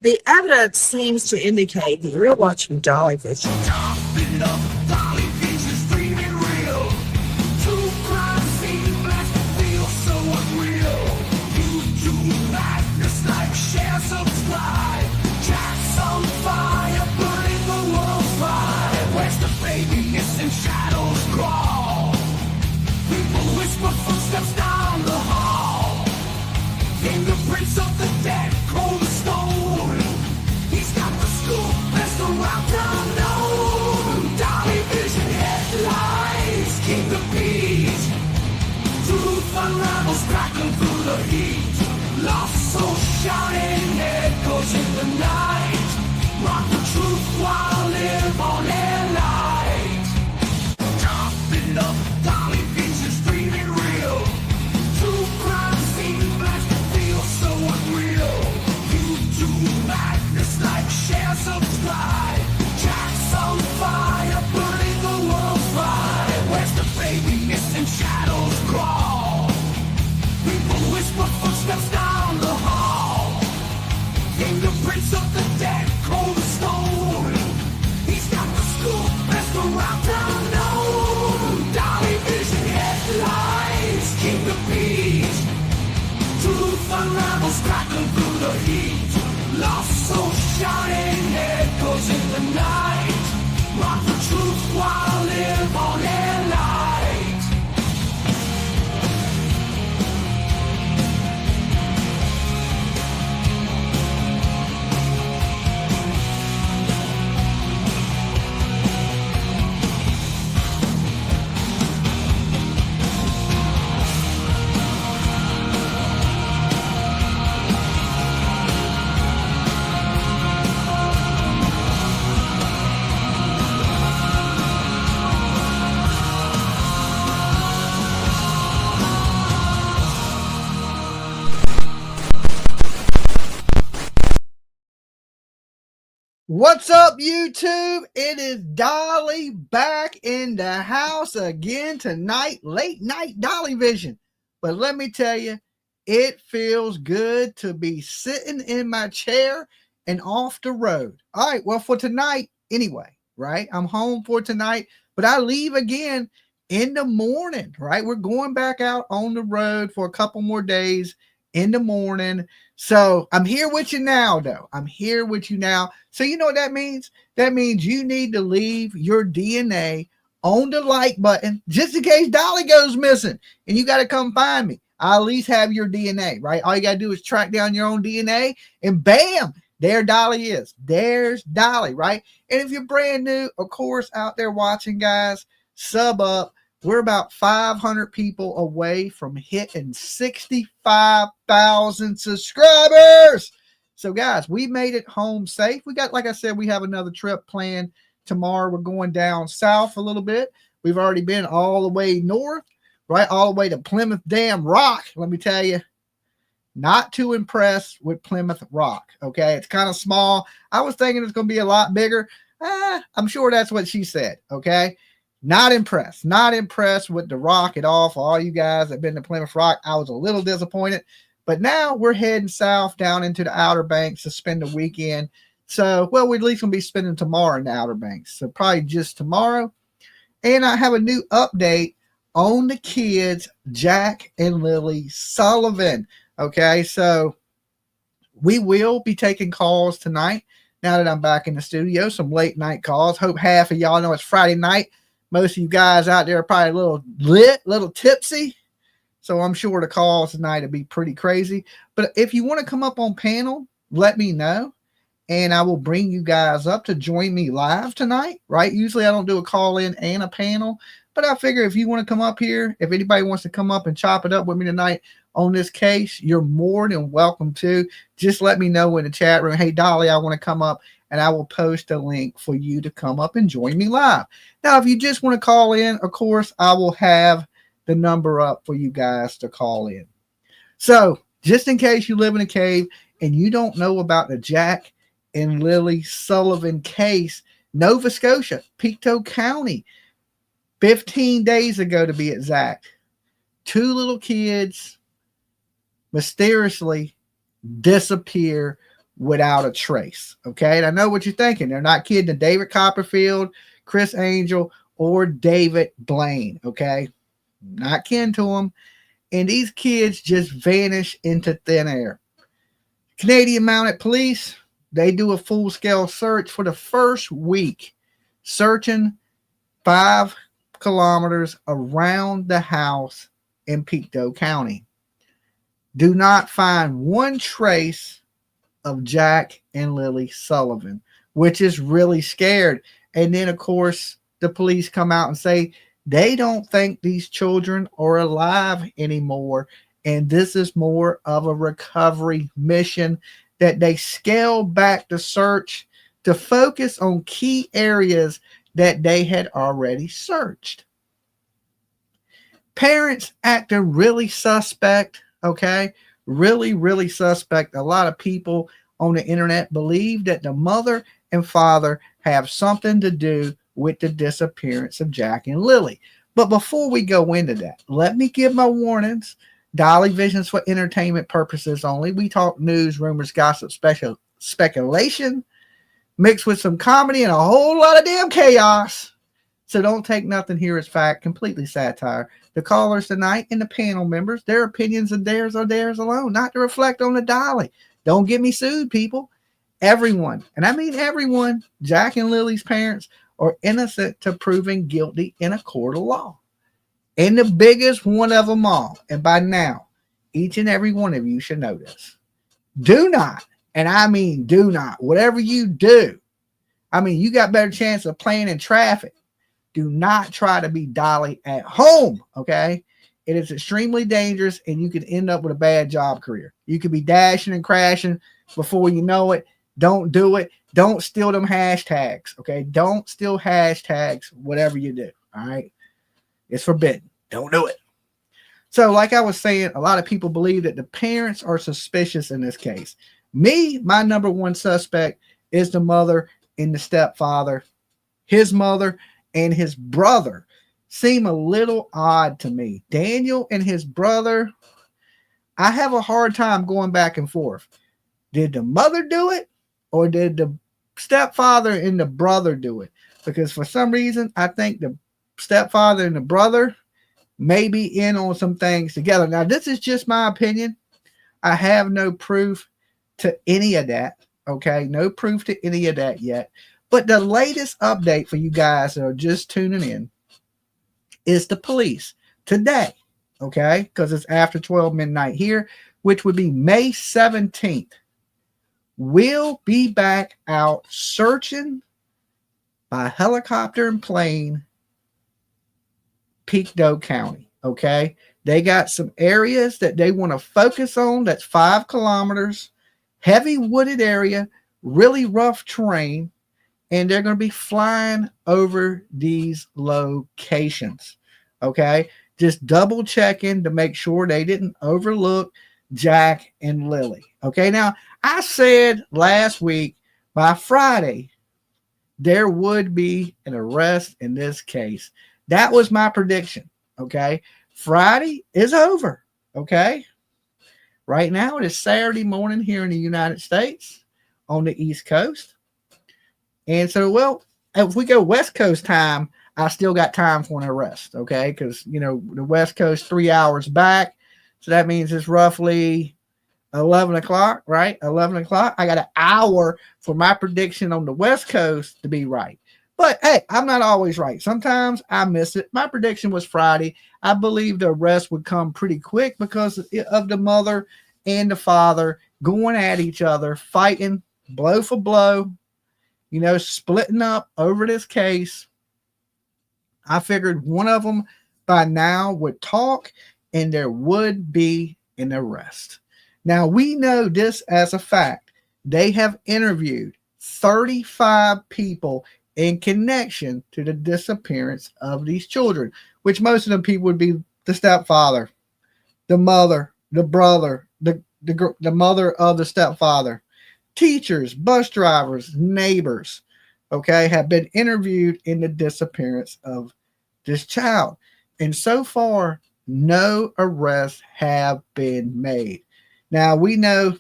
The evidence seems to indicate that you're watching Dolly Vision. Topping up, Dolly Vision's dreaming real. True crime scene blast feel so unreal. YouTube madness like share, subscribe. Jack's on fire, burning the world's fire. Where's the baby missing shadows crawl? People whisper footsteps down the hall. Fingerprints of the dead, cold as stone. He's got the scoop, best around town known. Dolly Vision headlines, king of beat. Truth unravels, crackling through the heat. Lost soul shouting, echoes in the night. Mark the truth while live on air light. Topping up, Dolly Vision's dreaming real. True crime scene blast feel so unreal. YouTube madness like share, subscribe. Jack's on fire, burning the world's fire. Where's the baby missing shadows crawl? People whisper footsteps down the hall. Fingerprints of the dead, cold as stone. He's got the scoop, best around town known. Dolly Vision headlines, king of beat. Truth unravels, crackling through the heat. Lost soul shouting, echoes in the night. Mark the truth while live on air light. What's up, YouTube? It is Dolly back in the house again tonight. Late night Dolly Vision. But let me tell you, it feels good to be sitting in my chair and off the road. All right, well, for tonight, anyway, right? I'm home for tonight, but I leave again in the morning, right? We're going back out on the road for a couple more days in the morning. So I'm here with you now, though. I'm here with you now. So you know what that means? That means you need to leave your DNA on the like button just in case Dolly goes missing and you got to come find me. I'll at least have your DNA, right? All you got to do is track down your own DNA and bam, there Dolly is. There's Dolly, right? And if you're brand new, of course, out there watching, guys, sub up. We're about 500 people away from hitting 65,000 subscribers. So, guys, we made it home safe. We got, like I said, we have another trip planned tomorrow. We're going down south a little bit. We've already been all the way north, right? All the way to Plymouth Dam Rock. Let me tell you, not too impressed with Plymouth Rock, okay? It's kind of small. I was thinking it's going to be a lot bigger. I'm sure that's what she said, okay? Not impressed. Not impressed with the Rock at all. For all you guys that have been to Plymouth Rock, I was a little disappointed. But now we're heading south down into the Outer Banks to spend the weekend. So, well, we're at least going to be spending tomorrow in the Outer Banks. So probably just tomorrow. And I have a new update on the kids, Jack and Lily Sullivan. Okay, so we will be taking calls tonight. Now that I'm back in the studio, some late night calls. Hope half of y'all know it's Friday night. Most of you guys out there are probably a little lit, a little tipsy. So I'm sure the calls tonight will be pretty crazy. But if you want to come up on panel, let me know. And I will bring you guys up to join me live tonight, right? Usually I don't do a call in and a panel. But I figure if you want to come up here, if anybody wants to come up and chop it up with me tonight on this case, you're more than welcome to. Just let me know in the chat room, hey, Dolly, I want to come up. And I will post a link for you to come up and join me live. Now, if you just want to call in, of course, I will have the number up for you guys to call in. So, just in case you live in a cave and you don't know about the Jack and Lily Sullivan case, Nova Scotia, Pictou County, 15 days ago to be exact, 2 little kids mysteriously disappear without a trace. Okay. And I know what you're thinking. They're not kidding David Copperfield, Chris Angel, or David Blaine. Okay. Not kin to them. And these kids just vanish into thin air. Canadian Mounted Police, they do a full-scale search for the first week, searching 5 kilometers around the house in Pictou County. Do not find one trace of Jack and Lily Sullivan, which is really scared. And then, of course, the police come out and say they don't think these children are alive anymore. And this is more of a recovery mission, that they scale back the search to focus on key areas that they had already searched. Parents acting really suspect, okay? Really, really suspect. A lot of people on the internet believe that the mother and father have something to do with the disappearance of Jack and Lily. But before we go into that, let me give my warnings. Dolly Vision's for entertainment purposes only. We talk news, rumors, gossip, speculation, mixed with some comedy and a whole lot of damn chaos. So don't take nothing here as fact, completely satire. The callers tonight and the panel members, their opinions and theirs are theirs alone, not to reflect on the Dolly. Don't get me sued, people. Everyone, and I mean everyone, Jack and Lily's parents are innocent to proving guilty in a court of law. And the biggest one of them all, and by now, each and every one of you should know this. Do not, and I mean do not, whatever you do, I mean, you got better chance of playing in traffic. Do not try to be Dolly at home, okay? It is extremely dangerous, and you could end up with a bad job career. You could be dashing and crashing before you know it. Don't do it. Don't steal them hashtags, okay? Don't steal hashtags, whatever you do, all right? It's forbidden. Don't do it. So, like I was saying, a lot of people believe that the parents are suspicious in this case. Me, my number one suspect is the mother and the stepfather. His mother and his brother seem a little odd to me. Daniel and his brother, I have a hard time going back and forth. Did the mother do it, or did the stepfather and the brother do it? Because for some reason, I think the stepfather and the brother may be in on some things together. Now, this is just my opinion. I have no proof to any of that. Okay, no proof to any of that yet. But the latest update for you guys that are just tuning in is the police today, okay, because it's after 12 midnight here, which would be May 17th, will be back out searching by helicopter and plane Pictou County, okay? They got some areas that they want to focus on. That's 5 kilometers, heavy wooded area, really rough terrain, and they're going to be flying over these locations, okay? Just double checking to make sure they didn't overlook Jack and Lily, okay? Now, I said last week by Friday there would be an arrest in this case. That was my prediction, okay? Friday is over, okay? Right now, it is Saturday morning here in the United States on the East Coast. And so, well, if we go West Coast time, I still got time for an arrest, okay? Because, you know, the West Coast 3 hours back. So that means it's roughly 11 o'clock, right? 11 o'clock. I got an hour for my prediction on the West Coast to be right. But, hey, I'm not always right. Sometimes I miss it. My prediction was Friday. I believe the arrest would come pretty quick because of the mother and the father going at each other, fighting blow for blow, you know, splitting up over this case. I figured one of them by now would talk and there would be an arrest. Now, we know this as a fact. They have interviewed 35 people in connection to the disappearance of these children, which most of them people would be the stepfather, the mother, the brother, the mother of the stepfather, teachers, bus drivers, neighbors, okay, have been interviewed in the disappearance of this child. And so far, no arrests have been made. Now, we know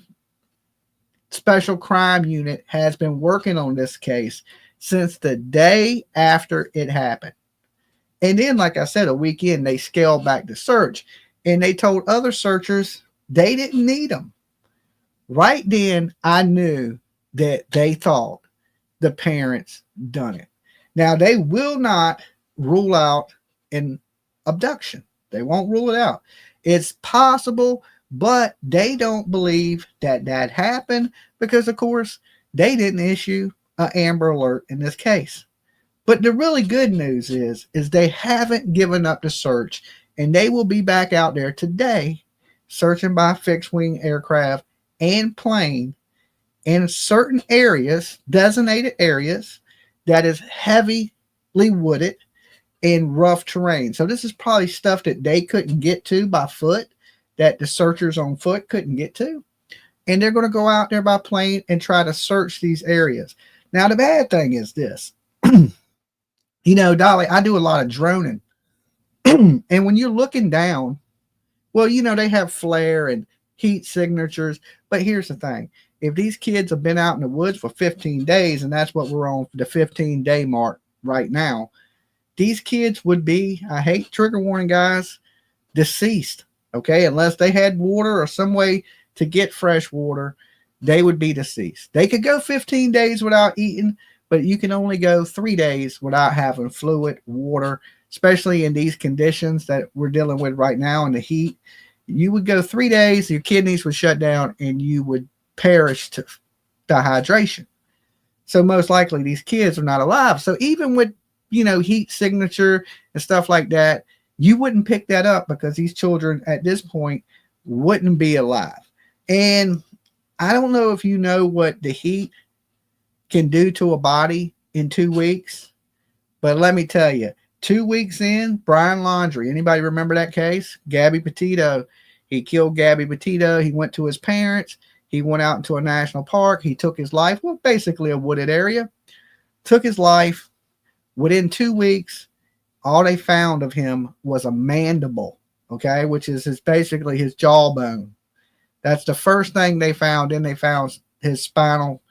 Special Crime Unit has been working on this case since the day after it happened. And then, like I said, a weekend, they scaled back the search and they told other searchers they didn't need them. Right then, I knew that they thought the parents done it. Now, they will not rule out an abduction. They won't rule it out. It's possible, but they don't believe that that happened because, of course, they didn't issue an Amber Alert in this case. But the really good news is they haven't given up the search, and they will be back out there today searching by fixed wing aircraft and plane in certain areas, designated areas that is heavily wooded and rough terrain. So this is probably stuff that they couldn't get to by foot, that the searchers on foot couldn't get to. And they're going to go out there by plane and try to search these areas. Now, the bad thing is this. You know, Dolly, I do a lot of droning. And when you're looking down, well, you know, they have flare and heat signatures. But here's the thing. If these kids have been out in the woods for 15 days, and that's what we're on the 15-day mark right now, these kids would be, I hate trigger warning, guys, deceased. Okay, unless they had water or some way to get fresh water, they would be deceased. They could go 15 days without eating, but you can only go 3 days without having fluid, water, especially in these conditions that we're dealing with right now in the heat. You would go 3 days, your kidneys would shut down, and you would perish to dehydration. So most likely these kids are not alive. So even with, you know, heat signature and stuff like that, you wouldn't pick that up because these children at this point wouldn't be alive. And I don't know if you know what the heat can do to a body in 2 weeks, but let me tell you, 2 weeks in, Brian Laundrie, anybody remember that case? Gabby Petito, he killed Gabby Petito. He went to his parents. He went out into a national park. He took his life, well, basically a wooded area, took his life. Within 2 weeks, all they found of him was a mandible, okay, which is basically his jawbone. That's the first thing they found. Then they found his spinal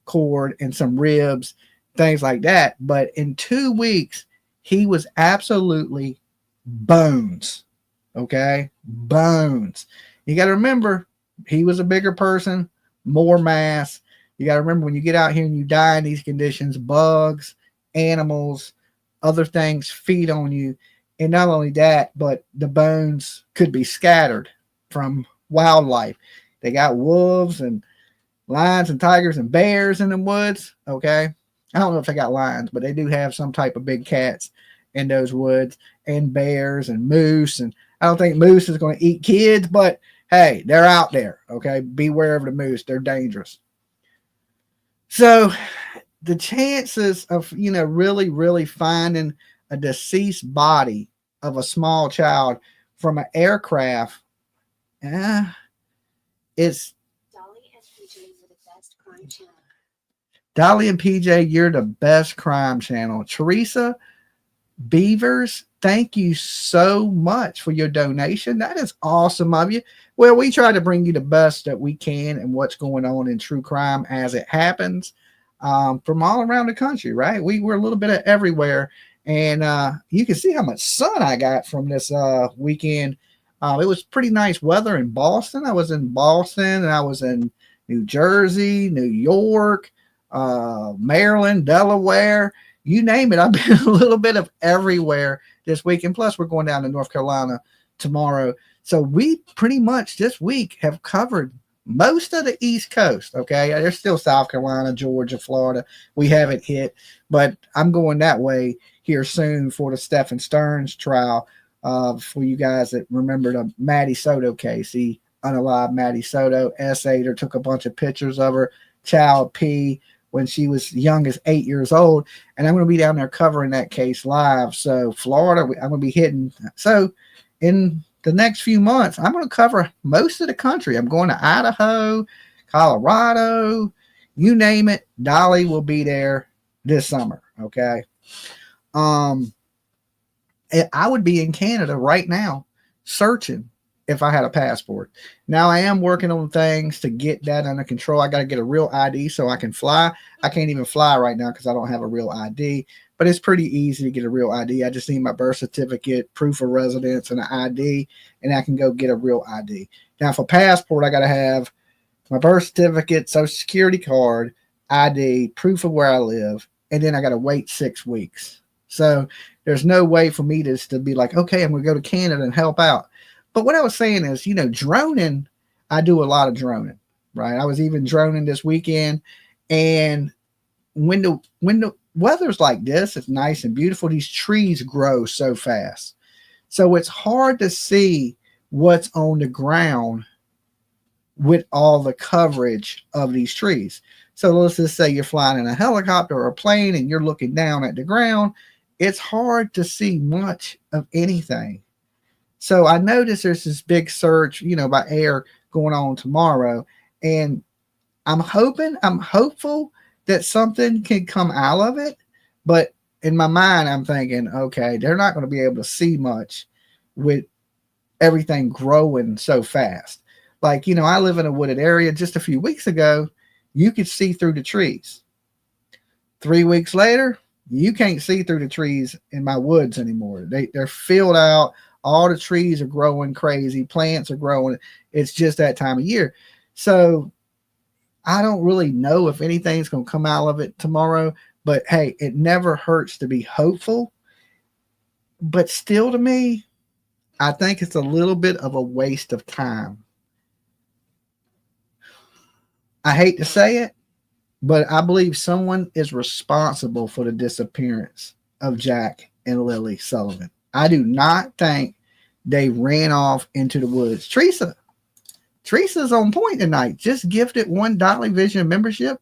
cord and some ribs, things like that. But in 2 weeks, he was absolutely bones, okay, bones. You got to remember, he was a bigger person, more mass. You got to remember, when you get out here and you die in these conditions, bugs, animals, other things feed on you. And not only that, but the bones could be scattered from wildlife. They got wolves and lions and tigers and bears in the woods. Okay. I don't know if they got lions, but they do have some type of big cats in those woods, and bears and moose. And I don't think moose is going to eat kids, but hey, they're out there. Okay. Beware of the moose. They're dangerous. So the chances of, you know, really finding a deceased body of a small child from an aircraft, it's Dolly and PJ for the best crime channel. Dolly and PJ, you're the best crime channel. Teresa Beavers, thank you so much for your donation. That is awesome of you. Well, we try to bring you the best that we can and what's going on in true crime as it happens, from all around the country, right? We're a little bit of everywhere. And you can see how much sun I got from this weekend. It was pretty nice weather in Boston. I was in Boston, and I was in New Jersey, New York, Maryland, Delaware, you name it. I've been a little bit of everywhere this week. And plus, we're going down to North Carolina tomorrow. So we pretty much this week have covered most of the East Coast. Okay. There's still South Carolina, Georgia, Florida. We haven't hit, but I'm going that way here soon for the Stephen Stearns trial. For you guys that remember the Maddie Soto case, he unalived Maddie Soto, essayed her, took a bunch of pictures of her child P when she was young as 8 years old. And I'm going to be down there covering that case live. So Florida, I'm going to be hitting. So in the next few months, I'm going to cover most of the country. I'm going to Idaho, Colorado, you name it. Dolly will be there this summer. Okay. I would be in Canada right now searching if I had a passport. Now I am working on things to get that under control. I got to get a real ID so I can fly. I can't even fly right now because I don't have a real ID, but it's pretty easy to get a real ID. I just need my birth certificate, proof of residence, and an ID, and I can go get a real ID. Now for passport, I got to have my birth certificate, social security card, ID, proof of where I live, and then I got to wait 6 weeks. So there's no way for me to be like, okay, I'm going to go to Canada and help out. But what I was saying is, droning, I do a lot of droning, right? I was even droning this weekend. And when the weather's like this, it's nice and beautiful. These trees grow so fast. So it's hard to see what's on the ground with all the coverage of these trees. So let's just say you're flying in a helicopter or a plane and you're looking down at the ground. It's hard to see much of anything. So I noticed there's this big surge, by air going on tomorrow. And I'm hopeful that something can come out of it. But in my mind, I'm thinking, okay, they're not going to be able to see much with everything growing so fast. Like, I live in a wooded area. Just a few weeks ago, you could see through the trees. 3 weeks later, you can't see through the trees in my woods anymore. They're filled out. All the trees are growing crazy. Plants are growing. It's just that time of year. So I don't really know if anything's going to come out of it tomorrow. But hey, it never hurts to be hopeful. But still, to me, I think it's a little bit of a waste of time. I hate to say it, but I believe someone is responsible for the disappearance of Jack and Lily Sullivan. I do not think they ran off into the woods. Teresa's on point tonight. Just gifted 1 Dolly Vision membership.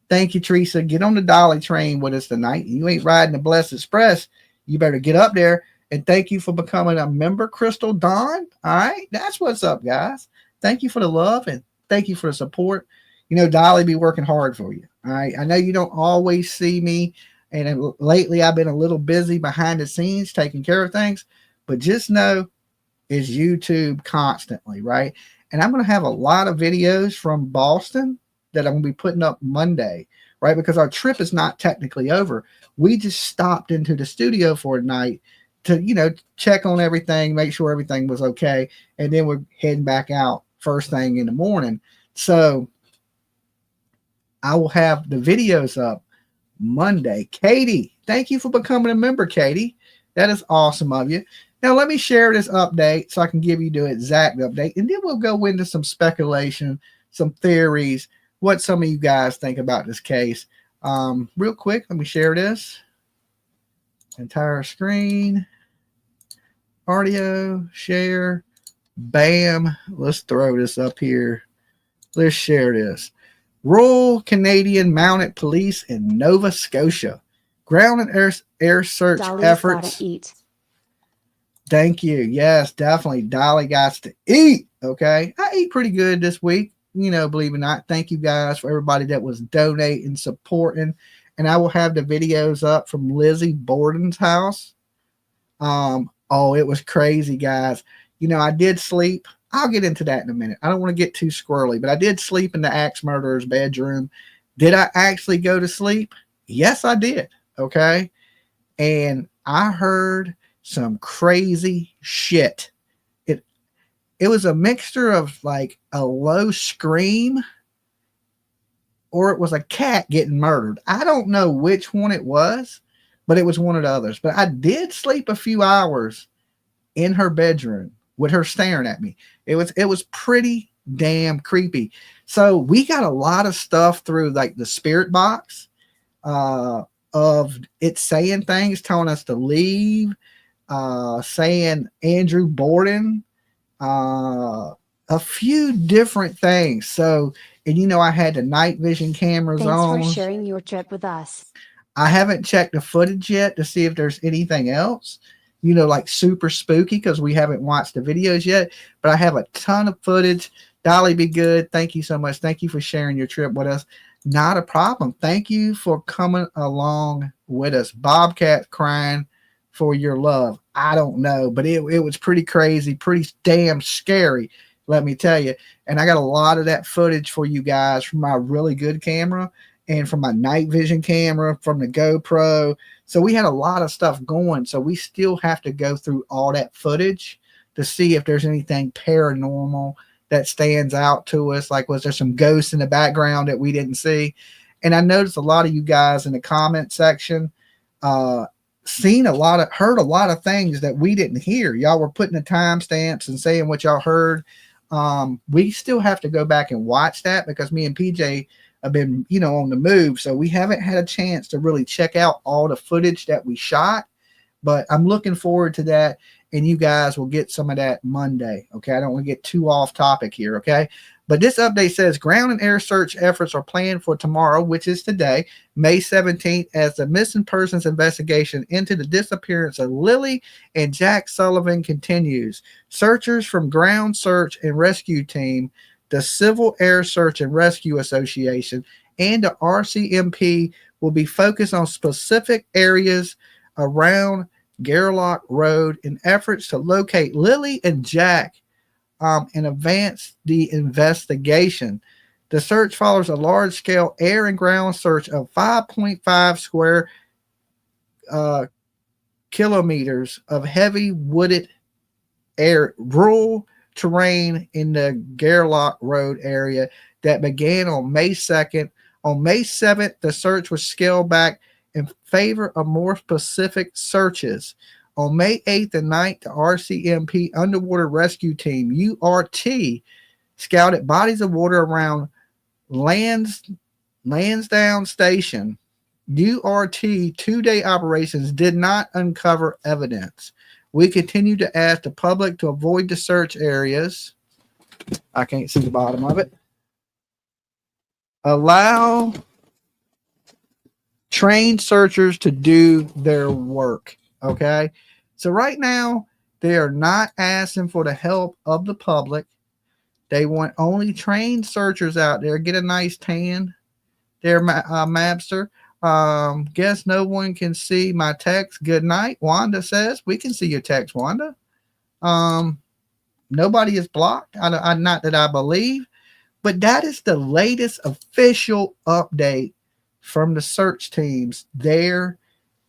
Thank you, Teresa. Get on the Dolly train with us tonight. You ain't riding the Blessed Express. You better get up there. And thank you for becoming a member, Crystal Dawn. All right, that's what's up, guys. Thank you for the love and thank you for the support. Dolly be working hard for you. All right, I know you don't always see me, and lately I've been a little busy behind the scenes taking care of things, but just know it's YouTube constantly, right? And I'm going to have a lot of videos from Boston that I'm going to be putting up Monday, right? Because our trip is not technically over. We just stopped into the studio for a night to, check on everything, make sure everything was okay. And then we're heading back out first thing in the morning. So I will have the videos up Monday. Katie, thank you for becoming a member, Katie. That is awesome of you. Now, let me share this update so I can give you the exact update. And then we'll go into some speculation, some theories, what some of you guys think about this case. Real quick, let me share this. Entire screen. Audio, share. Bam. Let's throw this up here. Let's share this. Royal Canadian Mounted Police in Nova Scotia. Ground and air search Dolly's efforts. gotta eat. Thank you. Yes, definitely. Dolly got to eat. Okay. I eat pretty good this week. Believe it or not. Thank you guys for everybody that was donating, supporting. And I will have the videos up from Lizzie Borden's house. Oh, it was crazy, guys. I did sleep. I'll get into that in a minute. I don't want to get too squirrely, but I did sleep in the axe murderer's bedroom. Did I actually go to sleep? Yes, I did. Okay. And I heard some crazy shit. It was a mixture of like a low scream or it was a cat getting murdered. I don't know which one it was, but it was one of the others. But I did sleep a few hours in her bedroom with her staring at me. It was pretty damn creepy. So we got a lot of stuff through like the spirit box of it saying things, telling us to leave, saying Andrew Borden, a few different things. So, and I had the night vision cameras on. Thanks for sharing your trip with us. I haven't checked the footage yet to see if there's anything else, like super spooky, because we haven't watched the videos yet, but I have a ton of footage. Dolly, be good. Thank you so much. Thank you for sharing your trip with us. Not a problem. Thank you for coming along with us. Bobcat crying. for your love. I don't know, but it was pretty crazy, pretty damn scary, let me tell you. And I got a lot of that footage for you guys from my really good camera and from my night vision camera, from the GoPro. So we had a lot of stuff going. So we still have to go through all that footage to see if there's anything paranormal that stands out to us. Like, was there some ghosts in the background that we didn't see? And I noticed a lot of you guys in the comment section heard a lot of things that we didn't hear. Y'all were putting the timestamps and saying what y'all heard. We still have to go back and watch that because me and PJ have been, on the move. So we haven't had a chance to really check out all the footage that we shot, but I'm looking forward to that. And you guys will get some of that Monday. Okay. I don't want to get too off topic here. Okay. But this update says ground and air search efforts are planned for tomorrow, which is today, May 17th, as the missing persons investigation into the disappearance of Lily and Jack Sullivan continues. Searchers from Ground Search and Rescue Team, the Civil Air Search and Rescue Association, and the RCMP will be focused on specific areas around Gerlach Road in efforts to locate Lily and Jack and advance the investigation. The search follows a large-scale air and ground search of 5.5 square kilometers of heavy wooded rural terrain in the Gerlach Road area that began on May 2nd. On May 7th, the search was scaled back in favor of more specific searches. On May 8th and 9th, the RCMP Underwater Rescue Team, URT, scouted bodies of water around Lansdowne Station. URT two-day operations did not uncover evidence. We continue to ask the public to avoid the search areas. I can't see the bottom of it. Allow trained searchers to do their work. Okay. So right now, they are not asking for the help of the public. They want only trained searchers out there. Get a nice tan there, Mabster. Guess no one can see my text. Good night. Wanda says we can see your text, Wanda. Nobody is blocked. Not that I believe, but that is the latest official update from the search teams there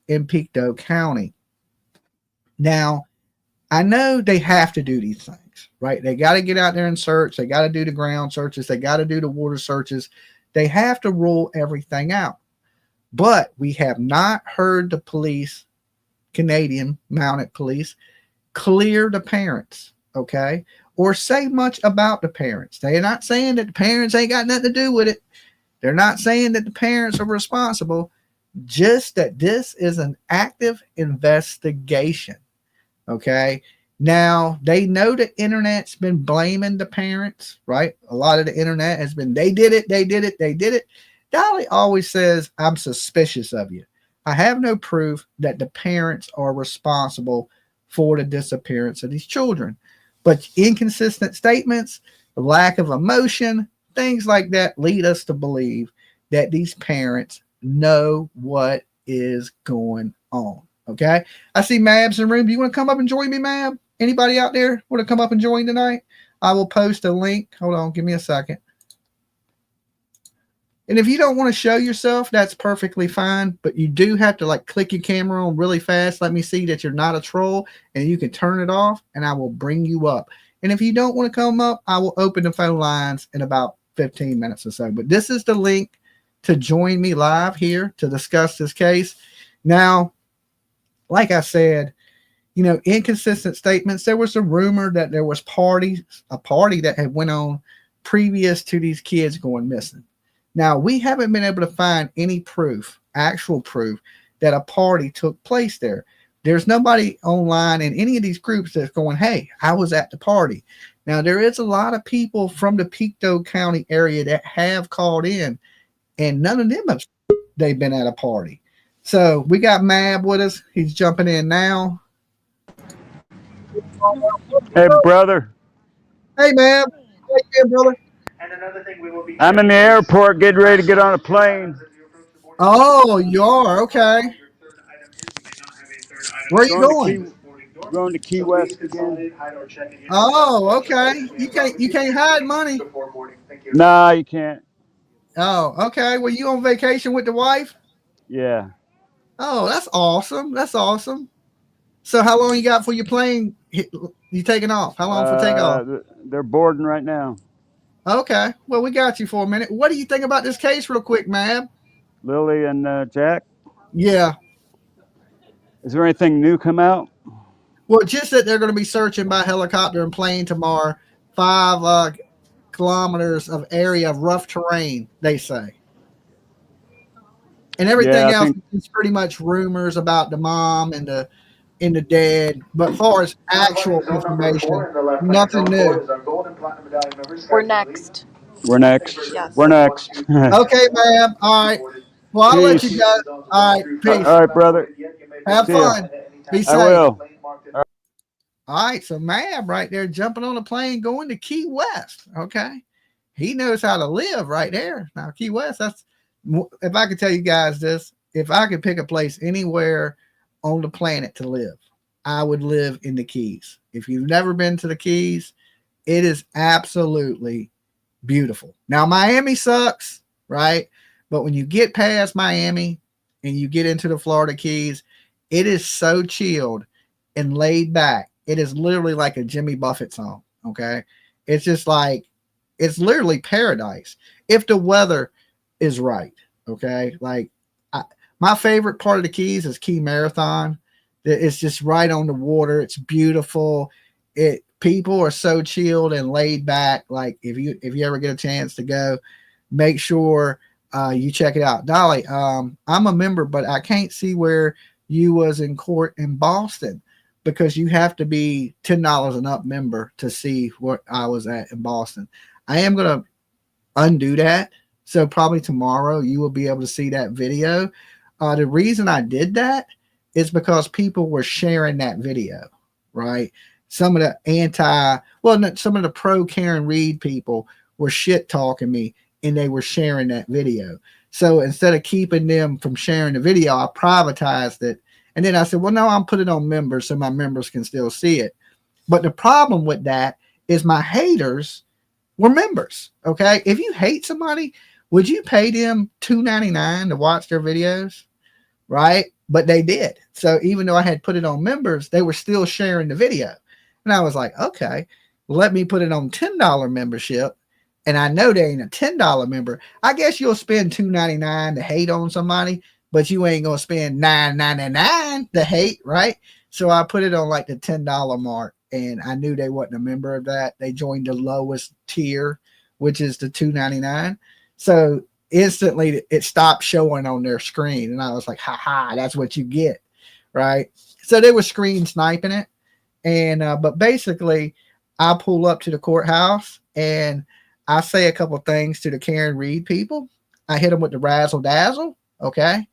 in Pictou County. Now, I know they have to do these things, right? They got to get out there and search. They got to do the ground searches. They got to do the water searches. They have to rule everything out. But we have not heard the police, Canadian Mounted Police, clear the parents, okay? Or say much about the parents. They're not saying that the parents ain't got nothing to do with it. They're not saying that the parents are responsible, just that this is an active investigation. Okay. Now they know the internet's been blaming the parents, right? A lot of the internet has been, they did it. Dolly always says, I'm suspicious of you. I have no proof that the parents are responsible for the disappearance of these children, but inconsistent statements, lack of emotion, things like that lead us to believe that these parents know what is going on. Okay. I see Mabs in the room. Do you want to come up and join me, Mab? Anybody out there want to come up and join tonight? I will post a link. Hold on. Give me a second. And if you don't want to show yourself, that's perfectly fine. But you do have to click your camera on really fast. Let me see that you're not a troll, and you can turn it off and I will bring you up. And if you don't want to come up, I will open the phone lines in about 15 minutes or so. But this is the link to join me live here to discuss this case. Now, like I said, inconsistent statements. There was a rumor that there was a party that had went on previous to these kids going missing. Now, we haven't been able to find any proof, actual proof, that a party took place there. There's nobody online in any of these groups that's going, hey, I was at the party. Now, there is a lot of people from the Pictou County area that have called in, and none of them have they've been at a party. So we got Mab with us. He's jumping in now. Hey, brother. Hey, Mab. How you doing, brother? I'm in the airport getting ready to get on a plane. Oh, you are? Okay. Where are you going? Going to Key West again. Oh, okay. You can't hide money. Nah, you can't. Oh, okay. Were you on vacation with the wife? Yeah. Oh, that's awesome. That's awesome. So how long you got for your plane? You taking off? How long for takeoff? They're boarding right now. Okay. Well, we got you for a minute. What do you think about this case real quick, man? Lily and Jack. Yeah. Is there anything new come out? Well, just that they're going to be searching by helicopter and plane tomorrow. 5 kilometers of area of rough terrain, they say. And everything else is pretty much rumors about the mom and the dead. But as far as actual information, nothing new. We're next. We're next. Yes. We're next. Okay, ma'am. All right. Well, I'll let you go. All right. Peace. All right, brother. Have See ya. fun. Be safe. I will. All right. So, Mab right there jumping on a plane going to Key West. Okay. He knows how to live right there. Now, Key West, that's, if I could tell you guys this, if I could pick a place anywhere on the planet to live, I would live in the Keys. If you've never been to the Keys, it is absolutely beautiful. Now, Miami sucks, right? But when you get past Miami and you get into the Florida Keys, it is so chilled and laid back. It is literally like a Jimmy Buffett song, okay? It's just like, it's literally paradise if the weather is right, okay? Like, my favorite part of the Keys is Key Marathon. It's just right on the water. It's beautiful. People are so chilled and laid back. Like, if you ever get a chance to go, make sure you check it out. Dolly, I'm a member, but I can't see where you was in court in Boston, because you have to be $10 and up member to see what I was at in Boston. I am going to undo that. So probably tomorrow you will be able to see that video. The reason I did that is because people were sharing that video, right? Some of the some of the pro Karen Reed people were shit talking me, and they were sharing that video. So instead of keeping them from sharing the video, I privatized it. And then I said, well, no, I'm putting it on members so my members can still see it. But the problem with that is my haters were members. Okay. If you hate somebody, would you pay them $2.99 to watch their videos? Right. But they did. So even though I had put it on members, they were still sharing the video. And I was like, okay, let me put it on $10 membership. And I know they ain't a $10 member. I guess you'll spend $2.99 to hate on somebody, but you ain't going to spend $9.99 to hate. Right. So I put it on like the $10 mark. And I knew they wasn't a member of that. They joined the lowest tier, which is the $2.99. So instantly it stopped showing on their screen. And I was like, that's what you get. Right. So they were screen sniping it. And, but basically I pull up to the courthouse and I say a couple things to the Karen Reed people. I hit them with the razzle dazzle. Okay.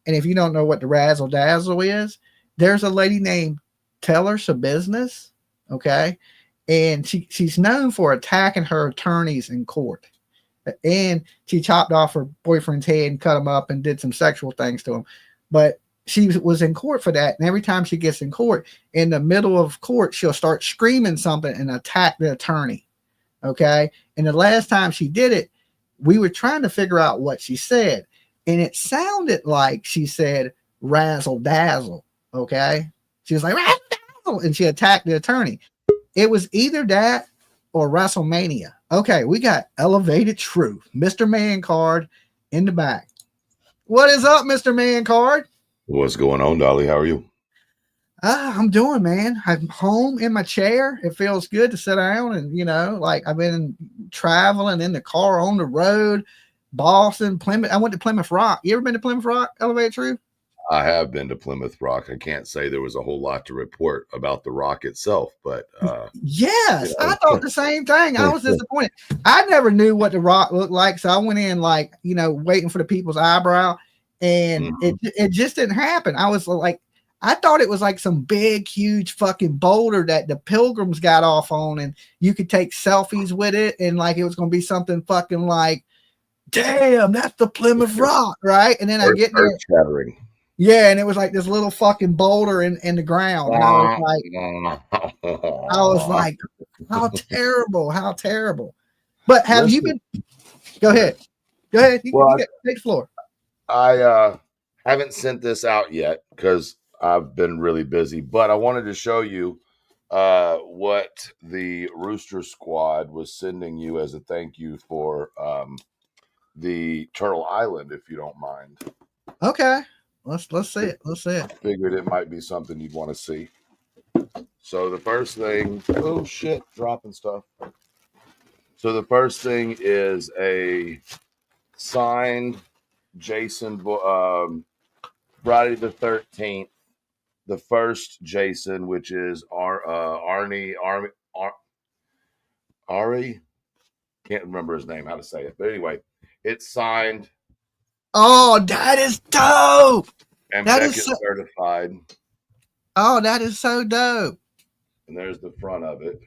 And if you don't know what the razzle dazzle is, there's a lady named Teller Business. Okay. And she's known for attacking her attorneys in court. And she chopped off her boyfriend's head and cut him up and did some sexual things to him. But she was in court for that. And every time she gets in court, in the middle of court, she'll start screaming something and attack the attorney. Okay. And the last time she did it, we were trying to figure out what she said. And it sounded like she said razzle dazzle. Okay. She was like, razzle dazzle. And she attacked the attorney. It was either that or WrestleMania. Okay. We got Elevated Truth. Mr. Man Card in the back. What is up, Mr. Man Card? What's going on, Dolly? How are you? I'm doing, man. I'm home in my chair. It feels good to sit down and, like I've been traveling in the car, on the road, Boston, Plymouth. I went to Plymouth Rock. You ever been to Plymouth Rock, Elevated Truth? I have been to Plymouth Rock. I can't say there was a whole lot to report about the Rock itself, but yes, I thought the same thing. I was disappointed. I never knew what the Rock looked like, so I went in like, waiting for the people's eyebrow, and it just didn't happen. I was like, I thought it was like some big, huge fucking boulder that the pilgrims got off on, and you could take selfies with it, and like it was going to be something fucking like, damn, that's the Plymouth Rock, right? And then I get there. Shattering. Yeah, and it was like this little fucking boulder in the ground. And I was like, how terrible, how terrible. But have you Listen. been? Go ahead. Go ahead. You Well, get take the floor. I haven't sent this out yet because I've been really busy, but I wanted to show you what the Rooster Squad was sending you as a thank you for the Turtle Island, if you don't mind. Okay. Let's see it. Let's see it. Figured it might be something you'd want to see. So the first thing, oh shit, dropping stuff. So the first thing is a signed Jason Friday the 13th, the first Jason, which is Ari. Can't remember his name, how to say it, but anyway, it's signed. Oh, that is dope. And that Beckett is so, certified. Oh, that is so dope. And there's the front of it.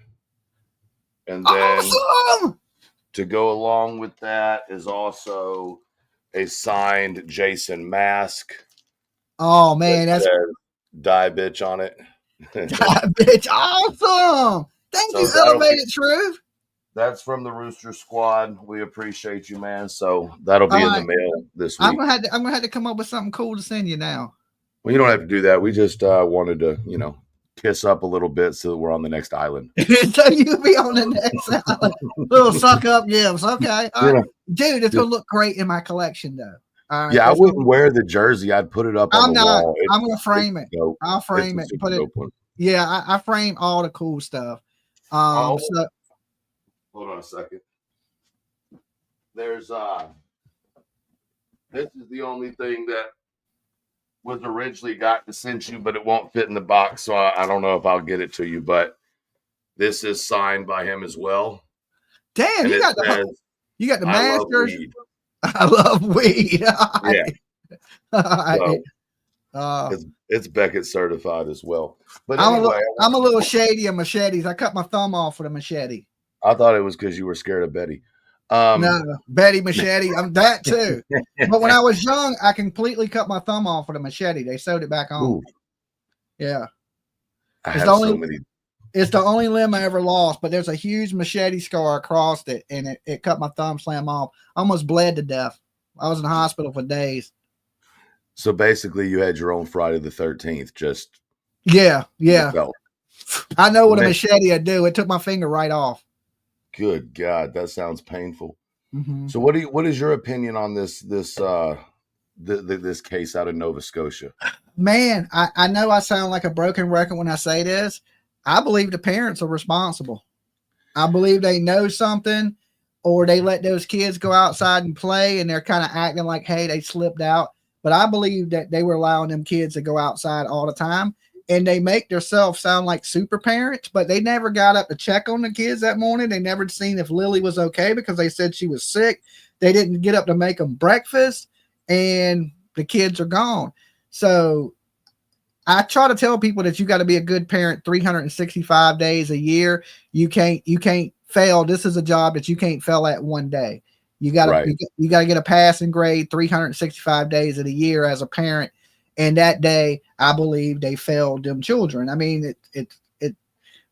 And then awesome! To go along with that is also a signed Jason mask. Oh man, that's die bitch on it. Die bitch, awesome! Thank you, Elevated Truth. That's from the Rooster Squad. We appreciate you, man. So that'll be in the mail this week. I'm gonna have to come up with something cool to send you now. Well, you don't have to do that. We just wanted to, kiss up a little bit so that we're on the next island. So you'll be on the next island. Little suck up gifts. Okay. All right. Dude, it's gonna look great in my collection though. All right. Yeah, I wouldn't wear the jersey. I'd put it up on the wall. I'm gonna frame it. Dope. I'll frame it. Put it. One. Yeah, I frame all the cool stuff. Hold on a second. There's this is the only thing that was originally got to send you, but it won't fit in the box, so I don't know if I'll get it to you. But this is signed by him as well. Damn, and you got the masters. I love weed. Yeah. It's Beckett certified as well. But anyway, I'm a little shady of machetes. I cut my thumb off with a machete. I thought it was because you were scared of Betty. No, Betty machete. I'm that too. But when I was young, I completely cut my thumb off with a machete. They sewed it back on. Ooh. Yeah. It's the only limb I ever lost, but there's a huge machete scar across it, and it cut my thumb slam off. I almost bled to death. I was in the hospital for days. So basically, you had your own Friday the 13th. Just yeah. I know what a machete would do. It took my finger right off. Good God, that sounds painful. Mm-hmm. So, what is your opinion on this case out of Nova Scotia? Man, I know I sound like a broken record when I say this. I believe the parents are responsible. I believe they know something, or they let those kids go outside and play, and they're kind of acting like, hey, they slipped out. But I believe that they were allowing them kids to go outside all the time. And they make themselves sound like super parents, but they never got up to check on the kids that morning. They never seen if Lily was okay because they said she was sick. They didn't get up to make them breakfast, and the kids are gone. So I try to tell people that you got to be a good parent 365 days a year. You can't fail. This is a job that you can't fail at one day. You got to you got to get a passing grade 365 days of the year as a parent. And that day, I believe they failed them children. I mean,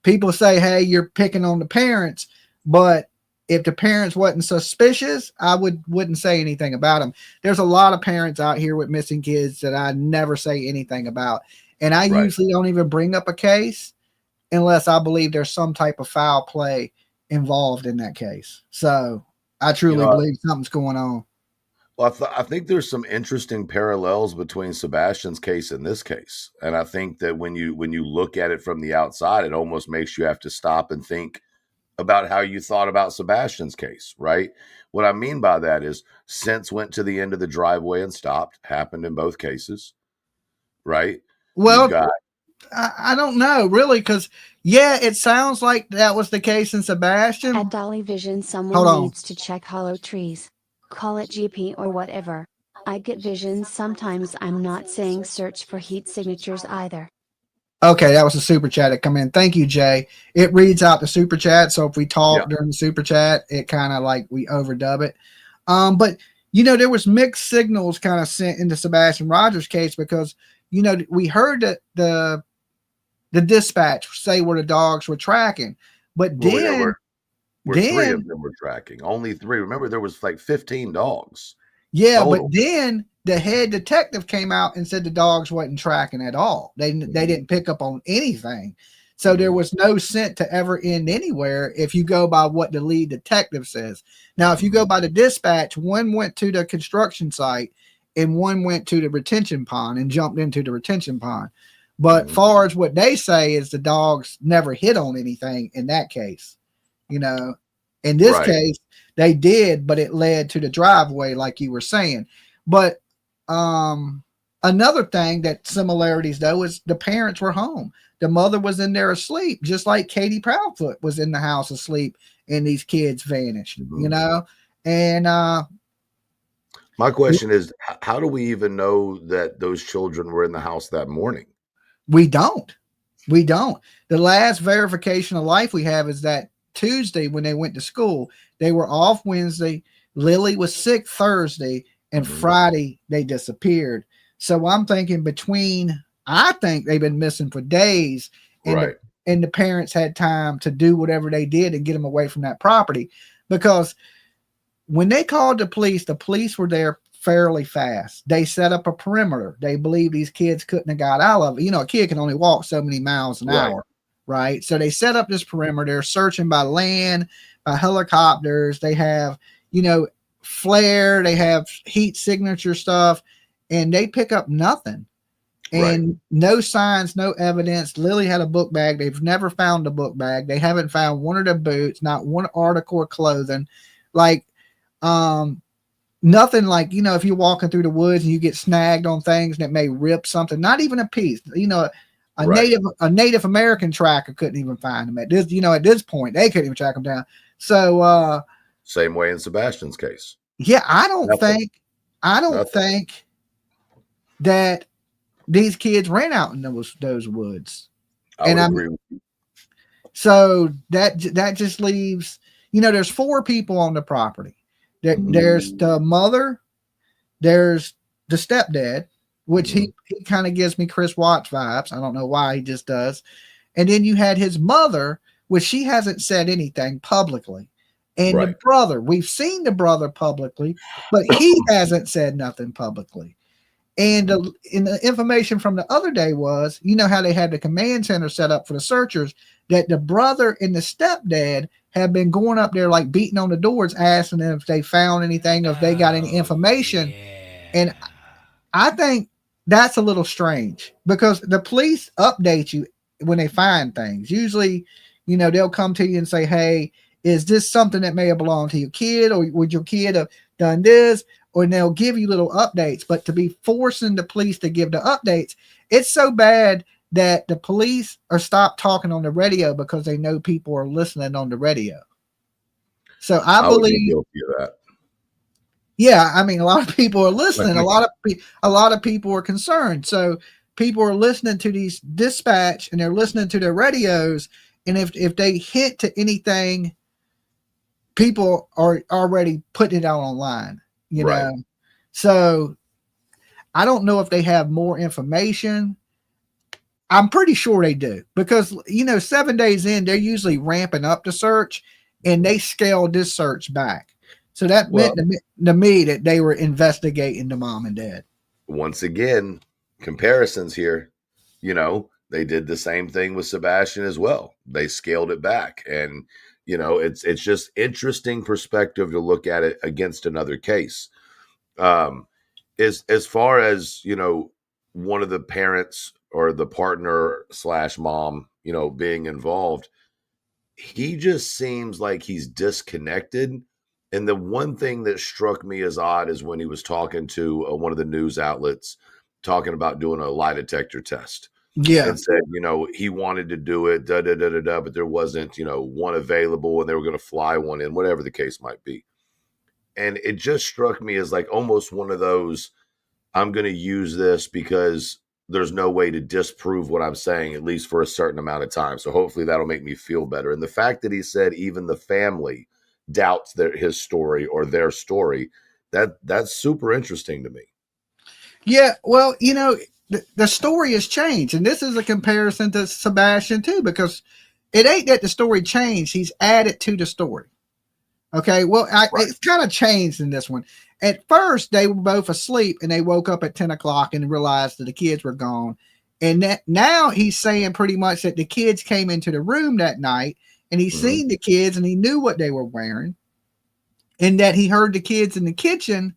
people say, hey, you're picking on the parents, but if the parents wasn't suspicious, I wouldn't say anything about them. There's a lot of parents out here with missing kids that I never say anything about. And I usually don't even bring up a case unless I believe there's some type of foul play involved in that case. So I truly believe something's going on. Well, I think there's some interesting parallels between Sebastian's case and this case. And I think that when you look at it from the outside, it almost makes you have to stop and think about how you thought about Sebastian's case, right? What I mean by that is Sense went to the end of the driveway and stopped. Happened in both cases, right? Well, I don't know, really, because, it sounds like that was the case in Sebastian. At Dolly Vision, someone needs to check hollow trees. Call it GP or whatever. I get visions sometimes. I'm not saying search for heat signatures either. Okay, that was a super chat that come in. Thank you, Jay. It reads out the super chat, so if we talk during the super chat, it kind of like we overdub it. But there was mixed signals kind of sent into Sebastian Rogers' case because, we heard that the dispatch say where the dogs were tracking, but Well, then, where 3 of them were tracking. Only 3. Remember, there was like 15 dogs. yeah, total. but then the head detective came out and said the dogs wasn't tracking at all. They didn't pick up on anything. So there was no scent to ever end anywhere if you go by what the lead detective says. Now, if you go by the dispatch, one went to the construction site and one went to the retention pond and jumped into the retention pond. But far as what they say is the dogs never hit on anything in that case. In this case, they did, but it led to the driveway, like you were saying. But another thing that similarities, though, is the parents were home. The mother was in there asleep, just like Katie Proudfoot was in the house asleep, and these kids vanished, And my question is, how do we even know that those children were in the house that morning? We don't. The last verification of life we have is that Tuesday when they went to school. They were off Wednesday. Lily was sick Thursday, and Friday they disappeared. So I'm thinking I think they've been missing for days, and the parents had time to do whatever they did and get them away from that property. Because when they called the police were there fairly fast. They set up a perimeter. They believe these kids couldn't have got out of it. A kid can only walk so many miles an hour, right? So they set up this perimeter. They're searching by land, by helicopters. They have, flare. They have heat signature stuff, and they pick up nothing. And no signs, no evidence. Lily had a book bag. They've never found a book bag. They haven't found one of their boots, not one article of clothing. Nothing like, if you're walking through the woods and you get snagged on things that may rip something, not even a piece, a Native American tracker couldn't even find them at this point, they couldn't even track them down. So, same way in Sebastian's case. Yeah. I don't think that these kids ran out in those woods. I would agree with you. So that just leaves, there's 4 people on the property. There's the mother, there's the stepdad, which he kind of gives me Chris Watts vibes. I don't know why, he just does. And then you had his mother, which she hasn't said anything publicly. And the brother, we've seen the brother publicly, but he hasn't said nothing publicly. And the information from the other day was, how they had the command center set up for the searchers, that the brother and the stepdad have been going up there, like beating on the doors, asking them if they found anything, if they got any information. And I think that's a little strange because the police update you when they find things. Usually, they'll come to you and say, hey, is this something that may have belonged to your kid, or would your kid have done this? Or they'll give you little updates. But to be forcing the police to give the updates, it's so bad that the police are stopped talking on the radio because they know people are listening on the radio. So I believe would be guilty of that. Yeah, I mean, a lot of people are listening. A lot of people are concerned. So people are listening to these dispatch and they're listening to their radios. And if they hint to anything, people are already putting it out online. Know, so I don't know if they have more information. I'm pretty sure they do because 7 days in, they're usually ramping up the search, and they scaled this search back. So that meant to me that they were investigating the mom and dad. Once again, comparisons here. They did the same thing with Sebastian as well. They scaled it back, and it's just interesting perspective to look at it against another case. As far as one of the parents or the partner / mom, being involved, he just seems like he's disconnected. And the one thing that struck me as odd is when he was talking to one of the news outlets, talking about doing a lie detector test. Yeah. And said, he wanted to do it, but there wasn't, one available, and they were going to fly one in, whatever the case might be. And it just struck me as like almost one of those, I'm going to use this because there's no way to disprove what I'm saying, at least for a certain amount of time. So hopefully that'll make me feel better. And the fact that he said even the family doubts his story or their story, that's super interesting to me. Yeah, well, the story has changed, and this is a comparison to Sebastian too, because it ain't that the story changed; he's added to the story. Okay, well, it's kind of changed in this one. At first, they were both asleep, and they woke up at 10 o'clock and realized that the kids were gone. And that now he's saying pretty much that the kids came into the room that night, and he seen the kids, and he knew what they were wearing, and that he heard the kids in the kitchen.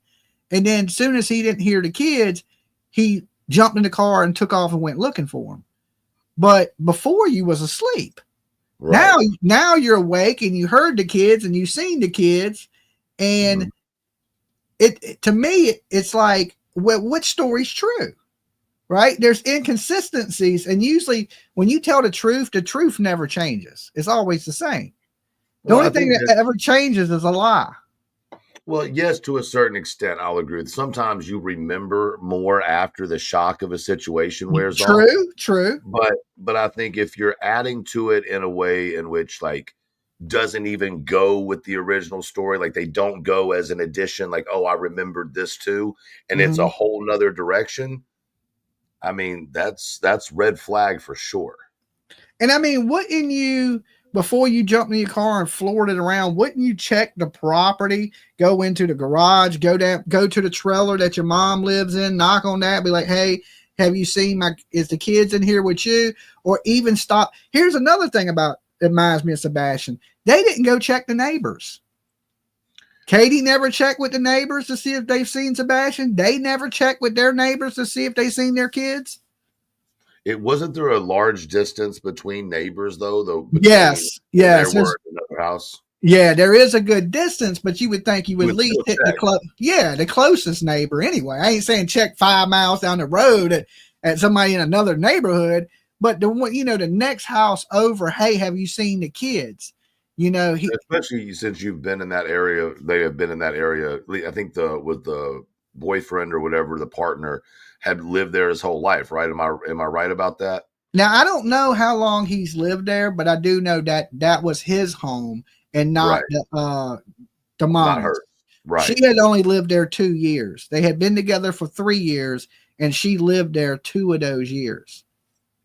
And then as soon as he didn't hear the kids, he jumped in the car and took off and went looking for them. But before you was asleep. Right. Now you're awake and you heard the kids and you seen the kids. And it to me, it's like, well, which story's true? Right? There's inconsistencies. And usually when you tell the truth never changes. It's always the same. The only thing that ever changes is a lie. Well, yes, to a certain extent, I'll agree. Sometimes you remember more after the shock of a situation wears off. True. But I think if you're adding to it in a way in which like doesn't even go with the original story, like they don't go as an addition, like, oh, I remembered this too, and it's a whole nother direction. I mean, that's red flag for sure. And I mean, wouldn't you, before you jump in your car and floored it around, wouldn't you check the property, go into the garage, go to the trailer that your mom lives in, knock on that, be like, hey, have you seen is the kids in here with you? Or even stop. Here's another thing that reminds me of Sebastian. They didn't go check the neighbors. Katie never checked with the neighbors to see if they've seen Sebastian. They never checked with their neighbors to see if they've seen their kids. It wasn't there a large distance between neighbors though? Yes. There were in another house. Yeah, there is a good distance, but you would think you would at least hit the closest neighbor anyway. I ain't saying check 5 miles down the road at somebody in another neighborhood, but the next house over, hey, have you seen the kids? Especially since you've been in that area, they have been in that area. I think with the boyfriend or whatever, the partner had lived there his whole life, right? Am I right about that? Now, I don't know how long he's lived there, but I do know that was his home and not the mom's. Not hers. Right. She had only lived there 2 years. They had been together for 3 years, and she lived there 2 of those years.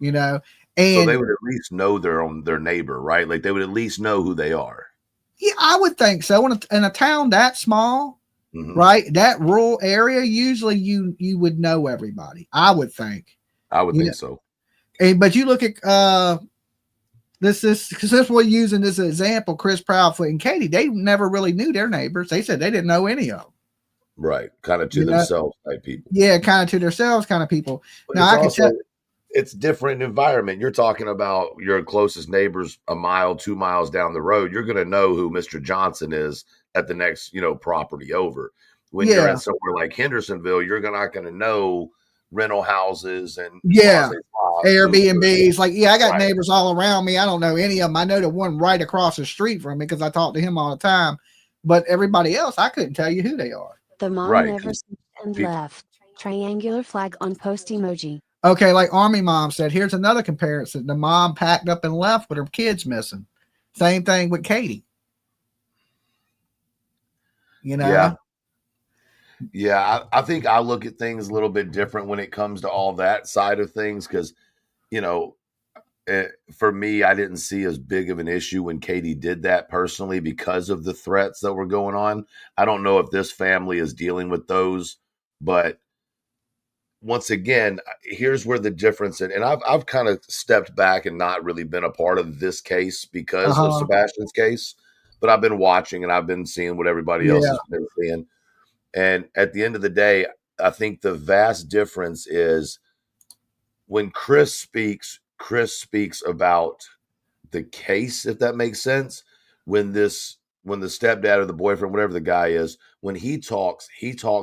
And so they would at least know their neighbor, right? Like they would at least know who they are. Yeah, I would think so. In a town that small, right? That rural area, usually you would know everybody. I would think. I would think so. But you look at this because we're using this example, Chris Proudfoot and Katie, they never really knew their neighbors. They said they didn't know any of them. Right. Kind of to themselves type people. Yeah, kind of to themselves kind of people. But now I can tell it's different environment. You're talking about your closest neighbors a mile, 2 miles down the road. You're going to know who Mr. Johnson is at the next, property over. When you're in somewhere like Hendersonville, you're not going to know rental houses and Airbnbs. Like, I got neighbors all around me. I don't know any of them. I know the one right across the street from me because I talk to him all the time. But everybody else, I couldn't tell you who they are. The mom never slept and left. Triangular flag on post emoji. Okay, like Army Mom said, here's another comparison. The mom packed up and left with her kids missing. Same thing with Katie. Yeah, I think I look at things a little bit different when it comes to all that side of things because, for me, I didn't see as big of an issue when Katie did that personally because of the threats that were going on. I don't know if this family is dealing with those, but once again, here's where the difference, and I've kind of stepped back and not really been a part of this case because of Sebastian's case, but I've been watching and I've been seeing what everybody else has been seeing. And at the end of the day, I think the vast difference is when Chris speaks about the case, if that makes sense. When the stepdad or the boyfriend, whatever the guy is, when he talks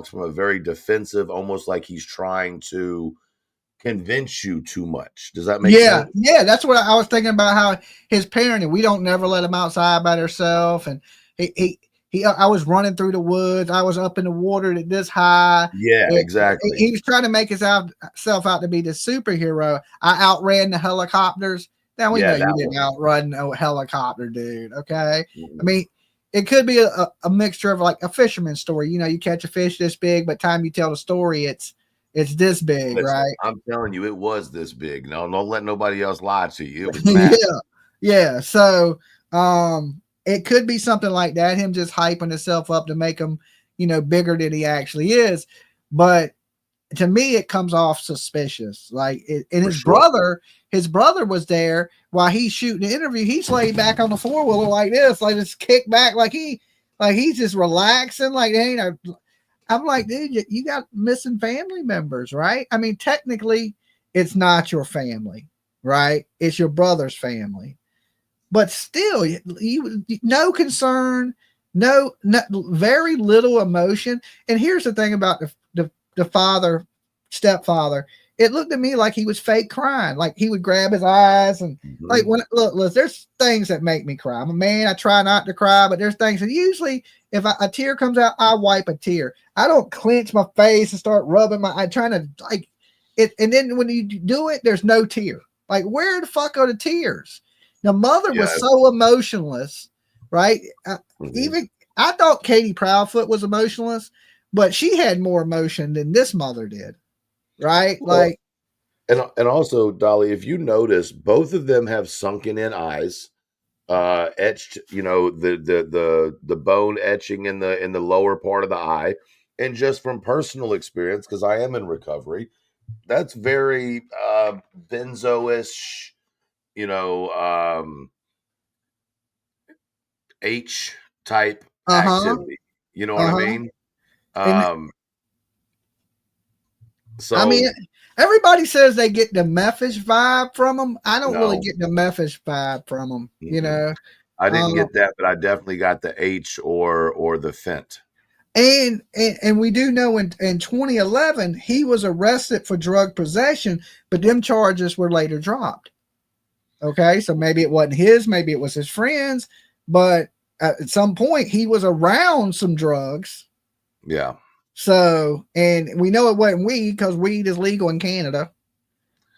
from a very defensive, almost like he's trying to convince you too much. Does that make sense? Yeah, that's what I was thinking about, how his parenting, we don't never let him outside by himself. And I was running through the woods. I was up in the water at this high. Yeah, exactly. He was trying to make himself out to be the superhero. I outran the helicopters. Now we know you didn't outrun no helicopter, dude. Okay. I mean, it could be a mixture of like a fisherman's story. You know, you catch a fish this big, but time you tell the story, it's this big, Listen, right? I'm telling you, it was this big. No, don't let nobody else lie to you. It was Yeah, massive. yeah. So it could be something like that. Him just hyping himself up to make him, you know, bigger than he actually is. But to me, it comes off suspicious. Like, and For his sure. brother was there while he's shooting the interview. He's laid back on the 4-wheeler like this, like just kick back, like he's just relaxing. Like, ain't a, I'm like, dude, you got missing family members, right? I mean, technically, it's not your family, right? It's your brother's family, but still, you no concern, no, very little emotion. And here's the thing about the father, stepfather. It looked at me like he was fake crying. Like he would grab his eyes and like when look, there's things that make me cry. I'm a man. I try not to cry, but there's things that usually if a tear comes out, I wipe a tear. I don't clench my face and start rubbing my. I'm trying to like it, and then when you do it, there's no tear. Like where the fuck are the tears? The mother was so emotionless, right? Even I thought Katie Proudfoot was emotionless, but she had more emotion than this mother did, right? Well, like, and also, Dolly, if you notice, both of them have sunken in eyes, etched. You know, the bone etching in the lower part of the eye, and just from personal experience, because I am in recovery, that's very benzo-ish. You know, H type activity. You know what I mean? So I mean, everybody says they get the Memphis vibe from them. I don't really no. get the Memphis vibe from them. You know, I didn't get that, but I definitely got the H or the Fent. And we do know in 2011 he was arrested for drug possession, but them charges were later dropped. Okay, so maybe it wasn't his, maybe it was his friends, but at some point he was around some drugs. Yeah. So, and we know it wasn't weed because weed is legal in Canada.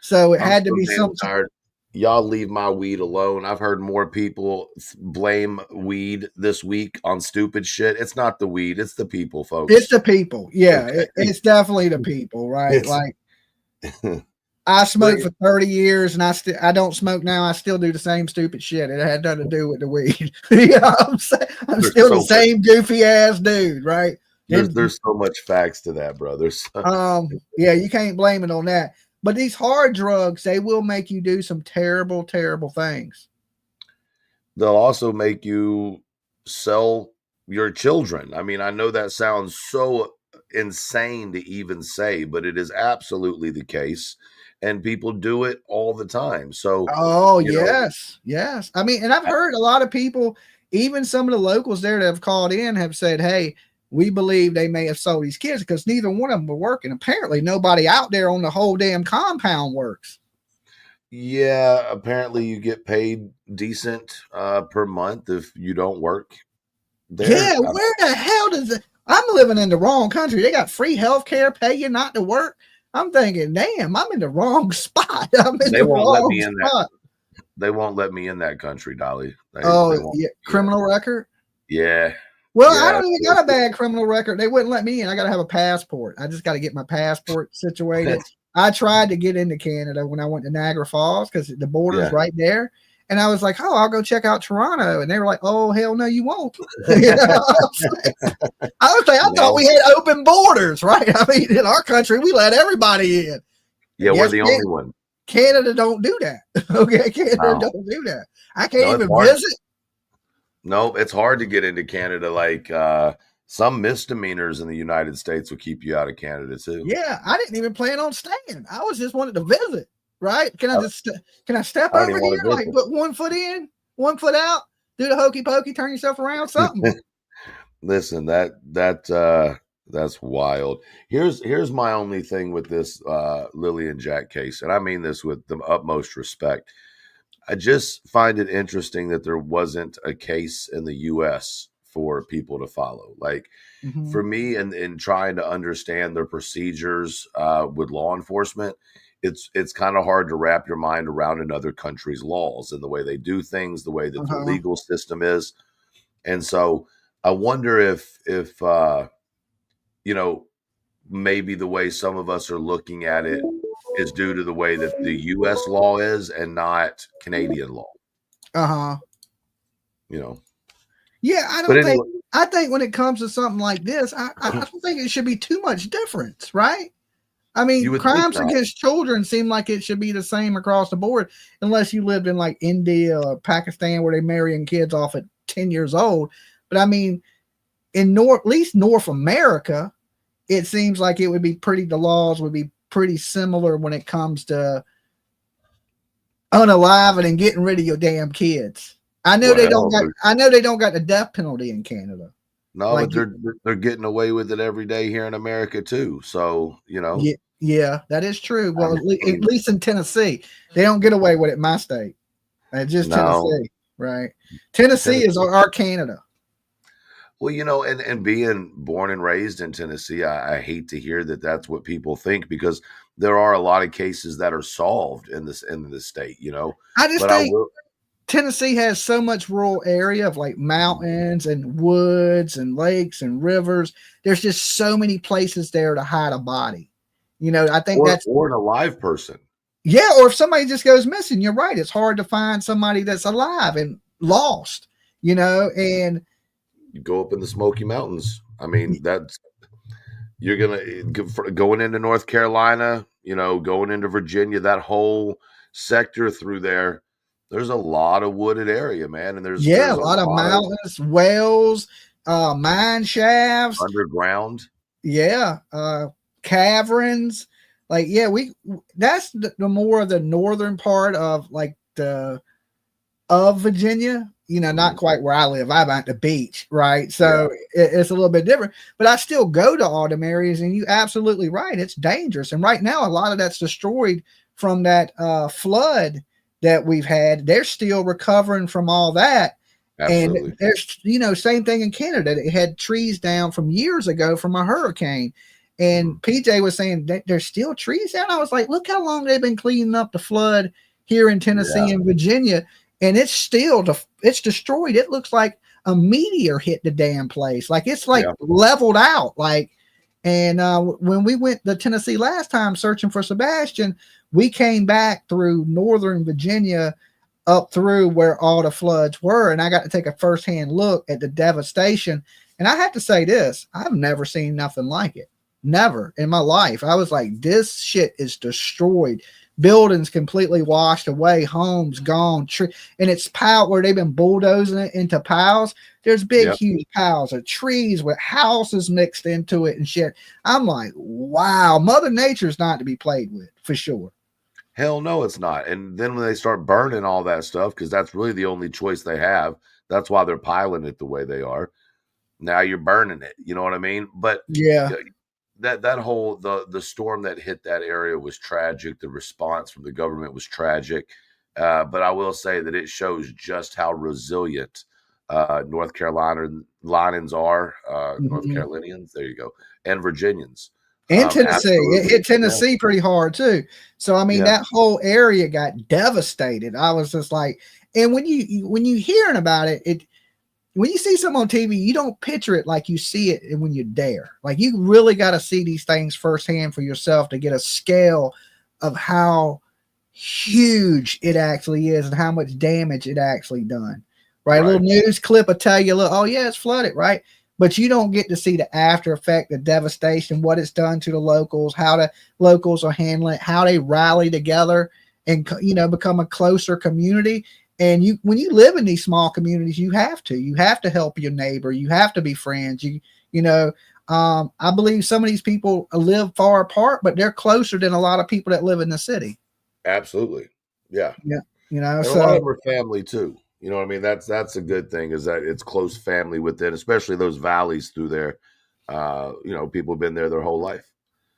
So it had to be something. Y'all leave my weed alone. I've heard more people blame weed this week on stupid shit. It's not the weed, it's the people, folks. It's the people. Yeah, okay. It's definitely the people, right? Like I smoked for 30 years and I don't smoke now. I still do the same stupid shit. It had nothing to do with the weed. You know what I'm saying? I'm still the same goofy ass dude, right? There's so much facts to that, brother. Yeah, you can't blame it on that. But these hard drugs, they will make you do some terrible, terrible things. They'll also make you sell your children. I mean, I know that sounds so insane to even say, but it is absolutely the case. And people do it all the time. So, yes. I mean, and I've heard a lot of people, even some of the locals there that have called in, have said, hey, we believe they may have sold these kids because neither one of them were working. Apparently, nobody out there on the whole damn compound works. Yeah, apparently you get paid decent per month if you don't work there. Yeah, where the hell does it? I'm living in the wrong country. They got free health care, pay you not to work. I'm thinking, damn, I'm in the wrong spot. They won't let me in that. They won't let me in that country, Dolly. Yeah, criminal record? Yeah. Well, I don't even got a bad criminal record. They wouldn't let me in. I got to have a passport. I just got to get my passport situated. I tried to get into Canada when I went to Niagara Falls because the border's right there. And I was like, oh, I'll go check out Toronto. And they were like, oh, hell no, you won't. You know? I thought we had open borders, right? I mean, in our country, we let everybody in. Yeah, we're the only one. Canada don't do that. Okay, Canada don't do that. I can't even visit. No, it's hard to get into Canada. Like some misdemeanors in the United States will keep you out of Canada too. Yeah, I didn't even plan on staying. I was just wanted to visit. Right? Can I step over here? Like put 1 foot in, 1 foot out, do the hokey pokey, turn yourself around, something. Listen, that's wild. Here's my only thing with this Lily and Jack case, and I mean this with the utmost respect. I just find it interesting that there wasn't a case in the US for people to follow. Like for me in trying to understand their procedures with law enforcement, it's kind of hard to wrap your mind around another country's laws and the way they do things, the way that the legal system is. And so I wonder if you know, maybe the way some of us are looking at it is due to the way that the U.S. law is and not Canadian law. Uh-huh. You know. Yeah, But anyway, I think when it comes to something like this, I don't think it should be too much difference, right? I mean, you would think crimes not. against children seem like it should be the same across the board, unless you lived in like India or Pakistan where they're marrying kids off at 10 years old. But I mean, in at least North America, it seems like it would be the laws would be pretty similar when it comes to unaliving and getting rid of your damn kids. I know they don't got the death penalty in Canada. No, Like, but they're getting away with it every day here in America too. So, you know. Yeah, that is true. Well, at least in Tennessee, they don't get away with it in my state. It's just Tennessee, right? Tennessee is our Canada. Well, you know, and being born and raised in Tennessee, I hate to hear that that's what people think, because there are a lot of cases that are solved in this state, you know. I just think Tennessee has so much rural area of like mountains and woods and lakes and rivers. There's just so many places there to hide a body. You know, I think or an alive person. Yeah, or if somebody just goes missing, you're right. It's hard to find somebody that's alive and lost, you know, and you go up in the Smoky Mountains. I mean, you're going into North Carolina, you know, going into Virginia, that whole sector through there. There's a lot of wooded area, man. And there's a lot of mountains, wells, mine shafts, underground. Yeah. Caverns. Like, yeah, that's the more of the northern part of like of Virginia, you know, not quite where I live. I'm at the beach, right? So it's a little bit different, but I still go to all them areas, and you absolutely right. It's dangerous. And right now, a lot of that's destroyed from that flood that we've had. They're still recovering from all that. Absolutely. And there's, you know, same thing in Canada. They had trees down from years ago from a hurricane. And PJ was saying that there's still trees down. I was like, look how long they've been cleaning up the flood here in Tennessee and Virginia. And it's still, it's destroyed. It looks like a meteor hit the damn place. Like it's like leveled out. Like, and when we went to Tennessee last time searching for Sebastian, we came back through northern Virginia up through where all the floods were. And I got to take a firsthand look at the devastation. And I have to say this, I've never seen nothing like it. Never in my life. I was like, this shit is destroyed. Buildings completely washed away, homes gone, and it's piled where they've been bulldozing it into piles. There's big, huge piles of trees with houses mixed into it and shit. I'm like, wow, Mother Nature's not to be played with for sure. Hell no, it's not. And then when they start burning all that stuff, because that's really the only choice they have, that's why they're piling it the way they are. Now you're burning it. You know what I mean? But yeah. That whole the storm that hit that area was tragic. The response from the government was tragic. But I will say that it shows just how resilient North Carolinians are, North Carolinians, there you go, and Virginians. And Tennessee. It hit Tennessee pretty hard too. So I mean that whole area got devastated. I was just like, and when you hearing about it, when you see something on TV, you don't picture it like you see it when you're there. Like you really got to see these things firsthand for yourself to get a scale of how huge it actually is and how much damage it actually done. Right? A little news clip will tell you, look, oh yeah, it's flooded, right? But you don't get to see the after effect, the devastation, what it's done to the locals, how the locals are handling it, how they rally together and, you know, become a closer community. And when you live in these small communities, you have to help your neighbor. You have to be friends. I believe some of these people live far apart, but they're closer than a lot of people that live in the city. Absolutely. Yeah. Yeah. You know, and a lot of them are family too. You know what I mean? That's a good thing, is that it's close family within, especially those valleys through there. You know, people have been there their whole life.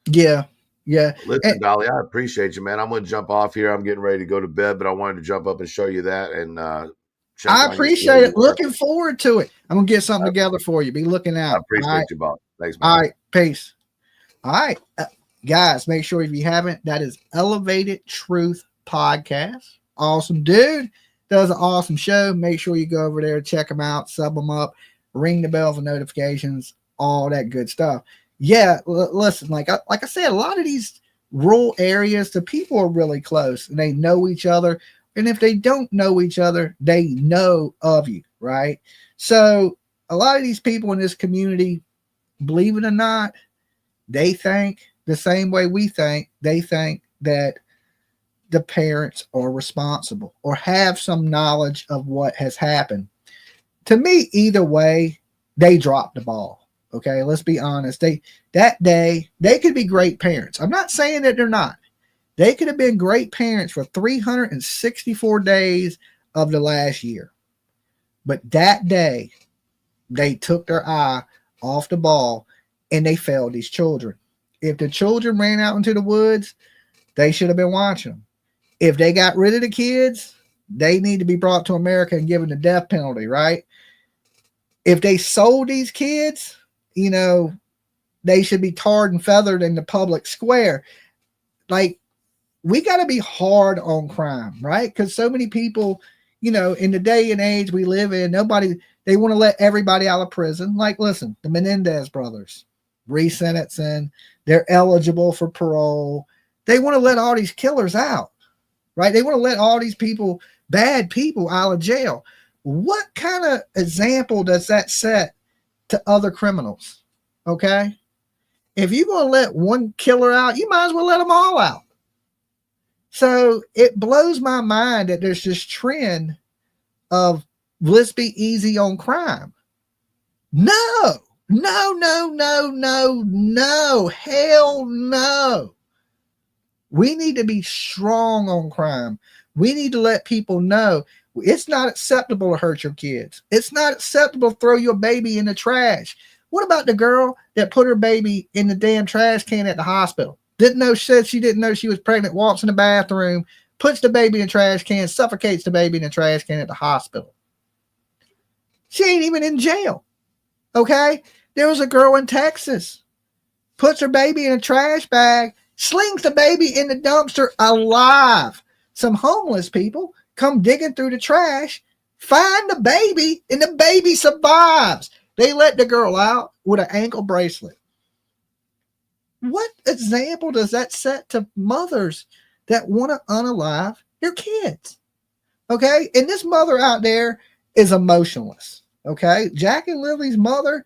Yeah. Yeah. Listen, Dolly, I appreciate you, man. I'm going to jump off here. I'm getting ready to go to bed, but I wanted to jump up and show you that. And I appreciate it. Looking forward to it. I'm going to get something together for you. Be looking out. I appreciate you, Bob. Thanks, man. All right. Peace. All right. Guys, make sure if you haven't, that is Elevated Truth Podcast. Awesome, dude. does an awesome show. Make sure you go over there, check them out, sub them up, ring the bell for notifications, all that good stuff. Yeah, listen, like I said, a lot of these rural areas, the people are really close and they know each other. And if they don't know each other, they know of you, right? So a lot of these people in this community, believe it or not, they think the same way we think. They think that the parents are responsible or have some knowledge of what has happened. To me, either way, they dropped the ball. Okay, let's be honest. That day, they could be great parents. I'm not saying that they're not. They could have been great parents for 364 days of the last year. But that day, they took their eye off the ball and they failed these children. If the children ran out into the woods, they should have been watching them. If they got rid of the kids, they need to be brought to America and given the death penalty, right? If they sold these kids, you know, they should be tarred and feathered in the public square. Like, we got to be hard on crime, right? Because so many people, you know, in the day and age we live in, they want to let everybody out of prison. Like, listen, the Menendez brothers, resentencing, they're eligible for parole. They want to let all these killers out, right? They want to let all these people, bad people, out of jail. What kind of example does that set to other criminals? Okay. If you're going to let one killer out, you might as well let them all out. So it blows my mind that there's this trend of let's be easy on crime. No, hell no. We need to be strong on crime. We need to let people know it's not acceptable to hurt your kids. It's not acceptable to throw your baby in the trash. What about the girl that put her baby in the damn trash can at the hospital? Said she didn't know she was pregnant, walks in the bathroom, puts the baby in the trash can, suffocates the baby in the trash can at the hospital. She ain't even in jail. Okay? There was a girl in Texas, puts her baby in a trash bag, slings the baby in the dumpster alive. Some homeless people come digging through the trash, find the baby, and the baby survives. They let the girl out with an ankle bracelet. What example does that set to mothers that want to unalive their kids? Okay? And this mother out there is emotionless. Okay? Jack and Lily's mother,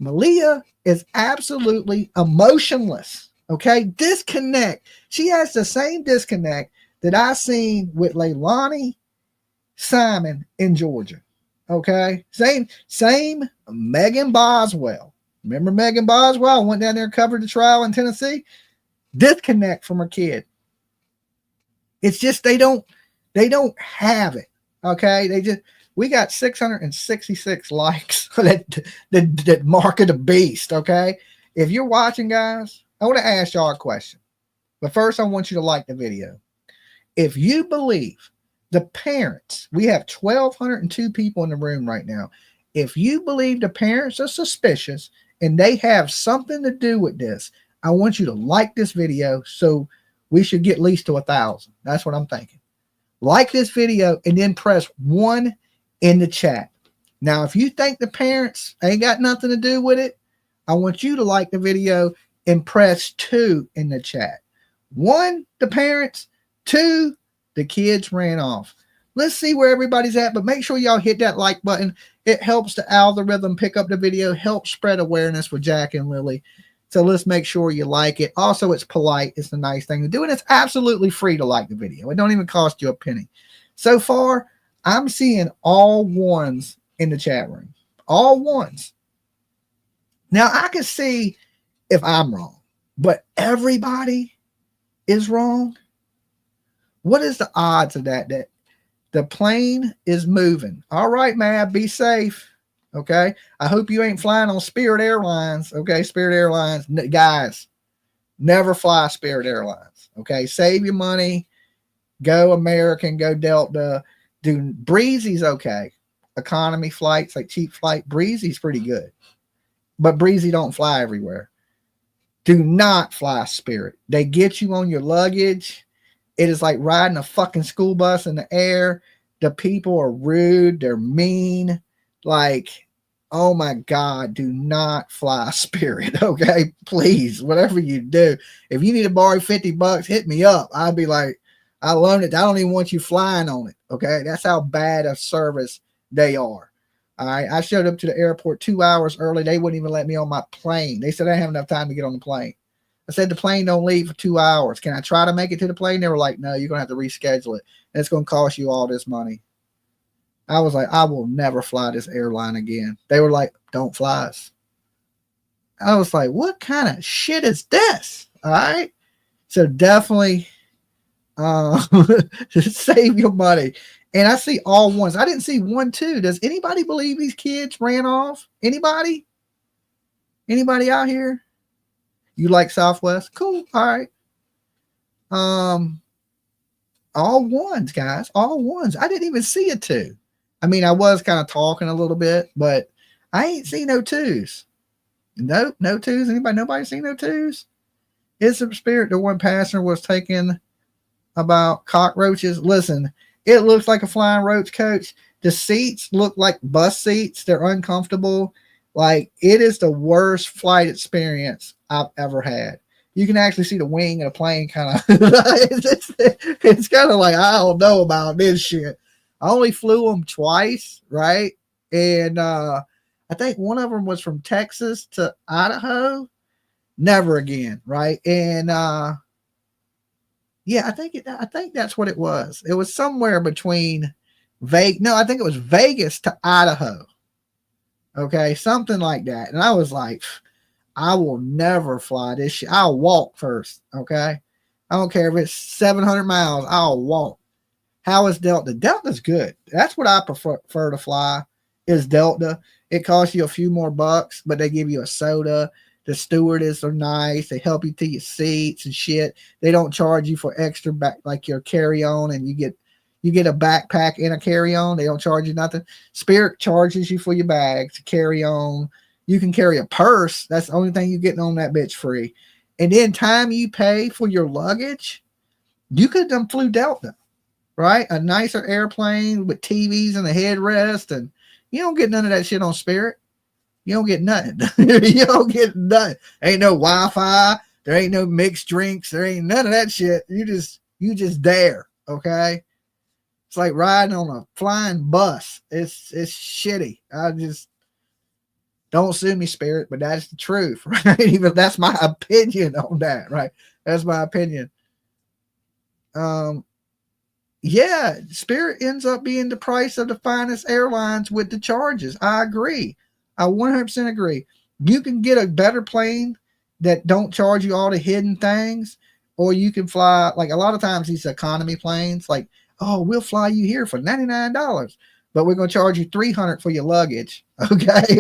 malehya, is absolutely emotionless. Okay? Disconnect. She has the same disconnect that I seen with Leilani Simon in Georgia. Okay? Same Megan Boswell. Remember Megan Boswell? Went down there and covered the trial in Tennessee. Disconnect from her kid. It's just they don't have it. Okay? We got 666 likes that mark of the beast. Okay? If you're watching, guys, I want to ask y'all a question. But first, I want you to like the video. If you believe the parents, we have 1,202 people in the room right now. If you believe the parents are suspicious and they have something to do with this, I want you to like this video, so we should get at least to 1,000. That's what I'm thinking. Like this video and then press 1 in the chat. Now, if you think the parents ain't got nothing to do with it, I want you to like the video and press 2 in the chat. 1, the parents. 2, the kids ran off. Let's see where everybody's at, but make sure y'all hit that like button. It helps the algorithm pick up the video, help spread awareness for Jack and Lily. So let's make sure you like it. Also, it's polite. It's a nice thing to do, and it's absolutely free to like the video. It don't even cost you a penny. So far, I'm seeing all 1s in the chat room. All 1s. Now, I can see if I'm wrong, but everybody is wrong. What is the odds of that the plane is moving? All right, man, be safe. Okay. I hope you ain't flying on Spirit Airlines. Okay. Spirit Airlines, guys, never fly Spirit Airlines. Okay. Save your money. Go American, go Delta. Do Breezy's okay. Economy flights, like cheap flight. Breezy's pretty good. But Breezy don't fly everywhere. Do not fly Spirit. They get you on your luggage. It is like riding a fucking school bus in the air. The people are rude. They're mean. Like, oh my God, do not fly Spirit. Okay. Please, whatever you do. If you need to borrow $50, hit me up. I'd be like, I loan it. I don't even want you flying on it. Okay. That's how bad a service they are. All right. I showed up to the airport 2 hours early. They wouldn't even let me on my plane. They said I didn't have enough time to get on the plane. I said, the plane don't leave for 2 hours. Can I try to make it to the plane? They were like, no, you're going to have to reschedule it. And it's going to cost you all this money. I was like, I will never fly this airline again. They were like, don't fly us. I was like, what kind of shit is this? All right. So definitely save your money. And I see all ones. I didn't see 1, 2. Does anybody believe these kids ran off? Anybody? Anybody out here? You like Southwest? Cool. All right. All ones, guys. All ones. I didn't even see a 2. I mean, I was kind of talking a little bit, but I ain't seen no 2s. Nope, no 2s. Nobody seen no 2s? It's a Spirit. The one passenger was taking about cockroaches. Listen, it looks like a flying roach, coach. The seats look like bus seats. They're uncomfortable. Like, it is the worst flight experience I've ever had. You can actually see the wing of the plane kind of. It's kind of like, I don't know about this shit. I only flew them twice, right? And I think one of them was from Texas to Idaho. Never again, right? And yeah, I think that's what it was. It was somewhere between Vegas. No, I think it was Vegas to Idaho. Okay, something like that. And I was like, I will never fly this shit. I'll walk first. Okay, I don't care if it's 700 miles. I'll walk. How is Delta? Delta's good. That's what I prefer to fly. Is Delta. It costs you a few more bucks, but they give you a soda. The stewardess are nice. They help you to your seats and shit. They don't charge you for extra back, like your carry-on, and you get a backpack and a carry-on. They don't charge you nothing. Spirit charges you for your bags to carry on. You can carry a purse. That's the only thing you're getting on that bitch free. And then time you pay for your luggage, you could have done flew Delta, right? A nicer airplane with TVs and a headrest, and you don't get none of that shit on Spirit. You don't get nothing. You don't get nothing. Ain't no Wi-Fi. There ain't no mixed drinks. There ain't none of that shit. You just there. Okay. It's like riding on a flying bus. It's shitty. I just don't sue me, Spirit, but that's the truth, right? Even that's my opinion on that, right? That's my opinion. Yeah, Spirit ends up being the price of the finest airlines with the charges. I agree. I 100% agree. You can get a better plane that don't charge you all the hidden things, or you can fly, like a lot of times these economy planes, like, oh, we'll fly you here for $99, but we're going to charge you $300 for your luggage. Okay.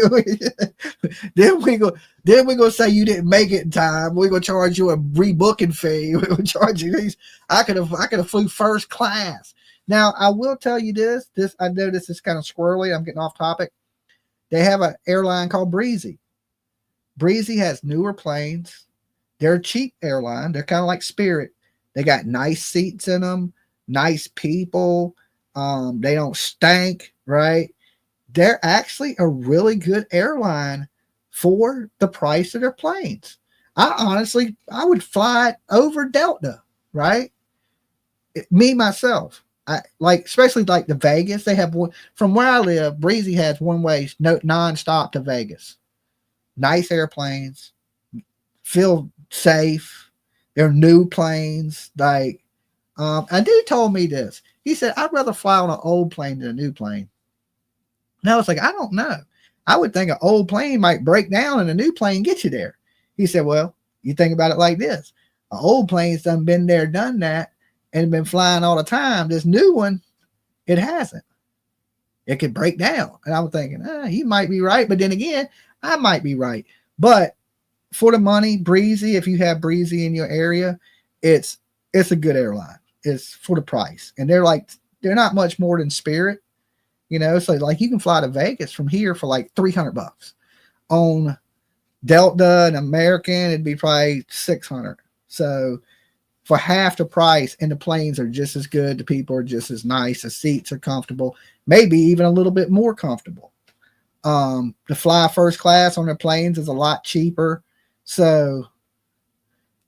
then we're going to say you didn't make it in time. We're going to charge you a rebooking fee. We're going to charge you these. I could have flew first class. Now I will tell you this, I know this is kind of squirrely. I'm getting off topic. They have an airline called Breezy. Breezy has newer planes. They're a cheap airline. They're kind of like Spirit. They got nice seats in them, nice people. They don't stink, right? They're actually a really good airline for the price of their planes. I would fly it over Delta, right? Me, myself. Especially like the Vegas, they have one from where I live. Breezy has one way non-stop to Vegas. Nice airplanes, feel safe. They're new planes. Like, a dude told me this. He said, I'd rather fly on an old plane than a new plane. And I was like, I don't know. I would think an old plane might break down and a new plane get you there. He said, well, you think about it like this. An old plane's done been there, done that, and been flying all the time. This new one, it hasn't. It could break down. And I was thinking, he might be right. But then again, I might be right. But for the money, Breezy, if you have Breezy in your area, it's a good airline. It's for the price. And they're not much more than Spirit. You know, so like you can fly to Vegas from here for like $300. On Delta and American, it'd be probably $600. So for half the price, and the planes are just as good. The people are just as nice. The seats are comfortable, maybe even a little bit more comfortable. To fly first class on their planes is a lot cheaper. So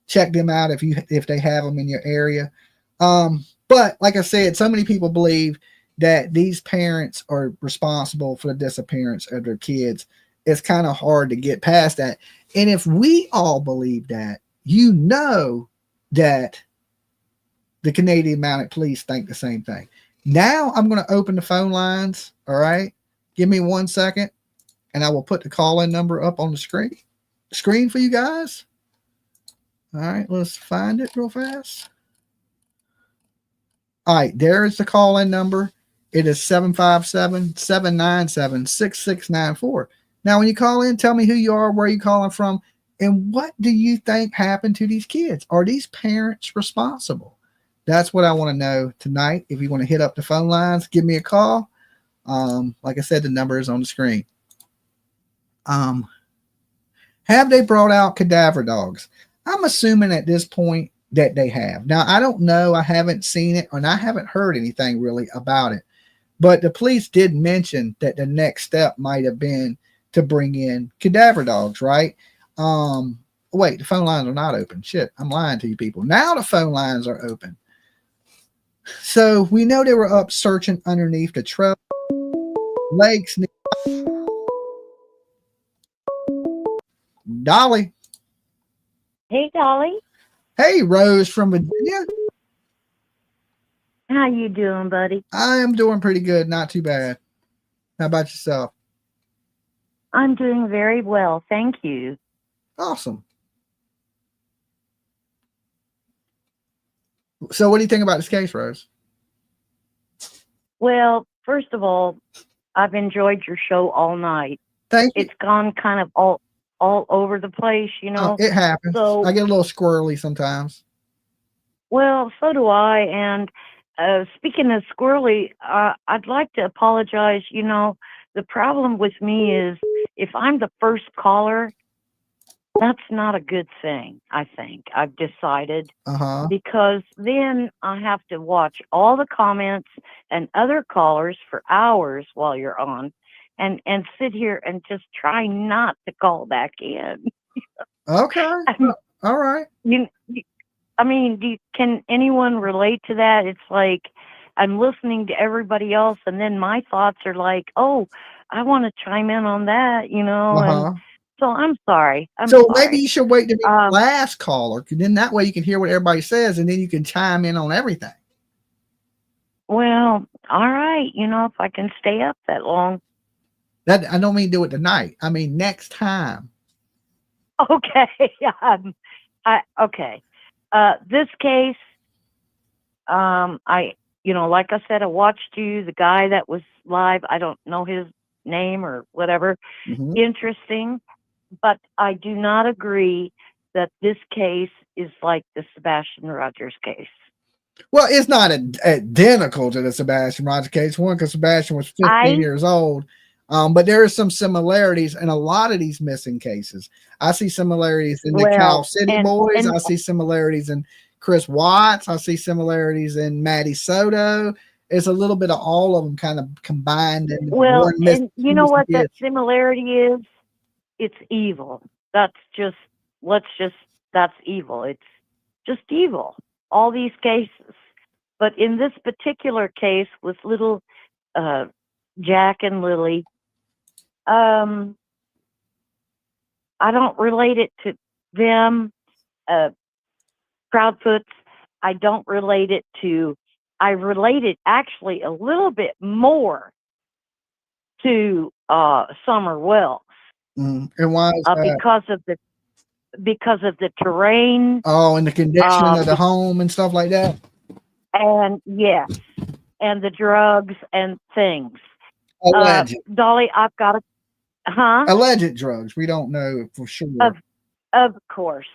check them out if they have them in your area. But like I said, so many people believe that these parents are responsible for the disappearance of their kids. It's kind of hard to get past that. And if we all believe that, you know that the Canadian Mounted Police think the same thing. Now I'm going to open the phone lines. All right. Give me 1 second and I will put the call-in number up on the screen for you guys. All right. Let's find it real fast. All right. There's the call-in number. It is 757-797-6694. Now, when you call in, tell me who you are, where you're calling from, and what do you think happened to these kids? Are these parents responsible? That's what I want to know tonight. If you want to hit up the phone lines, give me a call. Like I said, the number is on the screen. Have they brought out cadaver dogs? I'm assuming at this point that they have. Now, I don't know. I haven't seen it, and I haven't heard anything really about it. But the police did mention that the next step might have been to bring in cadaver dogs, right? Wait, the phone lines are not open. Shit, I'm lying to you people. Now the phone lines are open. So we know they were up searching underneath the trail, lakes. Dolly. Hey, Dolly. Hey, Rose from Virginia. How you doing, buddy? I am doing pretty good. Not too bad. How about yourself? I'm doing very well. Thank you. Awesome. So what do you think about this case, Rose? Well, first of all, I've enjoyed your show all night. Thank you. It's gone kind of all over the place, you know. It happens. So, I get a little squirrely sometimes. well, so do I. And speaking of squirrely, I'd like to apologize. You know, the problem with me is if I'm the first caller, that's not a good thing, I think. I've decided. Because then I have to watch all the comments and other callers for hours while you're on and sit here and just try not to call back in. Okay. All right. I mean, can anyone relate to that? It's like I'm listening to everybody else, and then my thoughts are like, oh, I want to chime in on that, you know. And so I'm sorry. So maybe you should wait to be the last caller, because then that way you can hear what everybody says, and then you can chime in on everything. Well, all right. You know, if I can stay up that long. That I don't mean do it tonight. I mean next time. Okay. Okay. This case, like I said, I watched you, the guy that was live. I don't know his name or whatever. Interesting, but I do not agree that this case is like the Sebastian Rogers case. Well, it's not identical to the Sebastian Rogers case. One, because Sebastian was 15 years old. But there are some similarities in a lot of these missing cases. I see similarities in the Cal City Boys. I see similarities in Chris Watts. I see similarities in Maddie Soto. It's a little bit of all of them kind of combined. Well, and you know what that similarity is? It's evil. That's evil. It's just evil. All these cases. But in this particular case with little Jack and Lily, I don't relate it to them, Proudfoots. I don't relate it to, I relate it actually a little bit more to Summer Wells. And why is that? Because of the terrain. Oh, and the condition of the home and stuff like that. And yes, and the drugs and things. Alleged. Dolly, I've got a alleged drugs. We don't know for sure. Of course.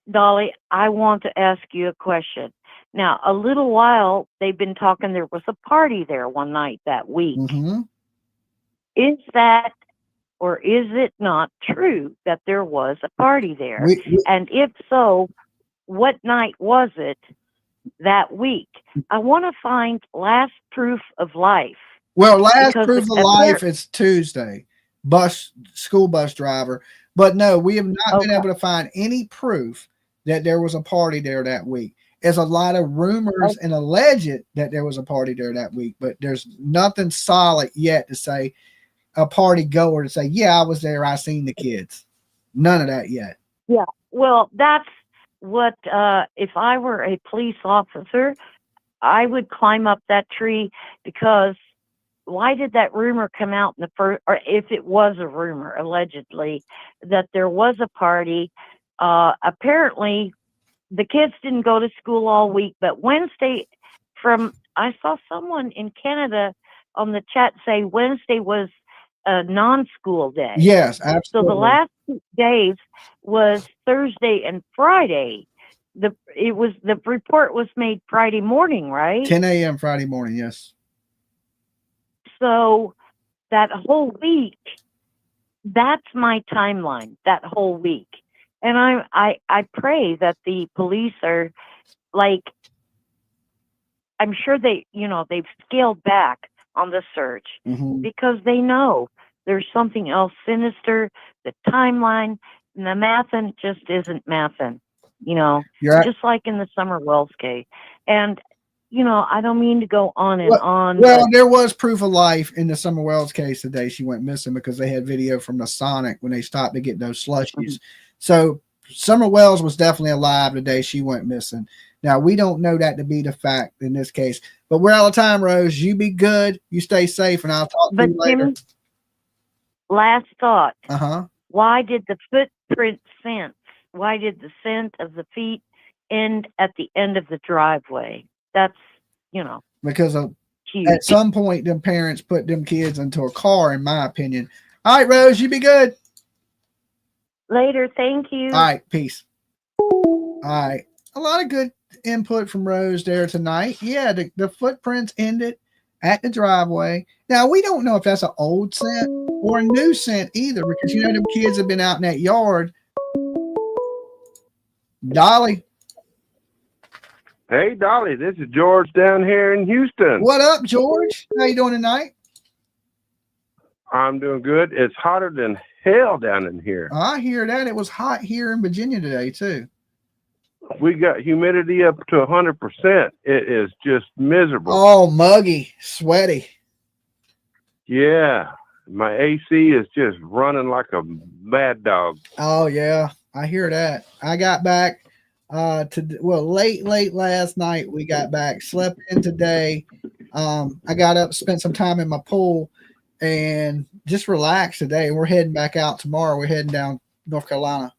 Dolly, I want to ask you a question. Now, a little while they've been talking, there was a party there one night that week. Is that, or is it not true that there was a party there? And if so, what night was it that week? I want to find last proof of life. Well, last Because proof of life is Tuesday. School bus driver. But no, we have not been able to find any proof that there was a party there that week. There's a lot of rumors and alleged that there was a party there that week, but there's nothing solid yet to say a party goer to say, yeah, I was there. I seen the kids. None of that yet. Yeah. Well, that's what, if I were a police officer, I would climb up that tree, because why did that rumor come out in the first, or if it was a rumor, allegedly, that there was a party? Apparently, the kids didn't go to school all week, but Wednesday, I saw someone in Canada on the chat say Wednesday was a non-school day. Yes, absolutely. So the last 2 days was Thursday and Friday. The report was made Friday morning, right? 10 a.m. Friday morning, yes. So that whole week, that's my timeline, that whole week. And I pray that the police are, like, I'm sure they've scaled back on the search, because they know there's something else sinister. The timeline and the mathin' just isn't mathin', just like in the Summer Wells case. And, I don't mean to go on and on. Well, there was proof of life in the Summer Wells case the day she went missing, because they had video from the Sonic when they stopped to get those slushies. So Summer Wells was definitely alive the day she went missing. Now, we don't know that to be the fact in this case, but we're out of time, Rose. You be good. You stay safe, and I'll talk to you later. Jim, last thought. Why did the footprint scent? Why did the scent of the feet end at the end of the driveway? That's, because huge. At some point, them parents put them kids into a car, in my opinion. All right, Rose, you be good. Later. Thank you. All right. Peace. All right. A lot of good input from Rose there tonight. Yeah, the footprints ended at the driveway. Now, we don't know if that's an old scent or a new scent either, because them kids have been out in that yard. Dolly. Hey, Dolly, this is George down here in Houston. What up, George? How you doing tonight? I'm doing good. It's hotter than hell down in here. I hear that. It was hot here in Virginia today, too. We got humidity up to 100%. It is just miserable. Oh, muggy, sweaty. Yeah. My AC is just running like a mad dog. Oh, yeah. I hear that. I got back late last night. We got back, slept in today. I got up, spent some time in my pool, and just relaxed today. We're heading back out tomorrow. We're heading down North Carolina.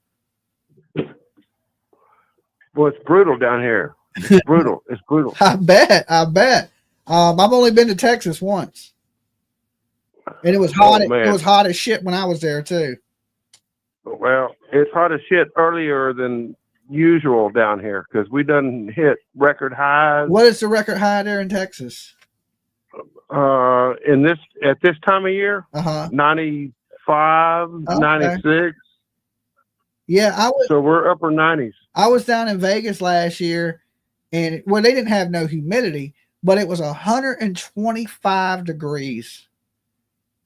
Well, it's brutal down here. It's brutal. It's brutal. I bet. I've only been to Texas once, and it was hot. It was hot as shit when I was there too. Well, it's hot as shit earlier than usual down here, because we done hit record highs. What is the record high there in Texas? At this time of year, 95, 96. Yeah, so we're upper 90s. I was down in Vegas last year, and they didn't have no humidity, but it was 125 degrees.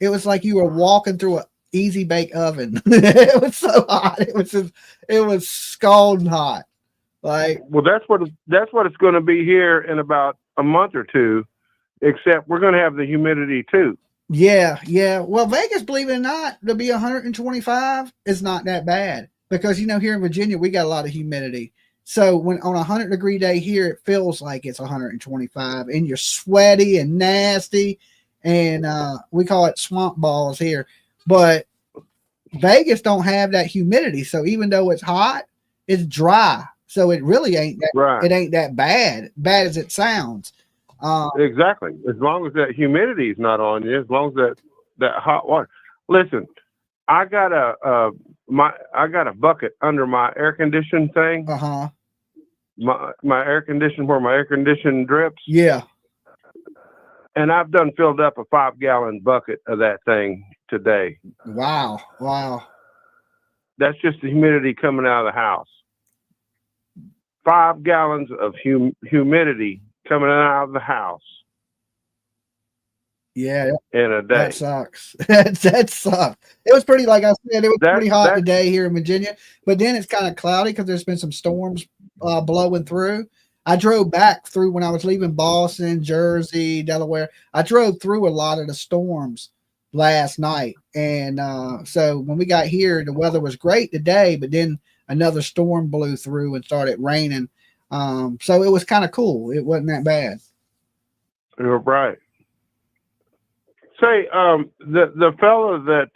It was like you were walking through an easy bake oven. It was so hot. It was scalding hot. Like, well, that's what it's going to be here in about a month or two, except we're going to have the humidity too. Yeah. Well, Vegas, believe it or not, to be 125 is not that bad, because here in Virginia we got a lot of humidity. So when on a 100-degree day here, it feels like it's 125, and you're sweaty and nasty, and we call it swamp balls here. But Vegas don't have that humidity, so even though it's hot, it's dry. So it really ain't that. Right. It ain't that bad as it sounds. Exactly. As long as that humidity is not on you, as long as that hot water. Listen, I got a bucket under my air conditioning thing. My air condition, where my air conditioning drips. Yeah. And I've done filled up a 5-gallon bucket of that thing today. Wow. That's just the humidity coming out of the house. 5 gallons of humidity coming out of the house Yeah, in a day. that sucks. That sucks. It was pretty, like I said, it was pretty hot today here in Virginia, but then it's kind of cloudy because there's been some storms blowing through. I drove back through when I was leaving Boston, Jersey, Delaware. I drove through a lot of the storms last night. And so when we got here, the weather was great today, but then another storm blew through and started raining. So it was kind of cool. It wasn't that bad. You're right. Say, the fellow that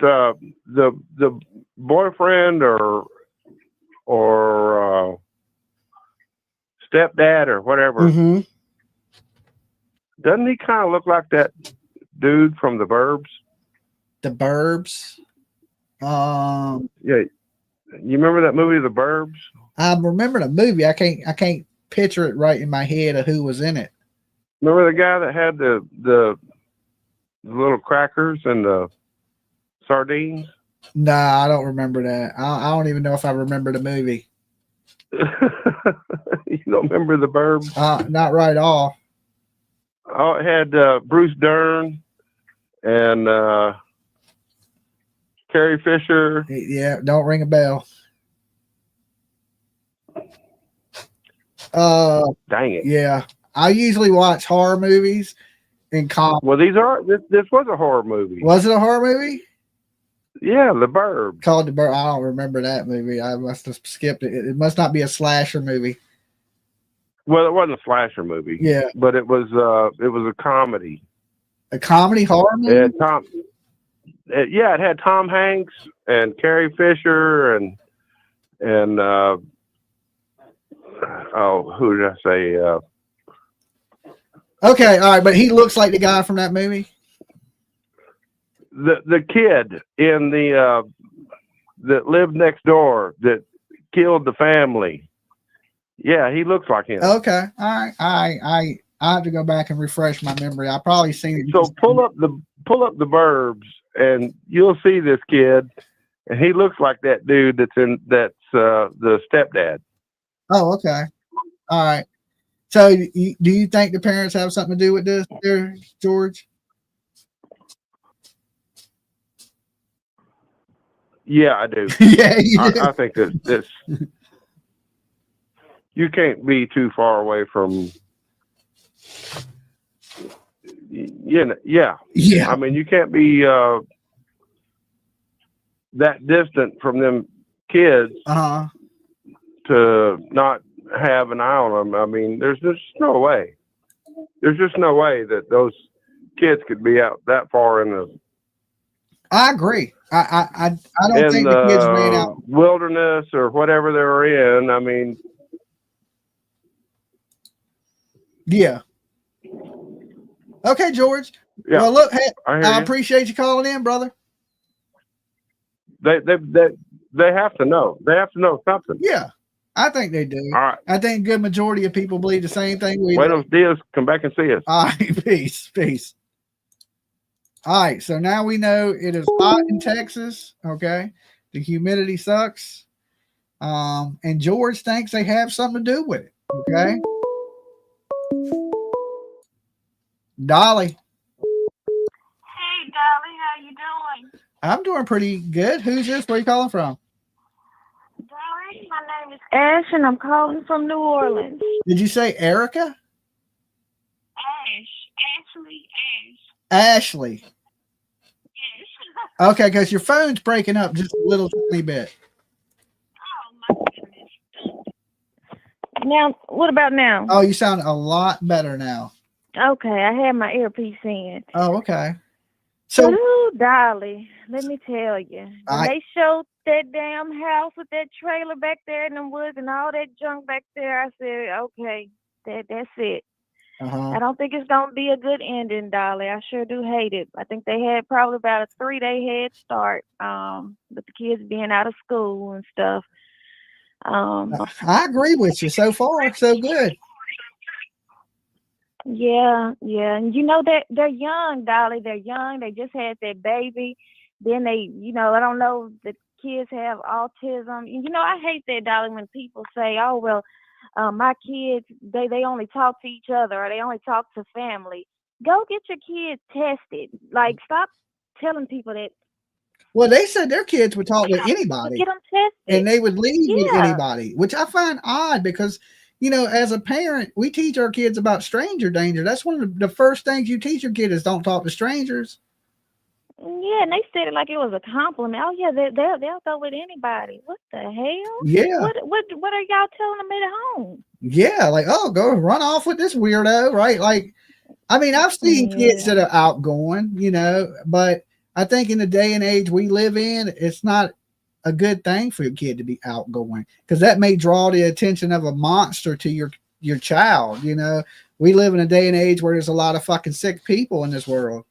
the boyfriend or stepdad or whatever, Mm-hmm. doesn't he kind of look like that dude from The Burbs? The Burbs. Yeah, you remember that movie, The Burbs? I remember the movie. I can't picture it right in my head of who was in it. Remember the guy that had the little crackers and the sardines? Nah, I don't remember that. I don't even know if I remember the movie. You don't remember The Burbs? Not right off. Oh, it had Bruce Dern and Carrie Fisher. Yeah, don't ring a bell. Dang it. Yeah. I usually watch horror movies and comedy. Well, this was a horror movie. Was it a horror movie? Yeah, The Burbs. Called The Burbs. I don't remember that movie. I must have skipped it. It must not be a slasher movie. Well, it wasn't a slasher movie. Yeah. But it was a comedy. A comedy horror movie? It had Tom Hanks and Carrie Fisher and who did I say? Okay, all right, but he looks like the guy from that movie. The kid in that lived next door that killed the family. Yeah, he looks like him. Okay, all right. I have to go back and refresh my memory. I probably seen it. So pull up the Burbs and you'll see this kid, and he looks like that dude that's the stepdad. Oh, okay. All right. So do you think the parents have something to do with this there, George? Yeah, I do. Yeah, you do. I think that this you can't be too far away from. Yeah. I mean, you can't be that distant from them kids to not have an eye on them. I mean, there's just no way. There's just no way that those kids could be out that far in the. I agree. I don't think the kids ran out wilderness or whatever they were in. I mean, yeah. Okay, George. Yeah. Well, look, hey, I you. appreciate you calling in, brother. They have to know. They have to know something. Yeah, I think they do. All right. I think a good majority of people believe the same thing we do. Buenos dias. Come back and see us. All right, peace. All right, so now we know it is hot in Texas. Okay, the humidity sucks, and George thinks they have something to do with it. Okay, Dolly. Hey, Dolly, how you doing? I'm doing pretty good. Who's this? Where are you calling from? Dolly, my name is Ash, and I'm calling from New Orleans. Did you say Erica? Ashley. Ashley. Okay, because your phone's breaking up just a little tiny bit. Oh, my goodness. Now, what about now? Oh, you sound a lot better now. Okay, I had my earpiece in. Oh, okay. So, ooh, Dolly, let me tell you. When they showed that damn house with that trailer back there in the woods and all that junk back there, I said, okay, that's it. I don't think it's going to be a good ending, Dolly. I sure do hate it. I think they had probably about a 3-day head start with the kids being out of school and stuff. I agree with you. So far, so good. Yeah. And you know, they're young, Dolly. They're young. They just had their baby. Then they, I don't know, the kids have autism. You know, I hate that, Dolly, when people say, oh, well, my kids, they only talk to each other or they only talk to family. Go get your kids tested. Like, stop telling people that. Well, they said their kids would talk to anybody. Get them tested. And they would leave with Yeah. anybody, which I find odd because, you know, as a parent, we teach our kids about stranger danger. That's one of the first things you teach your kid is don't talk to strangers. Yeah, and they said it like it was a compliment. Oh yeah, they'll go with anybody. What the hell? Yeah. What are y'all telling them at home? Yeah, like, oh, go run off with this weirdo, right? Like, I mean, I've seen kids that are outgoing, you know, but I think in the day and age we live in, it's not a good thing for your kid to be outgoing because that may draw the attention of a monster to your child. You know, we live in a day and age where there's a lot of fucking sick people in this world.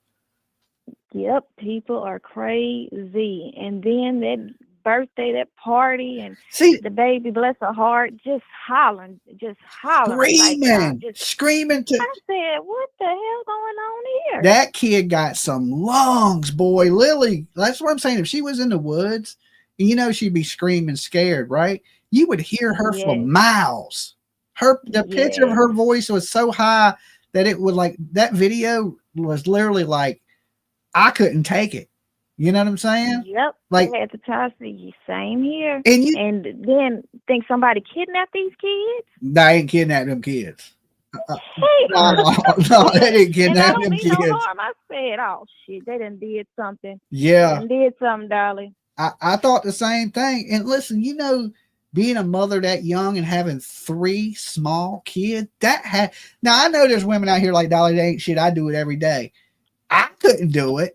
Yep, people are crazy. And then that birthday, that party, and the baby, bless her heart, just hollering. Screaming. Screaming to. I said, what the hell going on here? That kid got some lungs, boy. Lily, that's what I'm saying. If she was in the woods, you know, she'd be screaming scared, right? You would hear her for miles. The pitch of her voice was so high that it would like, that video was literally like, I couldn't take it. You know what I'm saying? Yep. Like at the time, same here. And then think somebody kidnapped these kids? They ain't kidnapped them kids. No, they didn't kidnap them kids. No harm. I said, oh shit, they done did something. Yeah. They done did something, darling. I thought the same thing. And listen, you know, being a mother that young and having 3 small kids, now I know there's women out here like Dolly, they ain't shit. I do it every day. I couldn't do it.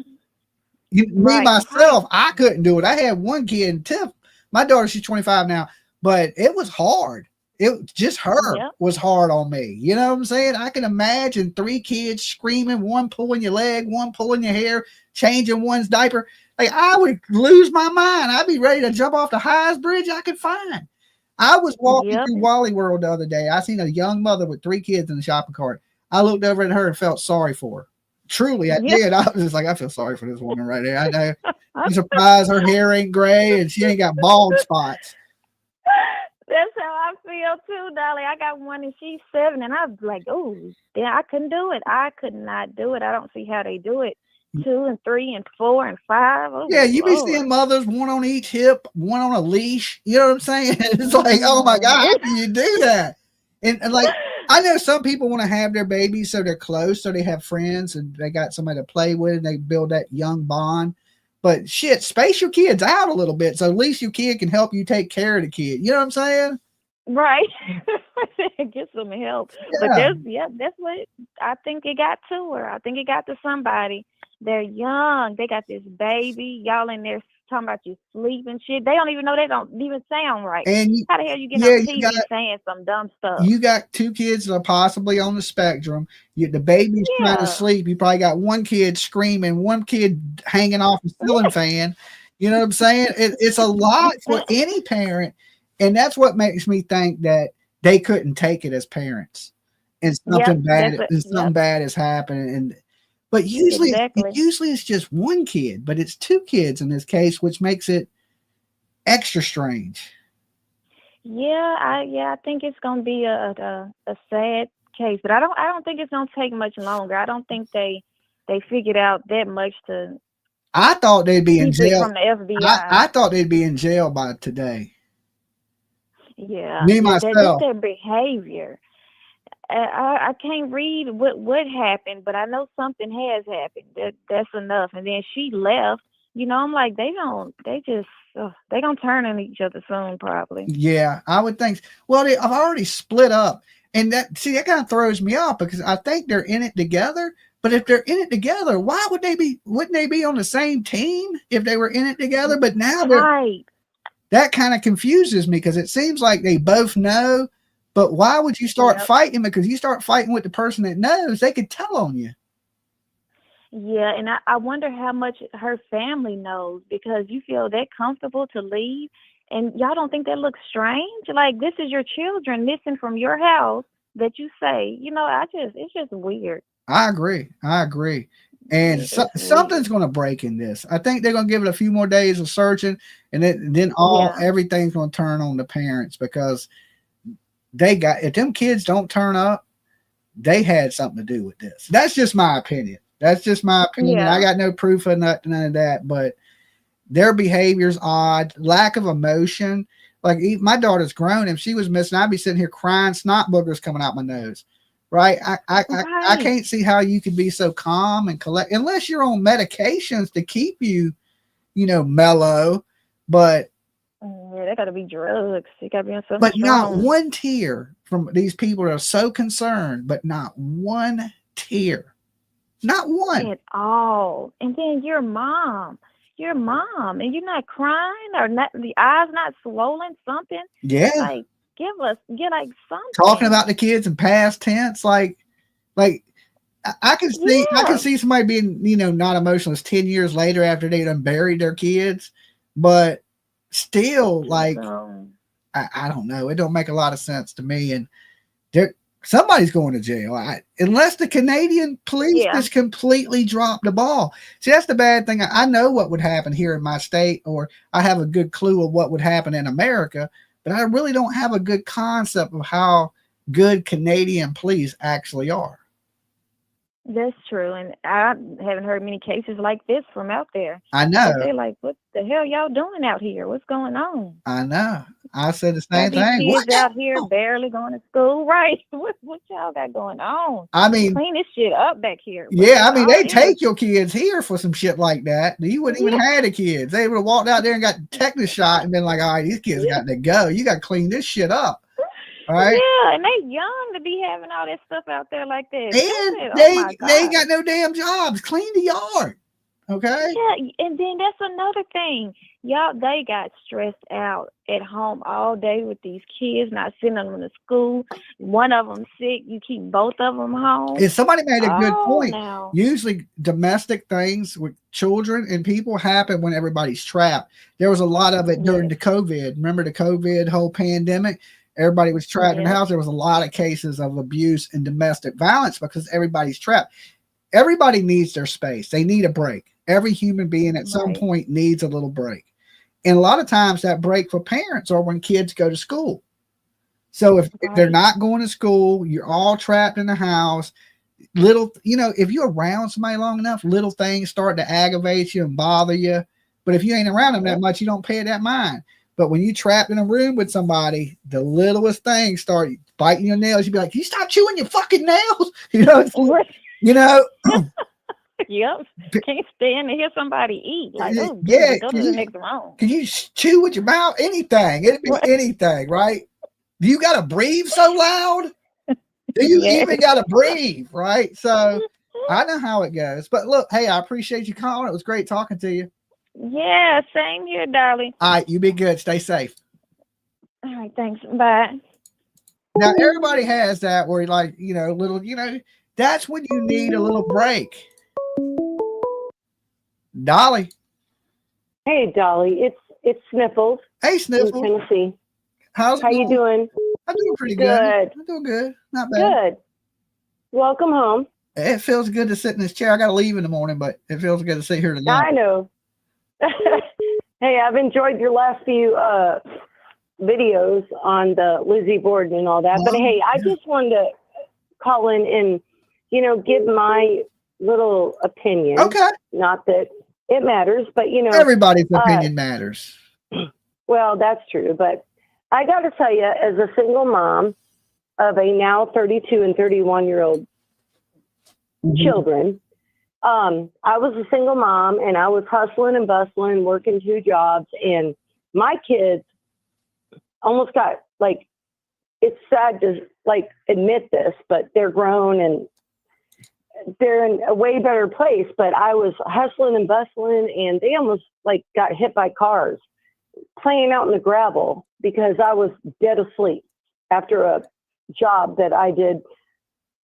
Me myself, I couldn't do it. I had 1 kid and Tiff. My daughter, she's 25 now, but it was hard. It just her was hard on me. You know what I'm saying? I can imagine 3 kids screaming, one pulling your leg, one pulling your hair, changing one's diaper. Like I would lose my mind. I'd be ready to jump off the highest bridge I could find. I was walking through Wally World the other day. I seen a young mother with 3 kids in the shopping cart. I looked over at her and felt sorry for her. Truly, I did. I was just like, I feel sorry for this woman right there. I know. I'm surprised her hair ain't gray and she ain't got bald spots. That's how I feel too, Dolly. I got one and she's 7, and I was like, oh, yeah, I couldn't do it. I could not do it. I don't see how they do it. 2 and 3 and 4 and 5. Oh, yeah, you be seeing mothers, one on each hip, one on a leash. You know what I'm saying? It's like, oh my God, how can you do that? And like, I know some people want to have their babies so they're close, so they have friends and they got somebody to play with and they build that young bond. But shit, space your kids out a little bit so at least your kid can help you take care of the kid. You know what I'm saying? Right. Get some help. Yeah. But that's what I think it got to her. I think it got to somebody. They're young. They got this baby. Y'all in there talking about you sleep and shit. They don't even know. They don't even sound right. And how the hell you get on TV saying some dumb stuff? You got 2 kids that are possibly on the spectrum. The baby's trying to sleep. You probably got 1 kid screaming, 1 kid hanging off a ceiling fan. You know what I'm saying? It's a lot for any parent. And that's what makes me think that they couldn't take it as parents. And something bad is happening. But usually it's just 1 kid, but it's 2 kids in this case, which makes it extra strange. I think it's gonna be a sad case, but I don't think it's gonna take much longer. I don't think they figured out that much to. I thought they'd be in jail from the FBI. I thought they'd be in jail by today. Yeah, me myself. Their behavior. I can't read what happened, but I know something has happened. That's enough. And then she left. You know, I'm like, they gonna turn on each other soon, probably. Yeah, I would think. Well, I've already split up, and that kind of throws me off because I think they're in it together. But if they're in it together, why would they be? Wouldn't they be on the same team if they were in it together? But now that kind of confuses me because it seems like they both know. But why would you start fighting? Because you start fighting with the person that knows, they could tell on you. Yeah, and I wonder how much her family knows because you feel that comfortable to leave, and y'all don't think that looks strange? Like, this is your children missing from your house that you say, you know, it's just weird. I agree. And something's going to break in this. I think they're going to give it a few more days of searching, and then everything's going to turn on the parents because if them kids don't turn up, they had something to do with this. That's just my opinion. Yeah. I got no proof of none of that, but their behavior's odd, lack of emotion. Like my daughter's grown. If she was missing, I'd be sitting here crying, snot boogers coming out my nose. Right? I can't see how you could be so calm and collect unless you're on medications to keep you, mellow. But yeah, they gotta be drugs. They gotta be on something but strong. not one tear from these people that are so concerned, but not one tear. Not one at all. And then your mom, and you're not crying or not, the eyes not swollen, something. Yeah. Like get like something. Talking about the kids in past tense, like I can see somebody being, not emotional 10 years later after they done buried their kids, but still, like, I don't know. It don't make a lot of sense to me. And somebody's going to jail unless the Canadian police just completely drop the ball. See, that's the bad thing. I know what would happen here in my state, or I have a good clue of what would happen in America, but I really don't have a good concept of how good Canadian police actually are. That's true. And I haven't heard many cases like this from out there. I know. They're like, what the hell y'all doing out here? What's going on? I know. I said the same these thing. Kids out here barely going to school, right? What y'all got going on? I mean, clean this shit up back here. They take your kids here for some shit like that. You wouldn't even have the kids. They would have walked out there and got tetanus shot and been like, all right, these kids got to go. You got to clean this shit up. All right. Yeah, and they young to be having all that stuff out there like that. And they ain't got no damn jobs. Clean the yard. Okay. Yeah, and then that's another thing. Y'all, they got stressed out at home all day with these kids, not sending them to school. One of them sick, you keep both of them home. And somebody made a good point. Now. Usually domestic things with children and people happen when everybody's trapped. There was a lot of it during the COVID. Remember the COVID whole pandemic? Everybody was trapped in the house. There was a lot of cases of abuse and domestic violence because everybody's trapped. Everybody needs their space. They need a break. Every human being at some point needs a little break. And a lot of times that break for parents are when kids go to school. So if they're not going to school, you're all trapped in the house. If you're around somebody long enough, little things start to aggravate you and bother you. But if you ain't around them that much, you don't pay that mind. But when you're trapped in a room with somebody, the littlest things start biting your nails. You'd be like, can you stop chewing your fucking nails? Yep. Can't stand to hear somebody eat. Like, go to the next round. Can you chew with your mouth? Anything. It'd be anything, right? Do you got to breathe so loud? Do you even got to breathe, right? So I know how it goes. But look, hey, I appreciate you calling. It was great talking to you. Yeah, same here, darling. All right, you be good. Stay safe. All right, thanks. Bye. Now, everybody has that where, like, that's when you need a little break. Dolly. Hey, Dolly. It's Sniffles. Hey, Sniffles. In Tennessee. How you doing? I'm doing pretty good. I'm doing good. Not bad. Good. Welcome home. It feels good to sit in this chair. I got to leave in the morning, but it feels good to sit here tonight. I know. Hey, I've enjoyed your last few videos on the Lizzie Borden and all that. But hey, I just wanted to call in and, give my little opinion. Okay. Not that it matters, but everybody's opinion matters. Well, that's true. But I got to tell you, as a single mom of a now 32 and 31-year-old children, I was a single mom and I was hustling and bustling, working 2 jobs, and my kids almost got it's sad to admit this, but they're grown and they're in a way better place. But I was hustling and bustling and they almost got hit by cars playing out in the gravel because I was dead asleep after a job that I did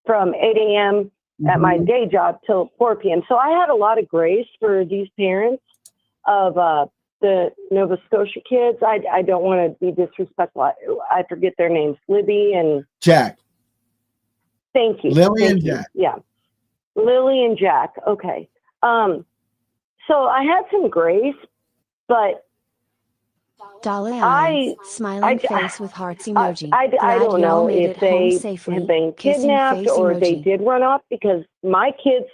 from 8 a.m. at my day job till 4 p.m. So I had a lot of grace for these parents of the Nova Scotia kids. I don't want to be disrespectful. I forget their names. Libby and Jack. Thank you. Lily and Jack. Yeah. Lily and Jack. Okay. So I had some grace, but Dolly I eyes, smiling I face with hearts emoji. I Glad don't y'all know made if it home they safely. have been Kissing kidnapped face or they emoji. did run off, because my kids,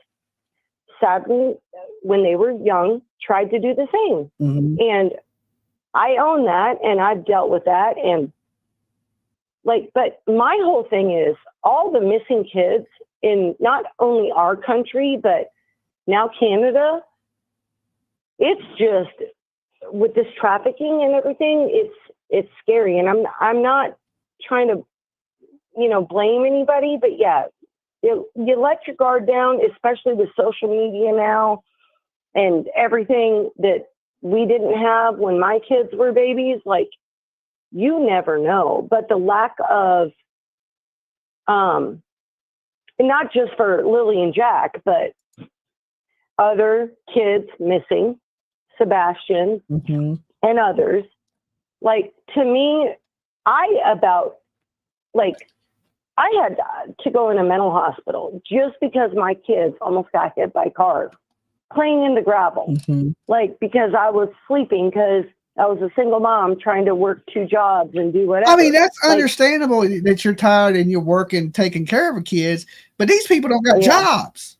sadly, when they were young, tried to do the same. Mhm. And I own that, and I've dealt with that. And but my whole thing is all the missing kids in not only our country, but now Canada. It's just, with this trafficking and everything, it's scary. And I'm not trying to, blame anybody, but yeah, you let your guard down, especially with social media now and everything that we didn't have when my kids were babies. Like, you never know. But the lack of, not just for Lily and Jack, but other kids missing, Sebastian and others. Like, to me, I had to go in a mental hospital just because my kids almost got hit by cars playing in the gravel. Like, because I was sleeping, because I was a single mom trying to work 2 jobs and do whatever. I mean, that's understandable that you're tired and you're working, taking care of the kids, but these people don't got jobs.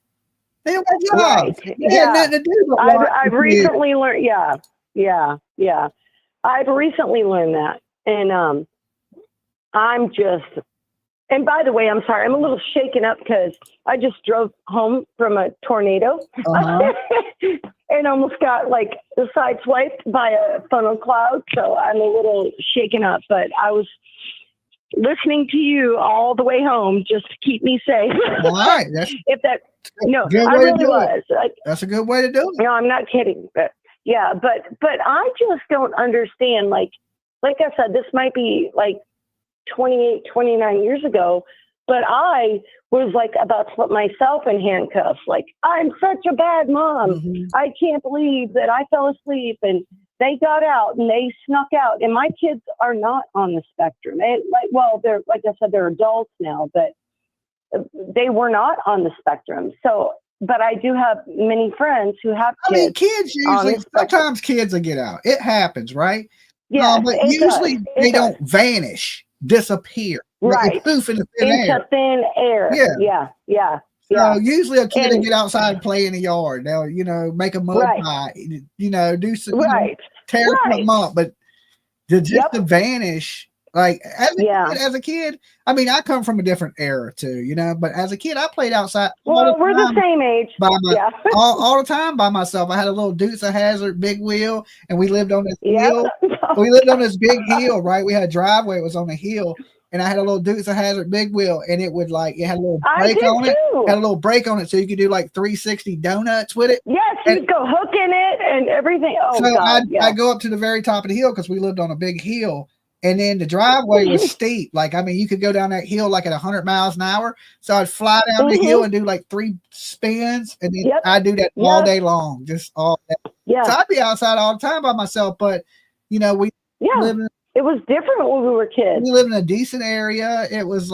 They don't got jobs. Right. They had nothing to do but watch I've the recently learned. Yeah. I've recently learned that, and I'm just. And by the way, I'm sorry, I'm a little shaken up because I just drove home from a tornado and almost got sideswiped by a funnel cloud. So I'm a little shaken up, but I was listening to you all the way home just to keep me safe. All right. I really was. That's a good way to do it. No, I'm not kidding. But yeah, but I just don't understand. Like I said, this might be 28, 29 years ago, but I was about to put myself in handcuffs. Like, I'm such a bad mom. I can't believe that I fell asleep and they got out and they snuck out. And my kids are not on the spectrum. They're, like I said, they're adults now, but they were not on the spectrum. So, but I do have many friends who have kids. I mean, kids usually, sometimes kids will get out. It happens, right? Yeah, but usually they don't vanish, disappear. Right. Poof into Into thin air. Yeah. So usually a kid will get outside and play in the yard. They'll, make a mud pie, do some, tear something up. But to vanish, as a kid, I mean, I come from a different era too, but as a kid, I played outside. Well, we're the same age. All the time by myself. I had a little Dukes of Hazzard big wheel, and we lived on this hill. We lived on this big hill, right? We had a driveway. It was on a hill. And I had a little Dukes of Hazzard big wheel, and it would it had a little brake on it. Had a little brake on it, so you could do 360 donuts with it. Yes, you'd go hooking it and everything. Oh, so God, I'd go up to the very top of the hill because we lived on a big hill, and then the driveway was steep. You could go down that hill at 100 miles an hour. So I'd fly down the hill and do 3 spins, and then I'd do that all day long, just all day. Yeah. So I'd be outside all the time by myself, but we live in. It was different when we were kids. We lived in a decent area. It was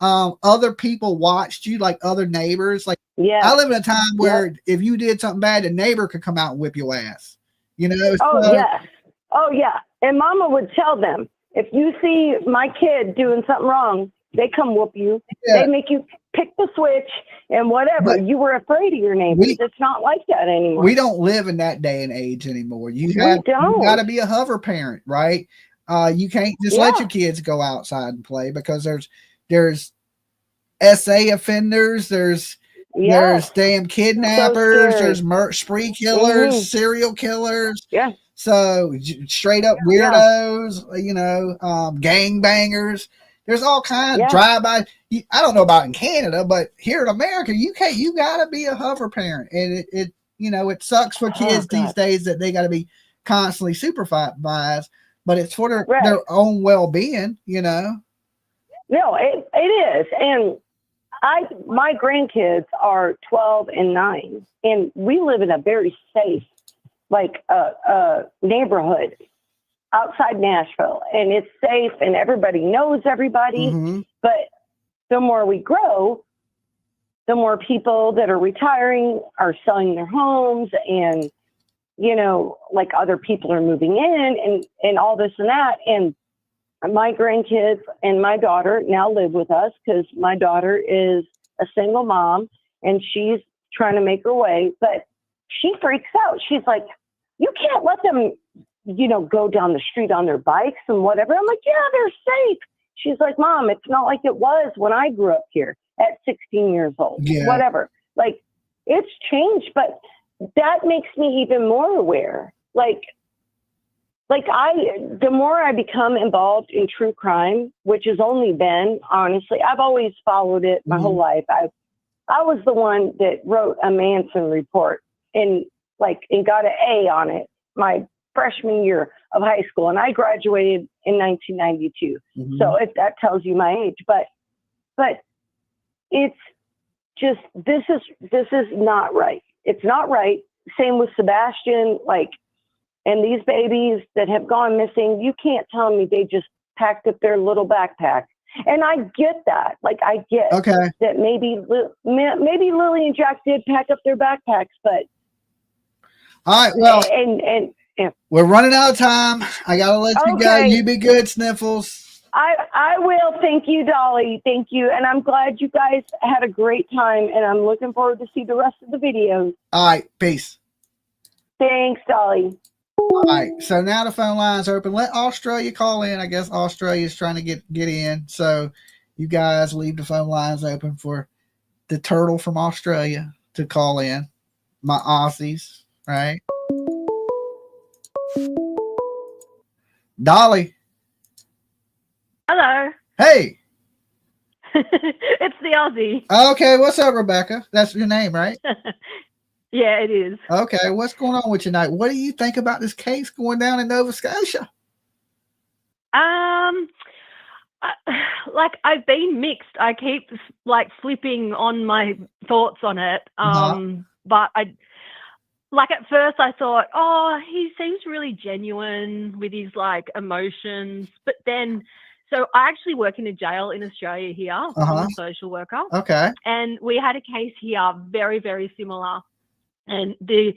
other people watched you, other neighbors. I live in a time where if you did something bad, a neighbor could come out and whip your ass. Oh yeah. And Mama would tell them, if you see my kid doing something wrong, they come whoop you. They make you pick the switch and whatever. But you were afraid of your neighbors. It's not like that anymore. We don't live in that day and age anymore. You got to be a hover parent, right? You can't just let your kids go outside and play because there's SA offenders, there's damn kidnappers, there's spree killers, serial killers. Yeah. So straight up weirdos, gang bangers. There's all kinds of drive-by. I don't know about in Canada, but here in America, you got to be a hover parent, and it sucks for kids these days that they got to be constantly supervised, but it's for their own well-being, No, it is, and my grandkids are 12 and 9, and we live in a very safe, neighborhood outside Nashville, and it's safe and everybody knows everybody. But the more we grow, the more people that are retiring are selling their homes, and you know, like other people are moving in and all this and that. And my grandkids and my daughter now live with us because my daughter is a single mom and she's trying to make her way, but she freaks out. She's like, you can't let them, you know, go down the street on their bikes and whatever. I'm like, yeah, they're safe. She's like, Mom, it's not like it was when I grew up here at 16 years old, whatever. Like, it's changed, but that makes me even more aware. The more I become involved in true crime, which has only been, honestly, I've always followed it my whole life. I was the one that wrote a Manson report and got an A on it my freshman year of high school. And I graduated in 1992. So if that tells you my age, but it's just, this is not right. It's not right. Same with Sebastian, and these babies that have gone missing, you can't tell me they just packed up their little backpack. And I get that. I get that maybe Lily and Jack did pack up their backpacks, but. All right. Well, and we're running out of time. I got to let you go. You be good, Sniffles. I will. Thank you, Dolly. Thank you. And I'm glad you guys had a great time, and I'm looking forward to see the rest of the videos. All right. Peace. Thanks, Dolly. All right, so now the phone line's open. Let Australia call in. I guess Australia is trying to get in. So you guys leave the phone lines open for the turtle from Australia to call in. My Aussies, right? Dolly. Hello. Hey. It's the Aussie. Okay, what's up, Rebecca? That's your name, right? Yeah, it is. Okay, what's going on with you tonight? What do you think about this case going down in Nova Scotia? I've been mixed. I keep flipping on my thoughts on it. But at first I thought, oh, he seems really genuine with his emotions. But then, so I actually work in a jail in Australia here. I'm a social worker. Okay. And we had a case here very, very similar. And the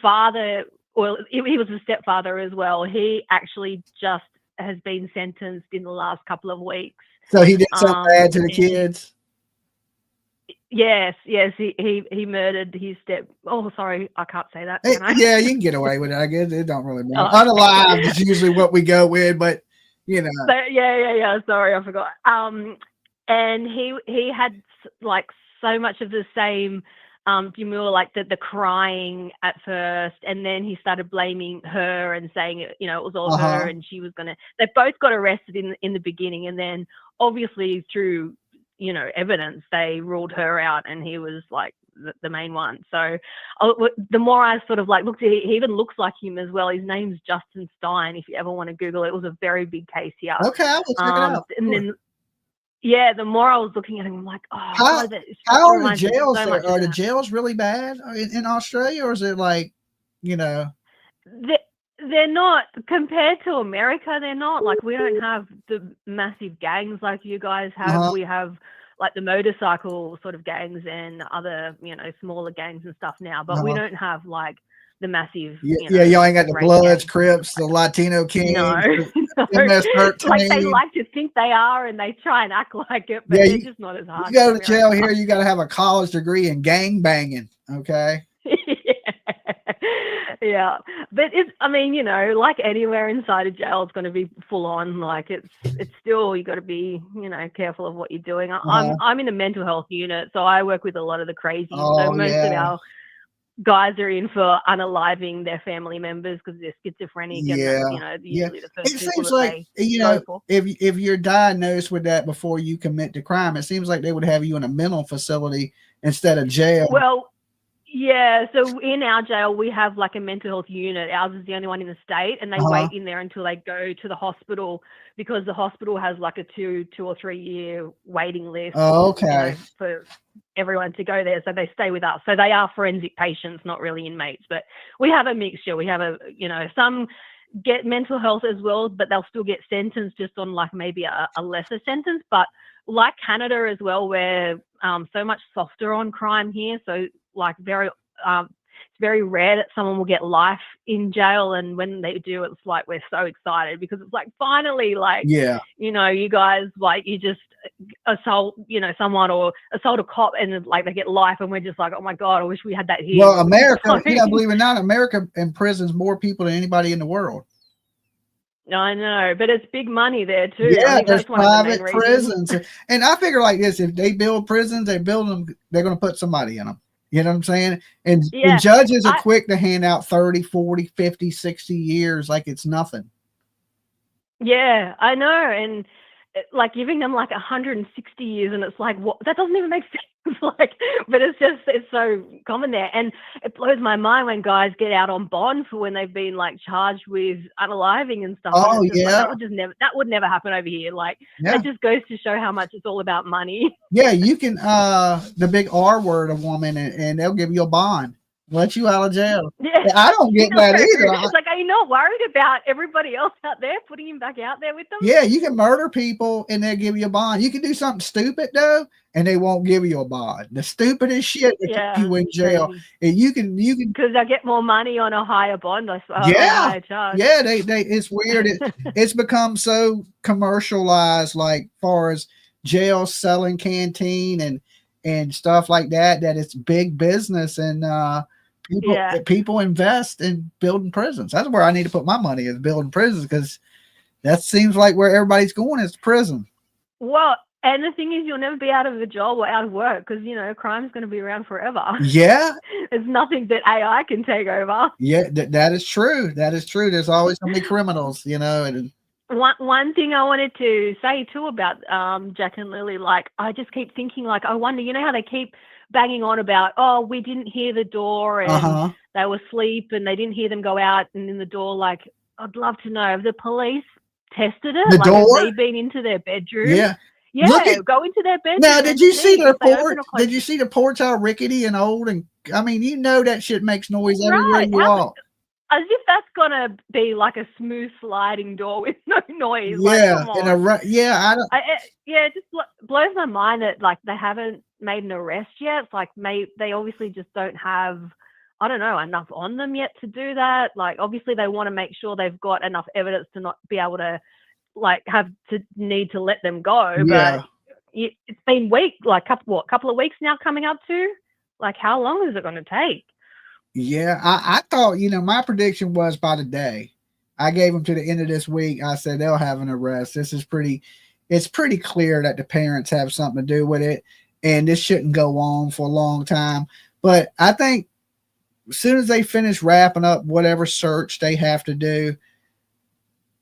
father, well, he was a stepfather as well. He actually just has been sentenced in the last couple of weeks. So he did something bad to the kids? Yes. He murdered his oh, sorry, I can't say that. Can I? Yeah, you can get away with it. I guess it don't really matter. Unalive is usually what we go with, but you know. So, yeah. Sorry, I forgot. And he had so much of the same demure, the crying at first, and then he started blaming her and saying it was all her, and she was gonna. They both got arrested in the beginning, and then obviously through evidence they ruled her out, and he was the main one. So the more I sort of looked at it, he even looks like him as well. His name's Justin Stein. If you ever want to Google it, it was a very big case here. Okay, I will check it out. And then. Yeah, the more I was looking at him, I'm like, oh, how are the jails? Are the jails really bad in Australia, or is it They're not, compared to America, they're not. We don't have the massive gangs like you guys have. We have the motorcycle sort of gangs and other, smaller gangs and stuff now, but we don't have the massive, y'all ain't got the Bloods, Crips, the Latino Kings. No. They like to think they are, and they try and act like it, but they're just not as hard. You go to jail here, you got to have a college degree in gang banging. Okay. Yeah, but like anywhere inside a jail, it's going to be full on. It's still, you got to be, careful of what you're doing. I'm in a mental health unit, so I work with a lot of the crazies. So most of our guys are in for unaliving their family members because they're schizophrenic. And usually the first it seems like if you're diagnosed with that before you commit the crime, it seems like they would have you in a mental facility instead of jail. Well, yeah, so in our jail we have a mental health unit. Ours is the only one in the state, and they wait in there until they go to the hospital, because the hospital has a 2 or 3 year waiting list. For everyone to go there, so they stay with us. So they are forensic patients, not really inmates, but we have a mixture. We have some get mental health as well, but they'll still get sentenced just on maybe a lesser sentence. But like Canada as well, we're so much softer on crime here. So very it's very rare that someone will get life in jail, and when they do, it's like we're so excited because it's like finally, like, Yeah. you know, you guys, like, you just assault, you know, someone or assault a cop and like they get life, and we're just like, oh my god, I wish we had that here. Well, America, you know, believe it or not, America imprisons more people than anybody in the world. I know, but it's big money there too. Yeah, I think there's that's one of the main private reasons. prisons, and I figure like this: if they build prisons, they build them. They're going to put somebody in them. You know what I'm saying? And, Yeah, judges are quick to hand out 30, 40, 50, 60 years like it's nothing. Yeah, I know, and like giving them like 160 years, and it's like, what? That doesn't even make sense. Like, but it's so common there, and it blows my mind when guys get out on bond for when they've been like charged with unaliving and stuff. Oh, and it's just yeah. like, that would never happen over here. Like, Yeah. that just goes to show how much it's all about money. Yeah, you can the big R word a woman, and they'll give you a bond, let you out of jail. Yeah, I don't get that either. It's like, are you not worried about everybody else out there putting him back out there with them? Yeah, you can murder people and they'll give you a bond. You can do something stupid though, and they won't give you a bond. The stupidest shit will keep you in jail. crazy. And you can Because they'll get more money on a higher bond, I suppose. yeah, Higher charge. yeah. They it's weird. It's become so commercialized, like far as jail selling canteen and stuff like that it's big business, and people invest in building prisons. That's where I need to put my money, is building prisons, because that seems like where everybody's going is prison. Well, and the thing is, you'll never be out of a job or out of work because, you know, crime's going to be around forever. Yeah. There's nothing that AI can take over. Yeah, that is true. That is true. There's always going to be criminals, you know. And one thing I wanted to say too about Jack and Lily, like, I just keep thinking, like, I wonder, you know how they keep banging on about, oh, we didn't hear the door and they were asleep and they didn't hear them go out and in the door. Like, I'd love to know, have the police tested it? The like, door? have they been into their bedroom? Yeah. Yeah, go into their bedroom. Now, did you see their porch? porch? Did you see the porch how rickety and old? And I mean, you know that shit makes noise everywhere you walk. As if that's gonna be like a smooth sliding door with no noise. Yeah, like, come on. it just blows my mind that like they haven't made an arrest yet. It's like they obviously just don't have, I don't know, enough on them yet to do that. Like, obviously they want to make sure they've got enough evidence to not be able to like have to need to let them go. Yeah. But it's been couple of weeks now coming up to, like, how long is it going to take? Yeah, I thought, you know, my prediction was by the day. I gave them to the end of this week. I said they'll have an arrest. It's pretty clear that the parents have something to do with it, and this shouldn't go on for a long time. But I think as soon as they finish wrapping up whatever search they have to do,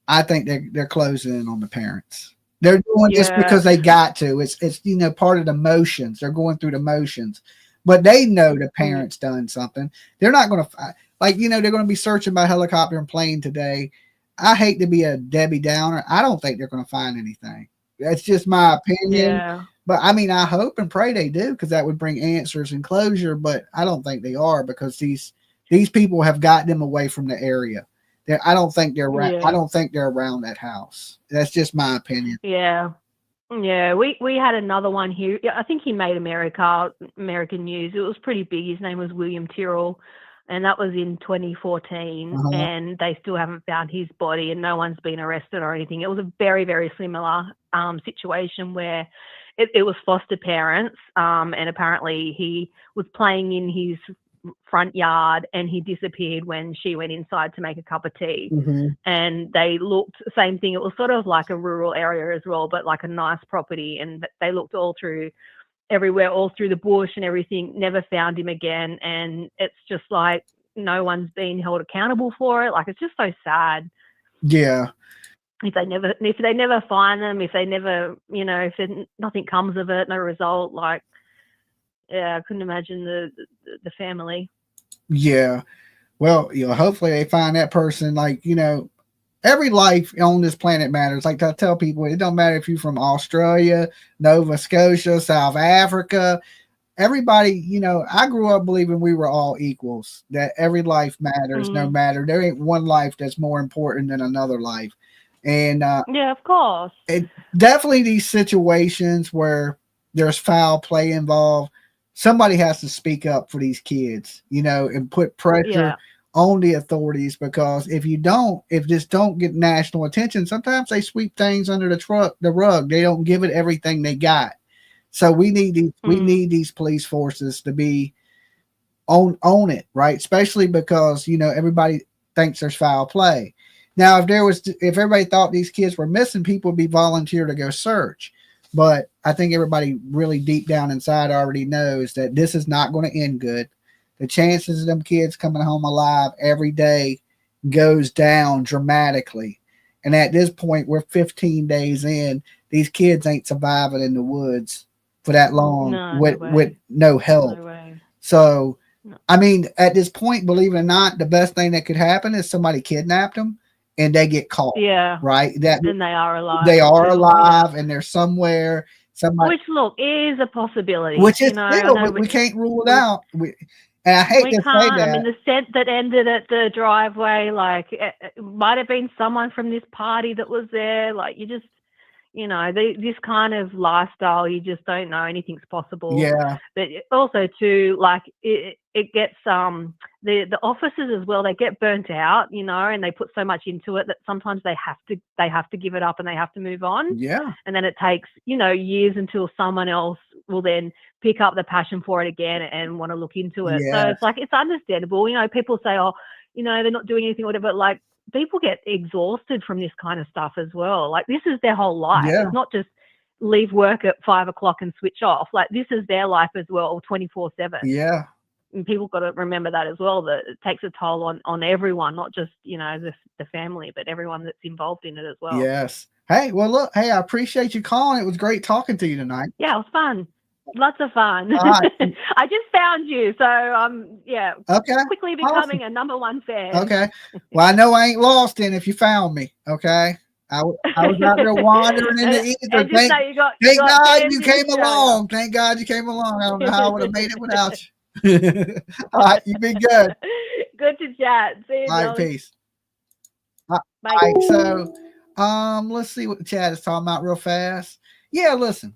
I think they're closing in on the parents. They're doing this because they got to. It's you know, part of the motions. They're going through the motions, but they know the parents done something. They're not going to, like, you know, they're going to be searching by helicopter and plane today. I hate to be a Debbie Downer. I don't think they're going to find anything. That's just my opinion. Yeah. But I mean, I hope and pray they do, because that would bring answers and closure. But I don't think they are, because these people have gotten them away from the area. I don't think they're around. Yeah. I don't think they're around that house. That's just my opinion. Yeah. We had another one here. I think he made American news. It was pretty big. His name was William Tyrrell, and that was in 2014. And they still haven't found his body, and no one's been arrested or anything. It was a very, very similar situation where it was foster parents, and apparently he was playing in his front yard and he disappeared when she went inside to make a cup of tea. And they looked, same thing, it was sort of like a rural area as well, but like a nice property, and they looked all through everywhere, all through the bush and everything, never found him again. And it's just like no one's been held accountable for it. Like, it's just so sad. Yeah. If they never find them, if they never, you know, if nothing comes of it, no result, like, yeah, I couldn't imagine the family. Yeah. Well, you know, hopefully they find that person. Like, you know, every life on this planet matters. Like I tell people, it don't matter if you're from Australia, Nova Scotia, South Africa. Everybody, you know, I grew up believing we were all equals, that every life matters, no matter. There ain't one life that's more important than another life. And yeah, of course. Definitely these situations where there's foul play involved, somebody has to speak up for these kids, you know, and put pressure on the authorities, because if this don't get national attention, sometimes they sweep things under the rug. They don't give it everything they got. So we need these police forces to be on it, right? Especially because, you know, everybody thinks there's foul play. Now, if everybody thought these kids were missing, people would be volunteer to go search. But I think everybody really deep down inside already knows that this is not going to end good. The chances of them kids coming home alive every day goes down dramatically. And at this point, we're 15 days in. These kids ain't surviving in the woods for that long with no help. No way. So, I mean, at this point, believe it or not, the best thing that could happen is somebody kidnapped them and they get caught. Yeah. Right? And they are alive. They are alive and they're somewhere. Somebody, which, look, is a possibility. Which is still, we can't rule it out. And I hate to say that. I mean, the scent that ended at the driveway, like, it might have been someone from this party that was there. Like, you just, you know, this kind of lifestyle, you just don't know anything's possible. Yeah. But also, too, like, it gets the officers as well. They get burnt out, you know, and they put so much into it that sometimes they have to give it up and they have to move on. Yeah. And then it takes, you know, years until someone else will then pick up the passion for it again and want to look into it. Yes. So it's like, it's understandable. You know, people say, oh, you know, they're not doing anything, whatever. Like, people get exhausted from this kind of stuff as well. Like, this is their whole life. Yeah. It's not just leave work at 5 o'clock and switch off. Like, this is their life as well, 24/7. Yeah. And people got to remember that as well, that it takes a toll on everyone, not just, you know, the family, but everyone that's involved in it as well. Yes. Hey, well, look, I appreciate you calling. It was great talking to you tonight. Yeah, it was fun. Lots of fun. Right. I just found you, so yeah. Okay. Quickly becoming a #1 fan. Okay. Well, I know I ain't lost then if you found me. Okay. I was out there wandering in the ether. Thank God you came along. Thank God you came along. I don't know how I would have made it without you. All right, you've been good. Good to chat. See you. All right, peace. Bye. All right, so let's see what the chat is talking about real fast. Yeah, listen.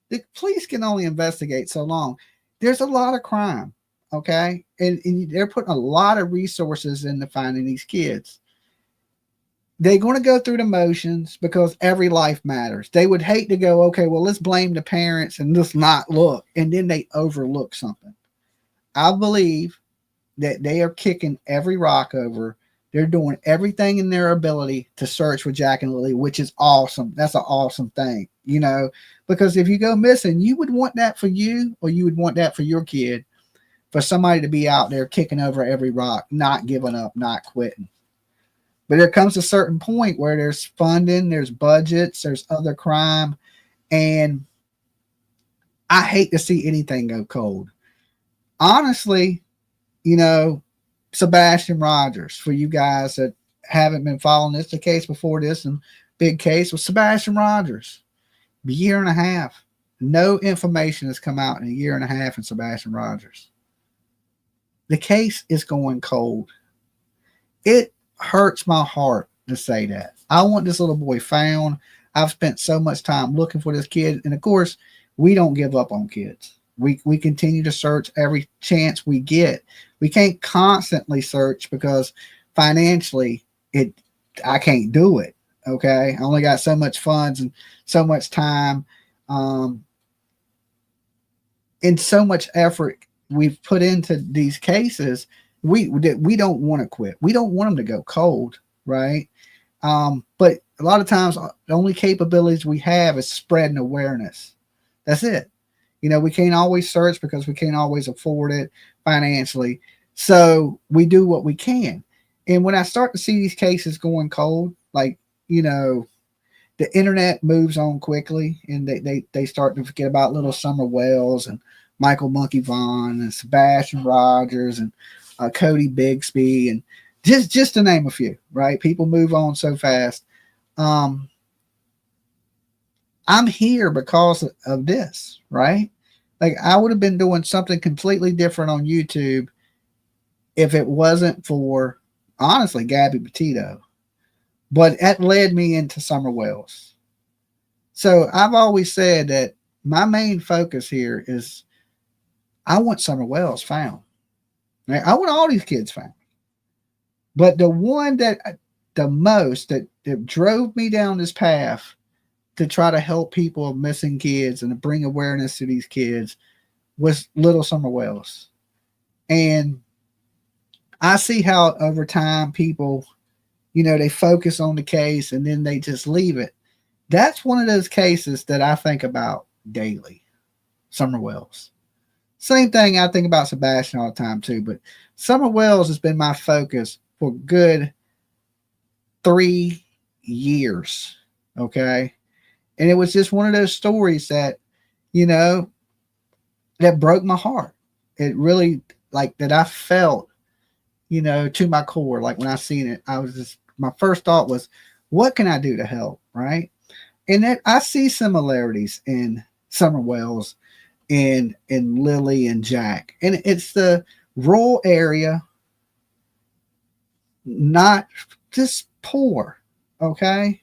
The police can only investigate so long. There's a lot of crime, okay? And they're putting a lot of resources into finding these kids. They're going to go through the motions because every life matters. They would hate to go, okay, well, let's blame the parents and let's not look. And then they overlook something. I believe that they are kicking every rock over. They're doing everything in their ability to search for Jack and Lily, which is awesome. That's an awesome thing, you know, because if you go missing, you would want that for you, or you would want that for your kid, for somebody to be out there kicking over every rock, not giving up, not quitting. But there comes a certain point where there's funding, there's budgets, there's other crime. And I hate to see anything go cold. Honestly, you know, Sebastian Rogers, for you guys that haven't been following this, the case before this and big case was Sebastian Rogers. A year and a half. No information has come out in a year and a half in Sebastian Rogers. The case is going cold. It hurts my heart to say that. I want this little boy found. I've spent so much time looking for this kid. And of course, we don't give up on kids. We continue to search every chance we get. We can't constantly search because financially I can't do it. Okay. I only got so much funds and so much time, and so much effort we've put into these cases. We don't want to quit. We don't want them to go cold. Right. But a lot of times the only capabilities we have is spreading awareness. That's it. You know, we can't always search because we can't always afford it financially. So we do what we can. And when I start to see these cases going cold, like, you know, the internet moves on quickly and they start to forget about little Summer Wells and Michael Monkey Vaughn and Sebastian Rogers and Cody Bigsby and just to name a few, right? People move on so fast. I'm here because of this, right? Like, I would have been doing something completely different on YouTube if it wasn't for, honestly, Gabby Petito. But that led me into Summer Wells. So I've always said that my main focus here is I want Summer Wells found. Right? I want all these kids found. But the one that that drove me down this path to try to help people of missing kids and to bring awareness to these kids was little Summer Wells. And I see how over time people, they focus on the case and then they just leave it. That's one of those cases that I think about daily. Summer Wells. Same thing I think about Sebastian all the time too, but Summer Wells has been my focus for good 3 years. Okay. And it was just one of those stories that, that broke my heart. It really, like, that I felt, to my core. Like when I seen it, my first thought was, what can I do to help? Right. And that I see similarities in Summer Wells and Lily and Jack. And it's the rural area, not just poor. Okay.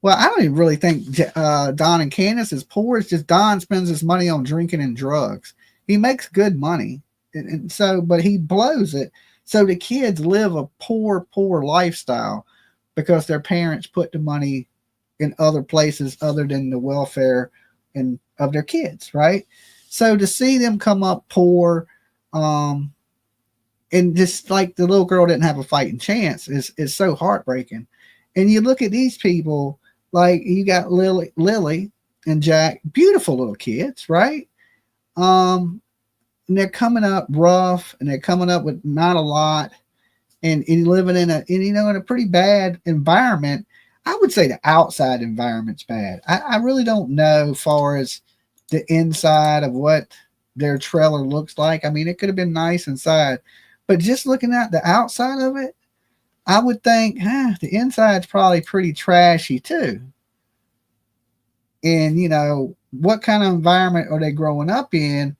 Well, I don't even really think Don and Candace is poor. It's just Don spends his money on drinking and drugs. He makes good money. And so, but he blows it. So the kids live a poor lifestyle because their parents put the money in other places other than the welfare and of their kids, right? So to see them come up poor, and just like the little girl didn't have a fighting chance is so heartbreaking. And you look at these people, like you got Lily and Jack, beautiful little kids, right? And they're coming up rough, and they're coming up with not a lot, and living in a pretty bad environment. I would say the outside environment's bad. I really don't know as far as the inside of what their trailer looks like. I mean, it could have been nice inside, but just looking at the outside of it, I would think, the inside's probably pretty trashy too. And what kind of environment are they growing up in?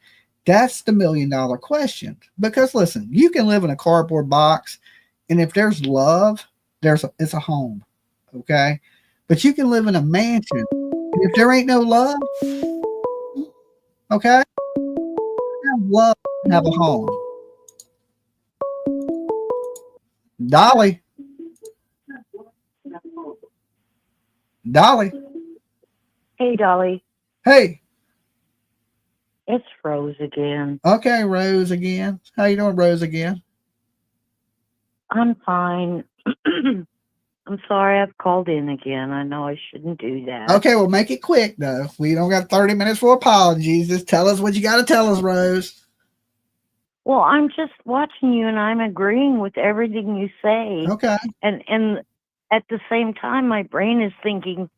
That's the $1 million question. Because listen, you can live in a cardboard box, and if there's love, it's a home. Okay. But you can live in a mansion, and if there ain't no love, okay, have love and have a home. Dolly. Hey, Dolly. Hey. It's Rose again. Okay, Rose again. How you doing, Rose again? I'm fine. I'm sorry I've called in again. I know I shouldn't do that. Okay, well, make it quick, though. We don't got 30 minutes for apologies. Just tell us what you got to tell us, Rose. Well, I'm just watching you, and I'm agreeing with everything you say. Okay. And at the same time, my brain is thinking,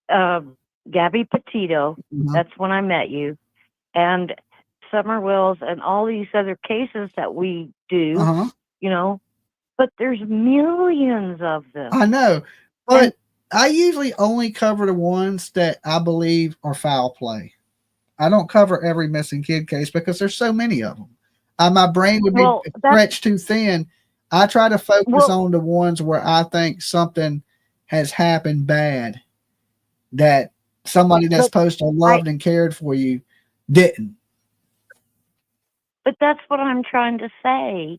Gabby Petito, that's when I met you, and Summer Wells, and all these other cases that we do, but there's millions of them. I know, but I usually only cover the ones that I believe are foul play. I don't cover every missing kid case because there's so many of them. My brain would be stretched too thin. I try to focus on the ones where I think something has happened bad that somebody that's supposed to have loved and cared for you didn't. But that's what I'm trying to say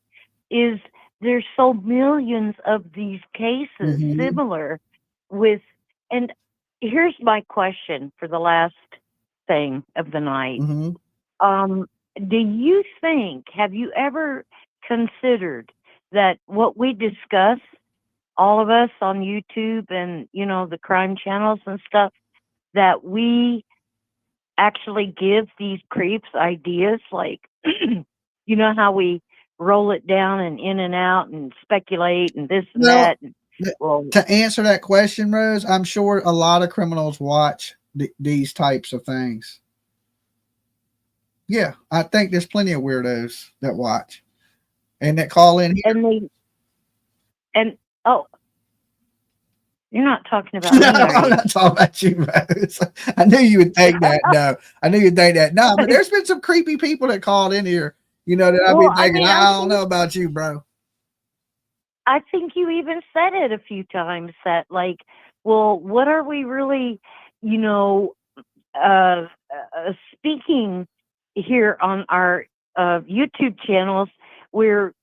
is there's so millions of these cases similar with, and here's my question for the last thing of the night. Do you think, have you ever considered that what we discuss, all of us on YouTube and, the crime channels and stuff, that we actually give these creeps ideas, like, how we roll it down and in and out and speculate and this and that? To answer that question, Rose, I'm sure a lot of criminals watch these types of things. Yeah, I think there's plenty of weirdos that watch and that call in here. You're not talking about me. No, I'm not talking about you, Rose. I knew you would think that. No, I knew you'd think that. No, but there's been some creepy people that called in here, that I've been thinking, I don't know about you, bro. I think you even said it a few times that, like, well, what are we really, speaking here on our YouTube channels, we're,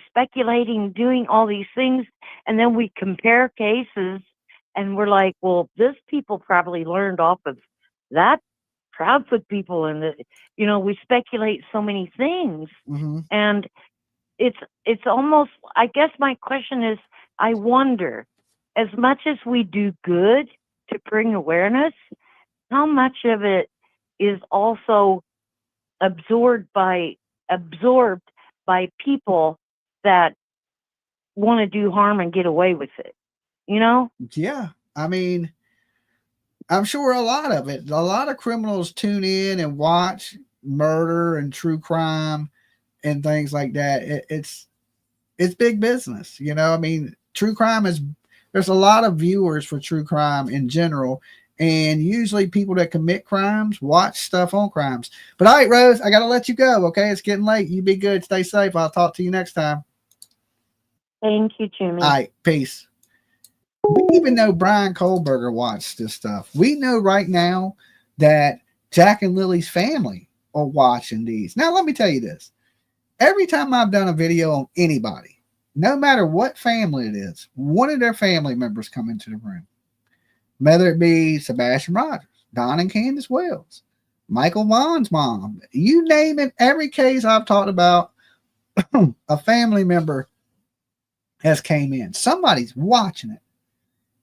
speculating, doing all these things, and then we compare cases, and we're like, well, this people probably learned off of that Proudfoot people, and we speculate so many things, and it's almost. I guess my question is, I wonder, as much as we do good to bring awareness, how much of it is also absorbed by people that want to do harm and get away with it, Yeah. I mean, I'm sure a lot of criminals tune in and watch murder and true crime and things like that. It's big business. I mean, true crime there's a lot of viewers for true crime in general. And usually people that commit crimes watch stuff on crimes. But all right, Rose, I got to let you go. Okay. It's getting late. You be good. Stay safe. I'll talk to you next time. Thank you, Jimmy. All right. Peace. We even know Brian Kohlberger watched this stuff. We know right now that Jack and Lily's family are watching these. Now, let me tell you this. Every time I've done a video on anybody, no matter what family it is, one of their family members come into the room. Whether it be Sebastian Rogers, Don and Candace Wells, Michael Vaughn's mom, you name it, every case I've talked about, a family member has came in. Somebody's watching it.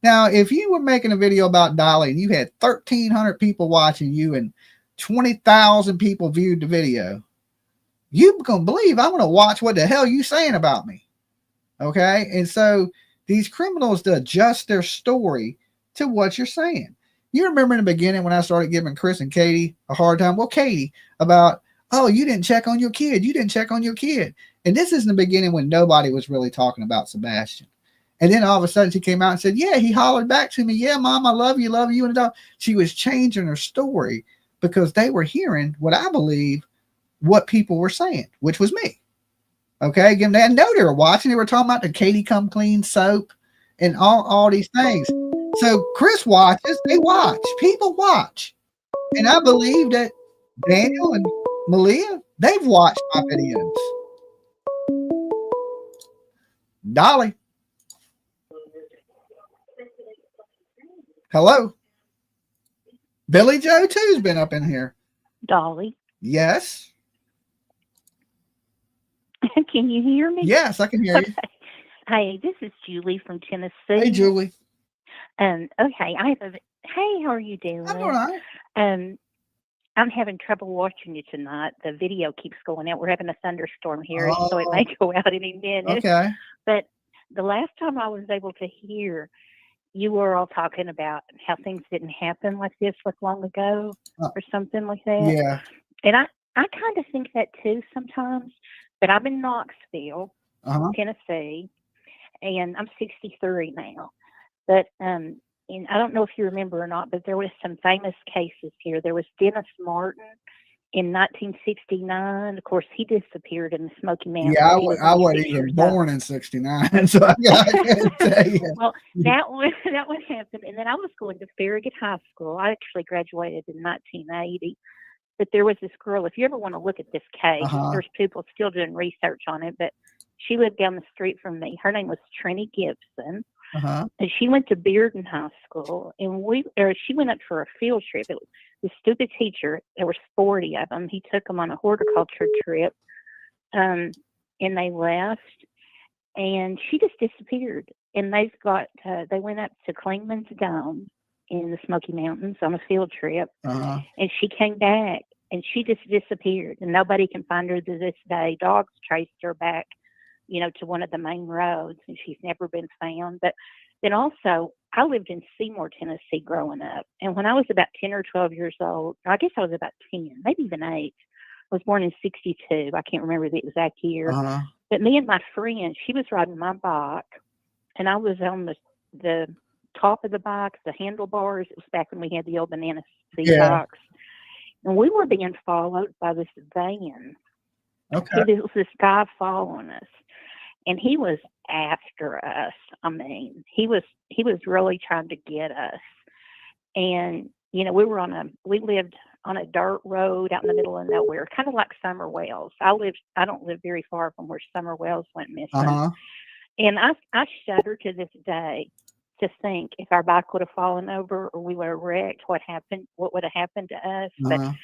Now, if you were making a video about Dolly and you had 1,300 people watching you and 20,000 people viewed the video, you're going to believe I'm going to watch what the hell you saying about me. Okay? And so these criminals to adjust their story to what you're saying. You remember in the beginning when I started giving Chris and Katie a hard time? Well, Katie, about, oh, you didn't check on your kid. You didn't check on your kid. And this is in the beginning when nobody was really talking about Sebastian. And then all of a sudden she came out and said, yeah, he hollered back to me. Yeah, Mom, I love you. And dog. She was changing her story because they were hearing what I believe what people were saying, which was me. Okay. Again, they know they were watching. They were talking about the Katie Come Clean soap and all these things. So Chris watches, they watch, people watch. And I believe that Daniel and Malehya, they've watched my videos. Dolly. Hello. Billy Joe too's been up in here. Dolly. Yes. Can you hear me? Yes, I can hear you. Hey, this is Julie from Tennessee. Hey, Julie. Okay, hey, how are you doing? I'm all right. I'm having trouble watching you tonight. The video keeps going out. We're having a thunderstorm here, so it may go out any minute. Okay. But the last time I was able to hear, you were all talking about how things didn't happen like this like long ago or something like that. Yeah. And I kind of think that too sometimes. But I'm in Knoxville, Tennessee, and I'm 63 now. But and I don't know if you remember or not, but there was some famous cases here. There was Dennis Martin in 1969. Of course, he disappeared in the Smoky Mountains. Yeah, I wasn't even born in 69, so I can't tell you. Well, that one happened, and then I was going to Farragut High School. I actually graduated in 1980. But there was this girl, if you ever want to look at this case, there's people still doing research on it, but she lived down the street from me. Her name was Trini Gibson. And she went to Bearden High School, and she went up for a field trip. It was this stupid teacher. There were 40 of them. He took them on a horticulture trip, and they left, and she just disappeared. And they went up to Clingman's Dome in the Smoky Mountains on a field trip, and she came back, and she just disappeared, and nobody can find her to this day. Dogs traced her back, to one of the main roads, and she's never been found. But then also, I lived in Seymour, Tennessee growing up, and when I was about 10 or 12 years old, I guess I was about 10, maybe even 8, I was born in 62. I can't remember the exact year. But me and my friend, she was riding my bike, and I was on the top of the bike, the handlebars. It was back when we had the old banana seat bikes. And we were being followed by this van. Okay. There was this guy following us, and he was after us. I mean, he was really trying to get us. And, we lived on a dirt road out in the middle of nowhere, kind of like Summer Wells. I don't live very far from where Summer Wells went missing. And I shudder to this day to think if our bike would have fallen over or we would have wrecked, what would have happened to us. But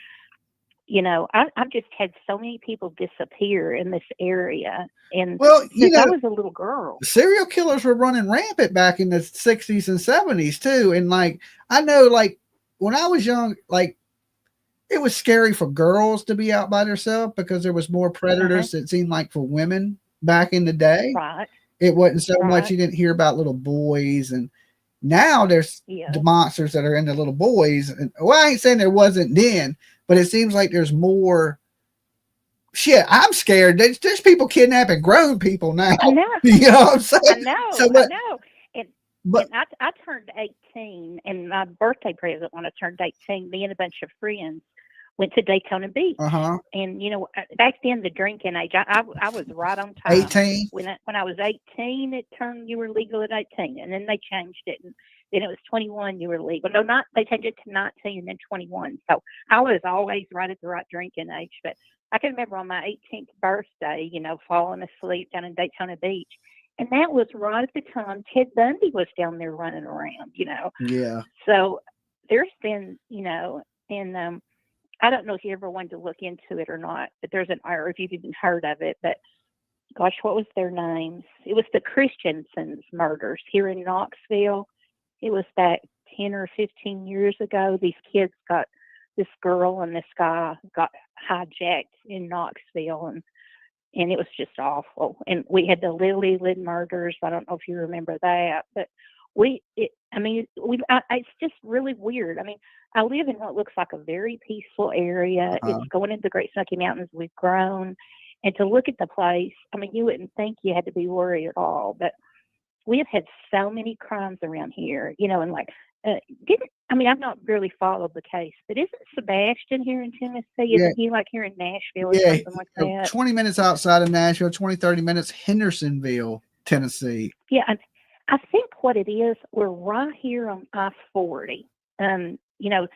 you know, I've just had so many people disappear in this area. And since I was a little girl, serial killers were running rampant back in the 60s and 70s too. And like, I know, like when I was young, like it was scary for girls to be out by themselves because there was more predators, it seemed like, for women back in the day. Right. It wasn't so much, you didn't hear about little boys. And now there's the monsters that are in the little boys. And well, I ain't saying there wasn't then, but it seems like there's more shit. I'm scared. There's people kidnapping grown people now. I know. You know what I'm saying? I know. So, I know. And I turned 18, and my birthday present when I turned 18, me and a bunch of friends went to Daytona Beach. And, you know, back then, the drinking age, I was right on time. 18? When I was 18, it turned, you were legal at 18. And then they changed it. And then it was 21, you were legal. No, they changed it to 19 and then 21. So I was always right at the right drinking age. But I can remember on my 18th birthday, you know, falling asleep down in Daytona Beach. And that was right at the time Ted Bundy was down there running around, you know. Yeah. So there's been, you know, and I don't know if you ever wanted to look into it or not, but there's or if you've even heard of it, but gosh, what was their names? It was the Christensen's murders here in Knoxville. It was back 10 or 15 years ago. These kids this girl and this guy got hijacked in Knoxville, and it was just awful. And we had the Lily Lynn murders. I don't know if you remember that, but it's just really weird. I mean, I live in what looks like a very peaceful area. It's going into the Great Smoky Mountains. We've grown. And to look at the place, I mean, you wouldn't think you had to be worried at all, but we have had so many crimes around here, you know, and like, I've not really followed the case, but isn't Sebastian here in Tennessee? Isn't he like here in Nashville or something like that? 20 minutes outside of Nashville, 30 minutes, Hendersonville, Tennessee. Yeah. I think what it is, we're right here on I-40, you know,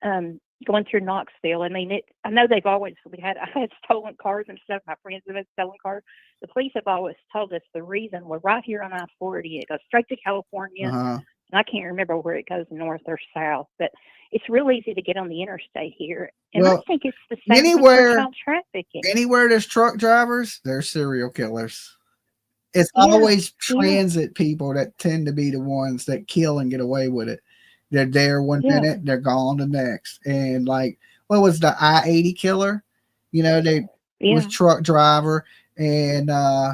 going through Knoxville. I mean, I know they've always, I had stolen cars and stuff. My friends have had stolen cars. The police have always told us the reason we're right here on I-40. It goes straight to California. And I can't remember where it goes north or south, but it's real easy to get on the interstate here. And I think it's the same thing for child trafficking. Anywhere there's truck drivers, there's serial killers. It's always transit people that tend to be the ones that kill and get away with it. They're there one minute, they're gone the next. And like, what was the I-80 killer? You know, they was truck driver, and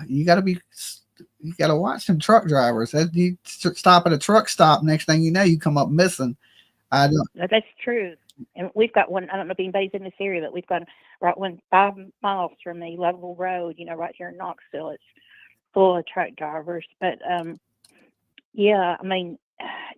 you got to watch some truck drivers. You stop at a truck stop, next thing you know, you come up missing. That's true. And we've got one, I don't know if anybody's in this area, but we've got right 5 miles from the Level Road, you know, right here in Knoxville. It's full of truck drivers. But I mean,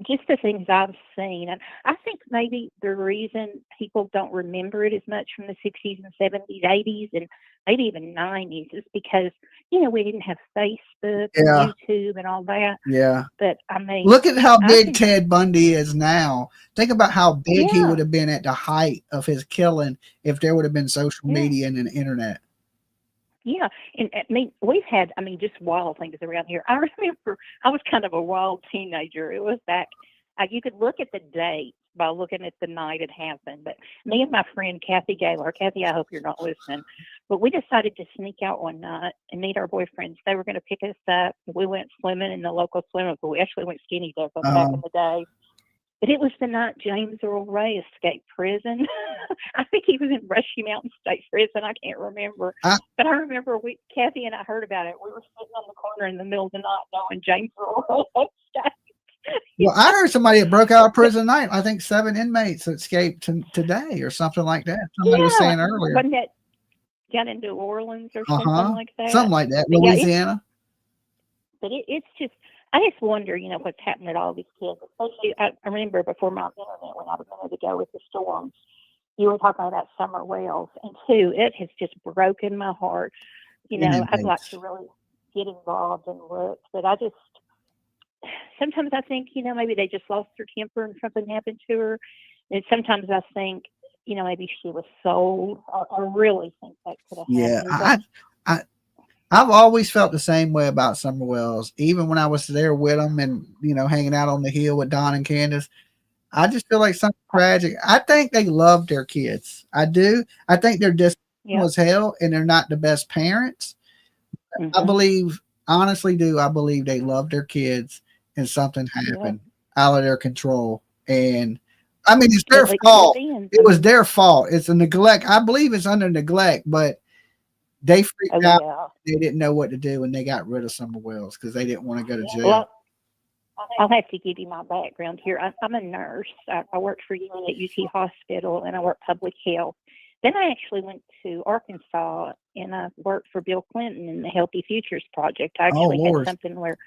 just the things I've seen, and I think maybe the reason people don't remember it as much from the 60s and 70s, 80s, and maybe even 90s is because, you know, we didn't have Facebook and YouTube and all that. Yeah. But I mean, look at how big Ted Bundy is now. Think about how big he would have been at the height of his killing if there would have been social media and the internet. Yeah, and I mean, we've had, just wild things around here. I remember I was kind of a wild teenager. It was back, you could look at the date by looking at the night it happened. But me and my friend Kathy Gaylor, Kathy, I hope you're not listening, but we decided to sneak out one night and meet our boyfriends. They were going to pick us up. We went swimming in the local swimming pool. We actually went skinny dipping back in the day. But it was the night James Earl Ray escaped prison. I think he was in Brushy Mountain State Prison. I can't remember. But I remember Kathy and I heard about it. We were sitting on the corner in the middle of the night knowing James Earl Ray escaped. Well, I heard somebody that broke out of prison tonight. I think 7 inmates escaped today or something like that. Somebody was saying earlier. Wasn't that down in New Orleans or something like that? Something like that. Louisiana. But it's just, I just wonder, what's happening to all these kids. Especially, I remember before my internet went out a minute ago with the storms, you were talking about Summer Wells. And too, it has just broken my heart. I'd like to really get involved and look, but sometimes I think, maybe they just lost their temper and something happened to her. And sometimes I think, maybe she was sold. I really think that could have Yeah, happened. I've always felt the same way about Summer Wells, even when I was there with them and, hanging out on the hill with Don and Candace. I just feel like something tragic. I think they love their kids. I do. I think they're dysfunctional as hell and they're not the best parents. I believe, honestly do, I believe they love their kids and something happened out of their control. And I mean, it's their fault. It was their fault. It's a neglect. I believe it's under neglect, but they freaked out. Yeah. They didn't know what to do and they got rid of Summer Wells because they didn't want to go to jail. Well, I'll have to give you my background here. I'm a nurse. I worked for UNT at UT Hospital and I worked public health. Then I actually went to Arkansas and I worked for Bill Clinton in the Healthy Futures Project. I actually had something where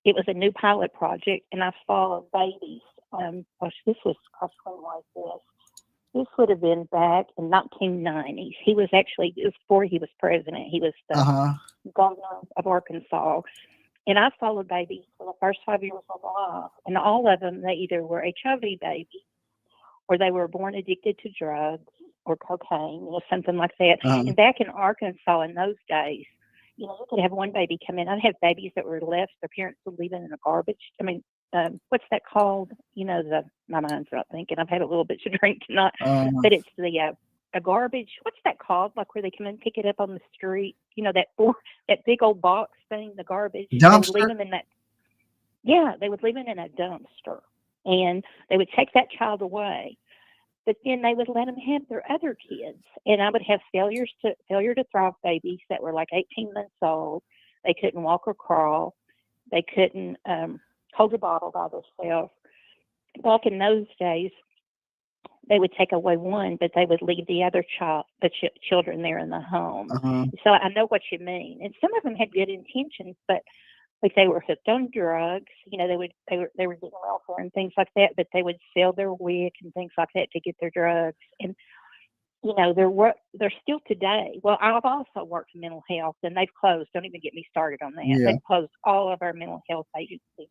it was a new pilot project and I followed babies. This was this would have been back in 1990s. He was actually, it was before he was president. He was the governor of Arkansas. And I followed babies for the first 5 years of their life. And all of them, they either were HIV babies or they were born addicted to drugs or cocaine, something like that. And back in Arkansas in those days, you could have one baby come in. I'd have babies that were left, their parents would leave them in the garbage. I mean, what's that called? My mind's not thinking. I've had a little bit to drink tonight, but it's a garbage. What's that called? Like where they come and pick it up on the street? That big old box thing, the garbage. Dumpster. They would leave them in that. Yeah, they would leave it in a dumpster, and they would take that child away. But then they would let them have their other kids, and I would have failure to thrive babies that were like 18 months old. They couldn't walk or crawl. They couldn't hold a bottle by themselves. Back in those days, they would take away one, but they would leave the other children there in the home. So I know what you mean. And some of them had good intentions, but like they were hooked on drugs. They were getting welfare and things like that, but they would sell their wick and things like that to get their drugs. And they're still today. Well, I've also worked in mental health, and they've closed. Don't even get me started on that. They've closed all of our mental health agencies in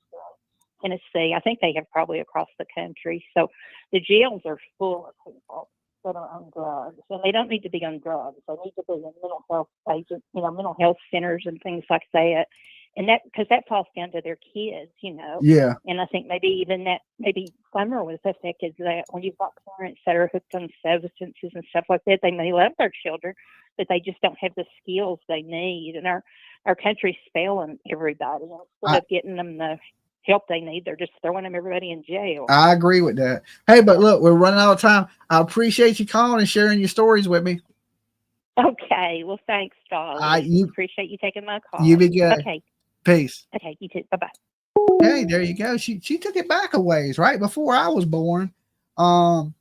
Tennessee. I think they have probably across the country. So the jails are full of people that are on drugs, and they don't need to be on drugs. They need to be in mental health agents, mental health centers and things like that. And because that falls down to their kids, Yeah. And I think maybe Summer was affected that when you've got parents that are hooked on substances and stuff like that, they may love their children, but they just don't have the skills they need. And our country's failing everybody. Instead of getting them the help they need, they're just throwing everybody in jail. I agree with that. Hey, but look, we're running out of time. I appreciate you calling and sharing your stories with me. Okay. Well, thanks, Dolly. Appreciate you taking my call. You be good. Okay. Peace. Okay, you too. Bye-bye. Hey, there you go. She took it back a ways, right before I was born. But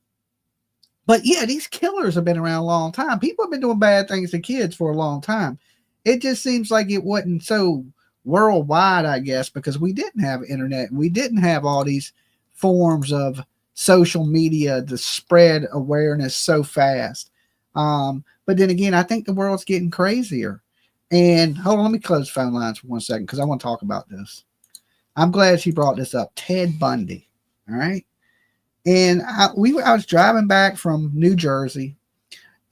yeah, these killers have been around a long time. People have been doing bad things to kids for a long time. It just seems like it wasn't so worldwide, I guess, because we didn't have internet. We didn't have all these forms of social media to spread awareness so fast. But then again, I think the world's getting crazier. And hold on, let me close the phone lines for 1 second because I want to talk about this. I'm glad she brought this up. Ted Bundy. All right. And I was driving back from New Jersey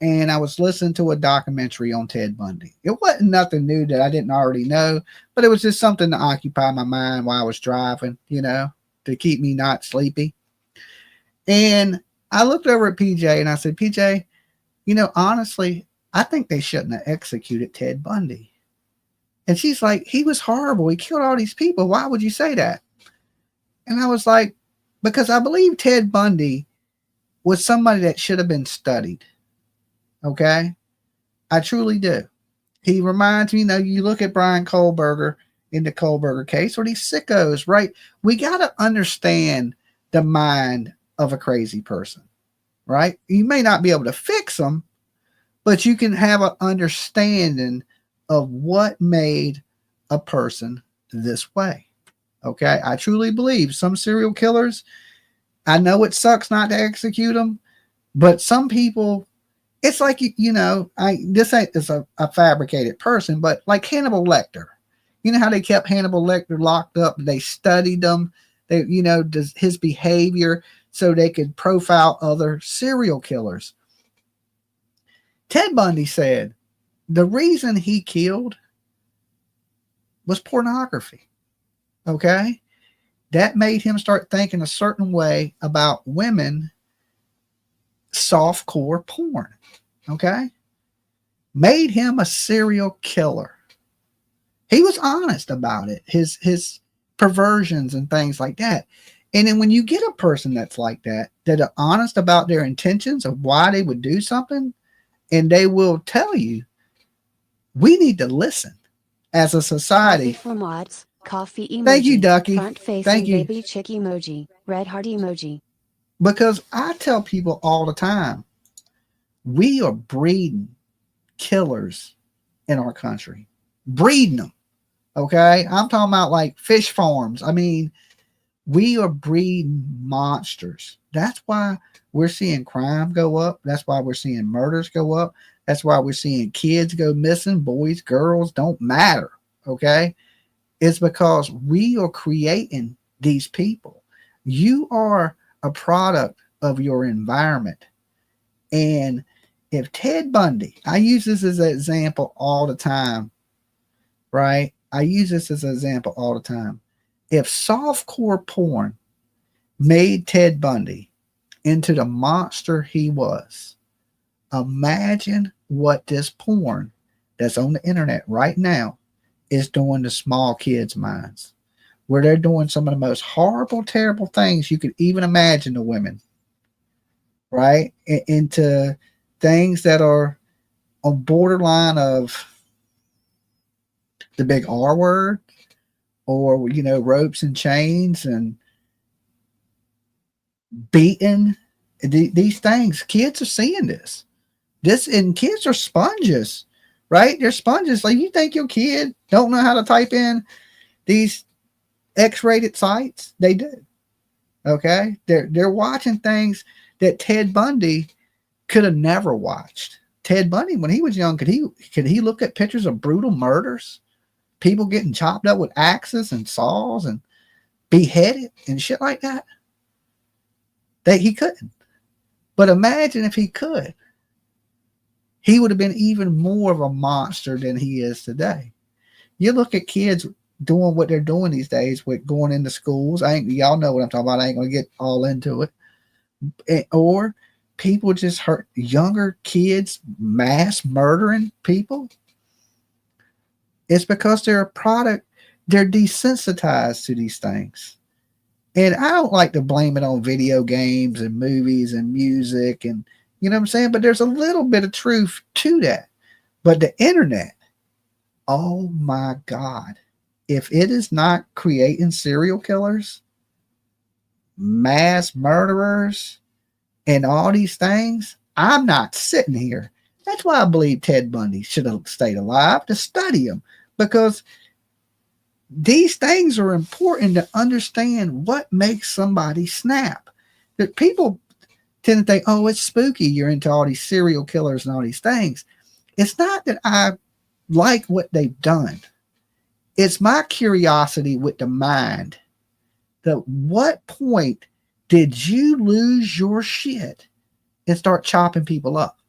and I was listening to a documentary on Ted Bundy. It wasn't nothing new that I didn't already know, but it was just something to occupy my mind while I was driving, to keep me not sleepy. And I looked over at PJ and I said, PJ, honestly, I think they shouldn't have executed Ted Bundy. And she's like, he was horrible. He killed all these people. Why would you say that? And I was like, because I believe Ted Bundy was somebody that should have been studied. Okay? I truly do. He reminds me, you look at Brian Kohlberger in the Kohlberger case, or these sickos, right? We got to understand the mind of a crazy person, right? You may not be able to fix them, but you can have an understanding of what made a person this way. Okay. I truly believe some serial killers, I know it sucks not to execute them, but some people, it's like, this ain't a fabricated person, but like Hannibal Lecter, how they kept Hannibal Lecter locked up. They studied him. Does his behavior so they could profile other serial killers. Ted Bundy said the reason he killed was pornography. Okay? That made him start thinking a certain way about women, softcore porn. Okay? Made him a serial killer. He was honest about it, his perversions and things like that. And then when you get a person that's like that are honest about their intentions of why they would do something, and they will tell you, we need to listen as a society. Coffee for mods, coffee emoji. Thank you, Ducky. Front facing Thank you. baby chick emoji, red heart emoji. Because I tell people all the time, we are breeding killers in our country. Breeding them. Okay? I'm talking about like fish farms. I mean, we are breeding monsters. That's why we're seeing crime go up. That's why we're seeing murders go up. That's why we're seeing kids go missing. Boys, girls, don't matter. Okay? It's because we are creating these people. You are a product of your environment. And if Ted Bundy, I use this as an example all the time, right? I use this as an example all the time. If softcore porn made Ted Bundy into the monster he was, imagine what this porn that's on the internet right now is doing to small kids' minds, where they're doing some of the most horrible, terrible things you could even imagine to women, right? Into things that are on borderline of the big R word, or, you know, ropes and chains and beating. These things, kids are seeing this. And kids are sponges, right? They're sponges. Like, you think your kid don't know how to type in these X-rated sites? They do. Okay? They're watching things that Ted Bundy could have never watched. Ted Bundy, when he was young, could he look at pictures of brutal murders? People getting chopped up with axes and saws and beheaded and shit like that? He couldn't. But imagine if he could. He would have been even more of a monster than he is today. You look at kids doing what they're doing these days with going into schools. Y'all know what I'm talking about. I ain't going to get all into it. Or people just hurt younger kids, mass murdering people. It's because they're a product. They're desensitized to these things. And I don't like to blame it on video games and movies and music, and you know what I'm saying? But there's a little bit of truth to that. But the internet, oh my God, if it is not creating serial killers, mass murderers, and all these things, I'm not sitting here. That's why I believe Ted Bundy should have stayed alive, to study him, because these things are important to understand what makes somebody snap. That people tend to think, oh, it's spooky, you're into all these serial killers and all these things. It's not that I like what they've done. It's my curiosity with the mind. That what point did you lose your shit and start chopping people up?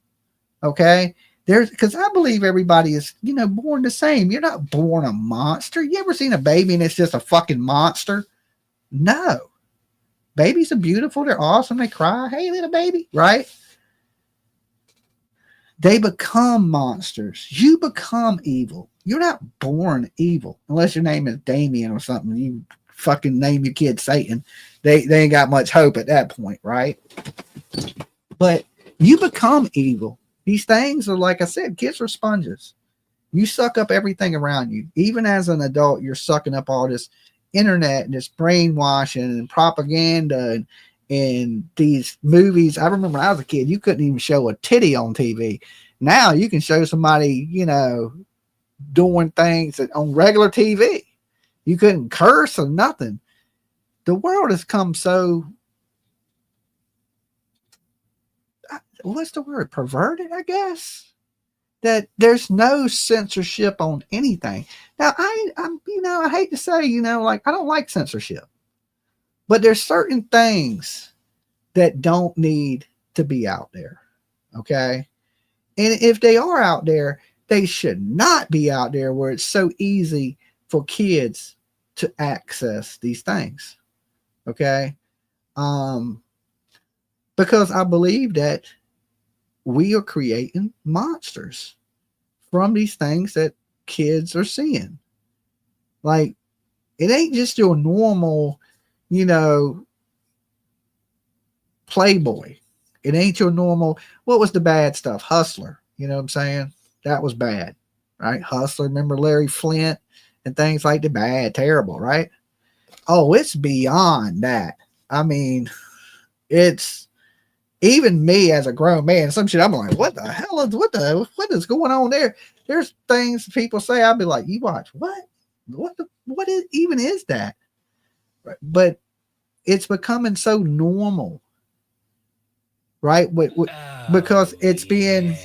Okay? Because I believe everybody is, you know, born the same. You're not born a monster. You ever seen a baby and it's just a fucking monster? No. Babies are beautiful. They're awesome. They cry. Hey, little baby. Right? They become monsters. You become evil. You're not born evil. Unless your name is Damien or something. You fucking name your kid Satan. They ain't got much hope at that point, right? But you become evil. These things are, like I said, kids are sponges. You suck up everything around you. Even as an adult, you're sucking up all this internet and this brainwashing and propaganda and these movies. I remember when I was a kid, you couldn't even show a titty on TV. Now you can show somebody, you know, doing things on regular TV. You couldn't curse or nothing. The world has come so, what's the word? Perverted, I guess. That there's no censorship on anything. Now, I'm, you know, I hate to say, you know, like, I don't like censorship. But there's certain things that don't need to be out there. Okay. And if they are out there, they should not be out there where it's so easy for kids to access these things. Okay. Because I believe that we are creating monsters from these things that kids are seeing. Like, it ain't just your normal, Playboy. It ain't your normal, what was the bad stuff? Hustler. You know what I'm saying? That was bad, right? Hustler. Remember Larry Flint and things like that? Bad, terrible, right? Oh, it's beyond that. I mean, it's even me as a grown man, some shit, I'm like, what the hell is, what is going on there? There's things people say, I'll be like, you watch, what even is that? But it's becoming so normal, right? Because it's being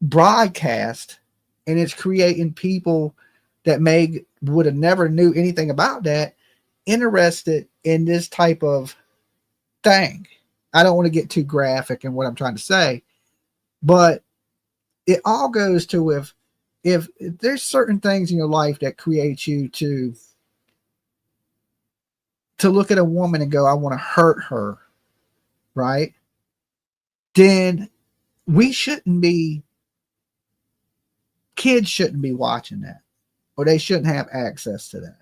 broadcast, and it's creating people that would have never knew anything about that interested in this type of thing. I don't want to get too graphic in what I'm trying to say, but it all goes to if there's certain things in your life that create you to look at a woman and go, I want to hurt her, right? Then kids shouldn't be watching that, or they shouldn't have access to that.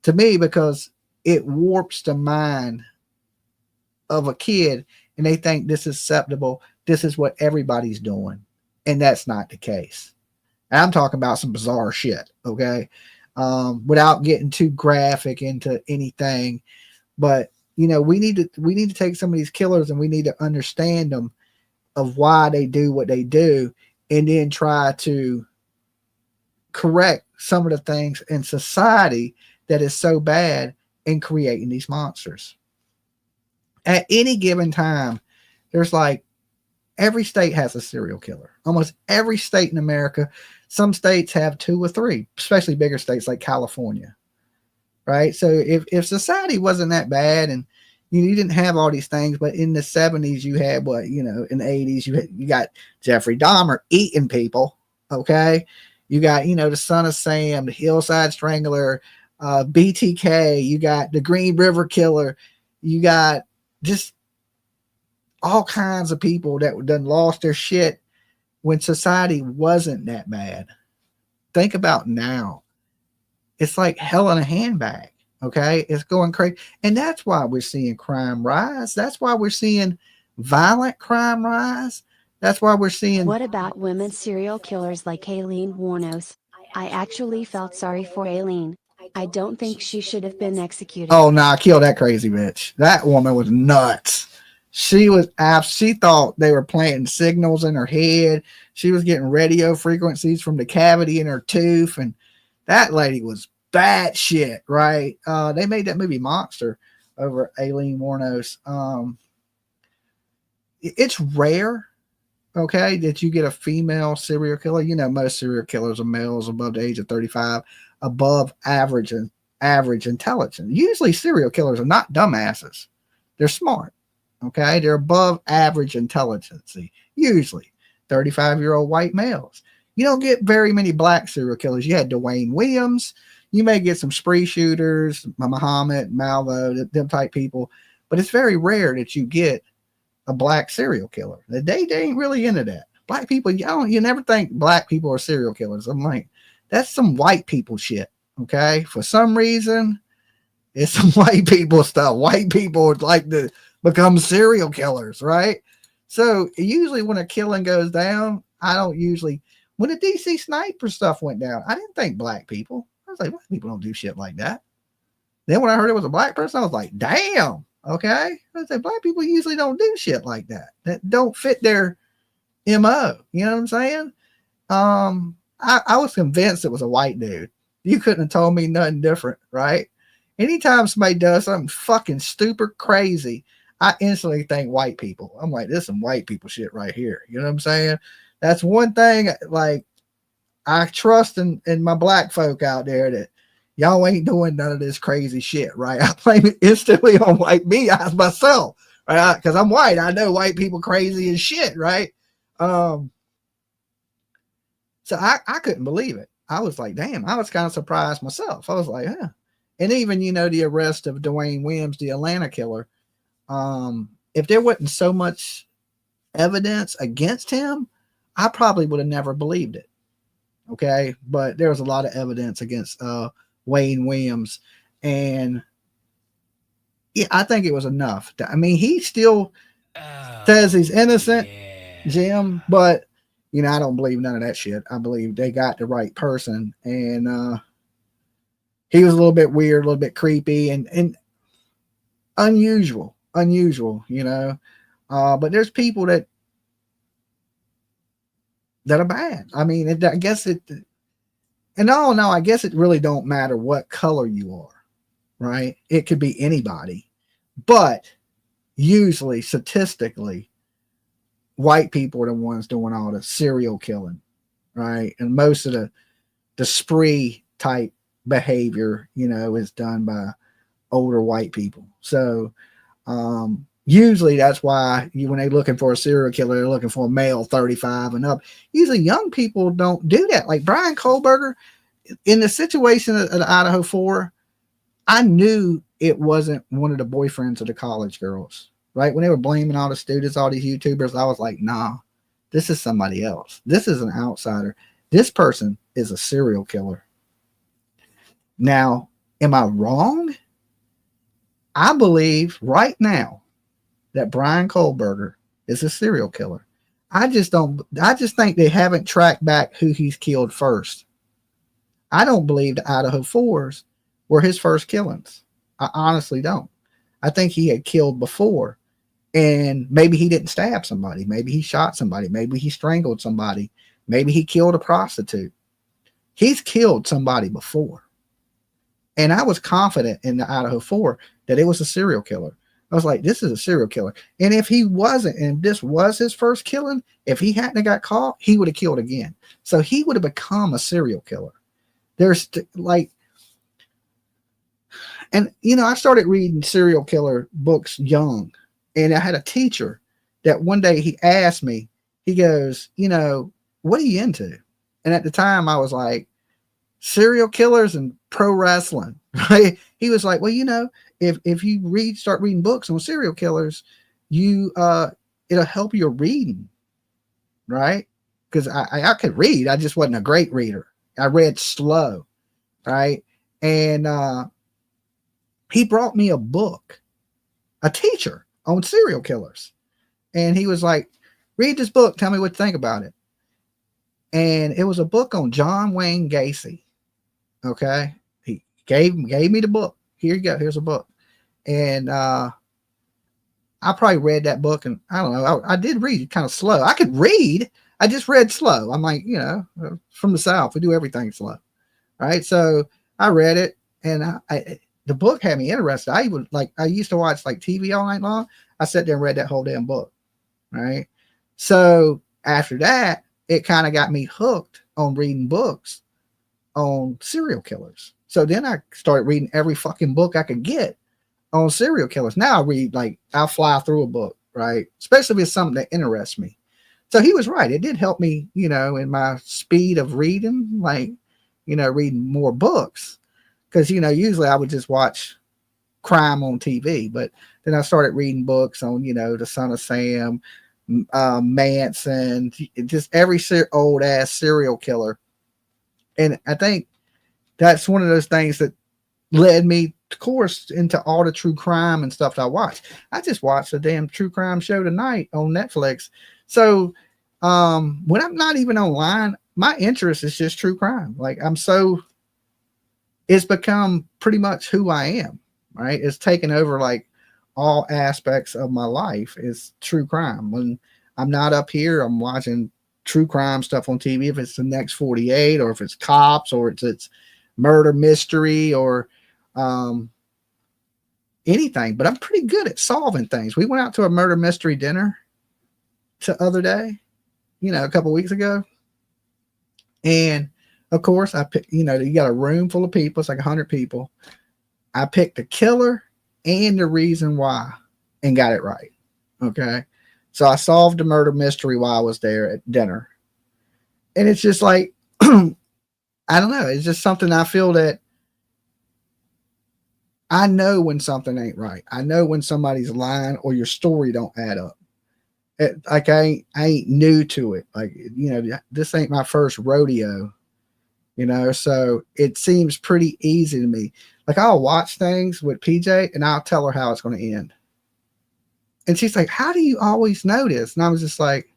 To me, because it warps the mind of a kid, and they think this is acceptable. This is what everybody's doing. And that's not the case. And I'm talking about some bizarre shit. Okay. Without getting too graphic into anything, but we need to take some of these killers, and we need to understand them, of why they do what they do, and then try to correct some of the things in society that is so bad in creating these monsters. At any given time, there's like, every state has a serial killer. Almost every state in America. Some states have 2 or 3, especially bigger states like California, right? So if society wasn't that bad, and you didn't have all these things, but in the 70s you had in the 80s you got Jeffrey Dahmer eating people, okay? You got the Son of Sam, the Hillside Strangler, BTK. You got the Green River Killer. You got just all kinds of people that done lost their shit when society wasn't that bad. Think about now. It's like hell in a handbag. Okay. It's going crazy. And that's why we're seeing crime rise. That's why we're seeing violent crime rise. That's why we're seeing. What about women serial killers like Aileen Wuornos? I actually felt sorry for Aileen. I don't think she should have been executed. Oh, nah, kill that crazy bitch. That woman was nuts. She thought they were planting signals in her head. She was getting radio frequencies from the cavity in her tooth. And that lady was bad shit, right? They made that movie Monster over Aileen Wuornos. It's rare, okay, that you get a female serial killer. Most serial killers are males above the age of 35, above average intelligence. Usually serial killers are not dumbasses. They're smart. Okay. They're above average intelligence. Usually 35-year-old white males. You don't get very many black serial killers. You had Dwayne Williams. You may get some spree shooters, Muhammad, Malvo, them type people, but it's very rare that you get a black serial killer. They ain't really into that. Black people, you never think black people are serial killers. I'm like, that's some white people shit. Okay. For some reason, it's some white people stuff. White people would like to become serial killers, right? So usually when a killing goes down, when the DC sniper stuff went down, I didn't think black people. I was like, black people don't do shit like that. Then when I heard it was a black person, I was like, damn. Okay. I said, black people usually don't do shit like that. That don't fit their MO. You know what I'm saying? I was convinced it was a white dude. You couldn't have told me nothing different, right? Anytime somebody does something fucking stupid crazy, I instantly think white people. I'm like, this is some white people shit right here. You know what I'm saying? That's one thing, like, I trust in my black folk out there that Y'all ain't doing none of this crazy shit, right? I blame it instantly on white me as myself, right? Because I'm white. I know white people crazy as shit, right? So I couldn't believe it. I was like, damn, I was kind of surprised myself. I was like, huh. And even, the arrest of Dwayne Williams, the Atlanta killer, if there wasn't so much evidence against him, I probably would have never believed it. Okay. But there was a lot of evidence against Wayne Williams. And yeah, I think it was enough. He still says he's innocent, Jim, but I don't believe none of that shit. I believe they got the right person, and he was a little bit weird, a little bit creepy, and unusual, but there's people that are bad. I guess it, and no, I guess it really don't matter what color you are, right? It could be anybody, but usually, statistically, white people are the ones doing all the serial killing, right? And most of the spree type behavior, is done by older white people. So usually that's why when they're looking for a serial killer, they're looking for a male 35 and up. Usually young people don't do that. Like Brian Kohlberger, in the situation at Idaho 4, I knew it wasn't one of the boyfriends of the college girls. Right? When they were blaming all the students, all these YouTubers, I was like, nah, this is somebody else. This is an outsider. This person is a serial killer. Now, am I wrong? I believe right now that Brian Kohlberger is a serial killer. I just think they haven't tracked back who he's killed first. I don't believe the Idaho 4s were his first killings. I honestly don't. I think he had killed before. And maybe he didn't stab somebody. Maybe he shot somebody. Maybe he strangled somebody. Maybe he killed a prostitute. He's killed somebody before. And I was confident in the Idaho 4 that it was a serial killer. I was like, this is a serial killer. And if he wasn't, and this was his first killing, if he hadn't got caught, he would have killed again. So he would have become a serial killer. There's and I started reading serial killer books young. And I had a teacher that one day he asked me, he goes, what are you into? And at the time I was like, serial killers and pro wrestling, right? He was like, well, if you start reading books on serial killers, it'll help your reading, right? Because I could read. I just wasn't a great reader. I read slow, right? And he brought me a book, a teacher on serial killers. And he was like, read this book. Tell me what you think about it. And it was a book on John Wayne Gacy. Okay. He gave me the book. Here you go. Here's a book. And I probably read that book, and I don't know. I did read it kind of slow. I could read. I just read slow. I'm like, from the South, we do everything slow. Right. So I read it, and the book had me interested. I used to watch TV all night long. I sat there and read that whole damn book. Right. So after that, it kind of got me hooked on reading books on serial killers. So then I started reading every fucking book I could get on serial killers. Now I read, I'll fly through a book, right? Especially if it's something that interests me. So he was right. It did help me, in my speed of reading, reading more books. Because, usually I would just watch crime on TV, but then I started reading books on, the Son of Sam, Manson, just every old ass serial killer. And I think that's one of those things that led me, of course, into all the true crime and stuff that I watch. I just watched a damn true crime show tonight on Netflix. So when I'm not even online, my interest is just true crime. It's become pretty much who I am, right? It's taken over all aspects of my life is true crime. When I'm not up here, I'm watching true crime stuff on TV. If it's the Next 48, or if it's cops, or it's murder mystery, or anything. But I'm pretty good at solving things. We went out to a murder mystery dinner the other day, a couple weeks ago. And of course, I picked, you got a room full of people. It's like 100 people. I picked the killer and the reason why and got it right. Okay. So I solved the murder mystery while I was there at dinner. And it's just like, I don't know. It's just something I feel that I know when something ain't right. I know when somebody's lying or your story don't add up. Like I ain't new to it. Like, this ain't my first rodeo, so it seems pretty easy to me. Like I'll watch things with PJ and I'll tell her how it's going to end. And she's like, how do you always know this? And I was just like,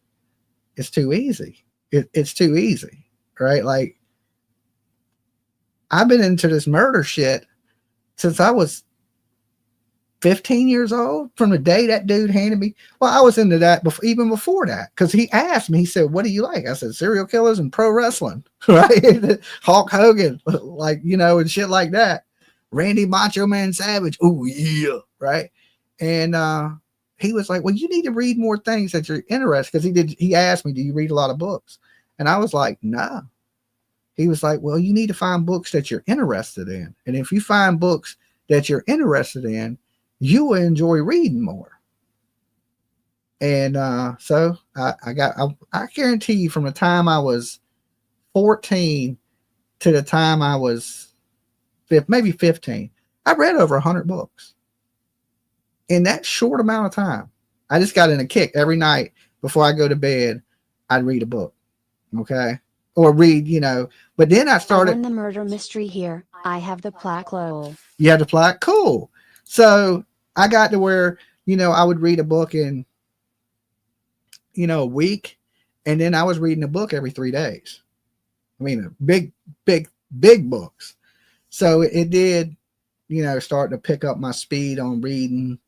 it's too easy. It's too easy. Right. Like I've been into this murder shit since I was 15 years old, from the day that dude handed me. Well, I was into that even before that, because he asked me, he said, what do you like? I said, serial killers and pro wrestling, right? Hulk Hogan, like, and shit like that. Randy Macho Man Savage. Oh, yeah. Right. And he was like, well, you need to read more things that you're interested, because he asked me, do you read a lot of books? And I was like, no. He was like, well, you need to find books that you're interested in. And if you find books that you're interested in, you will enjoy reading more. And so I guarantee you, from the time I was 14 to the time I was maybe 15, I read over 100 books in that short amount of time. I just got in a kick every night before I go to bed. I'd read a book. Okay. Or read, but then I started. On the murder mystery here, I have the plaque. Lol. You have the plaque? Cool. So I got to where, I would read a book in, a week. And then I was reading a book every 3 days. I mean, big books. So it did, start to pick up my speed on reading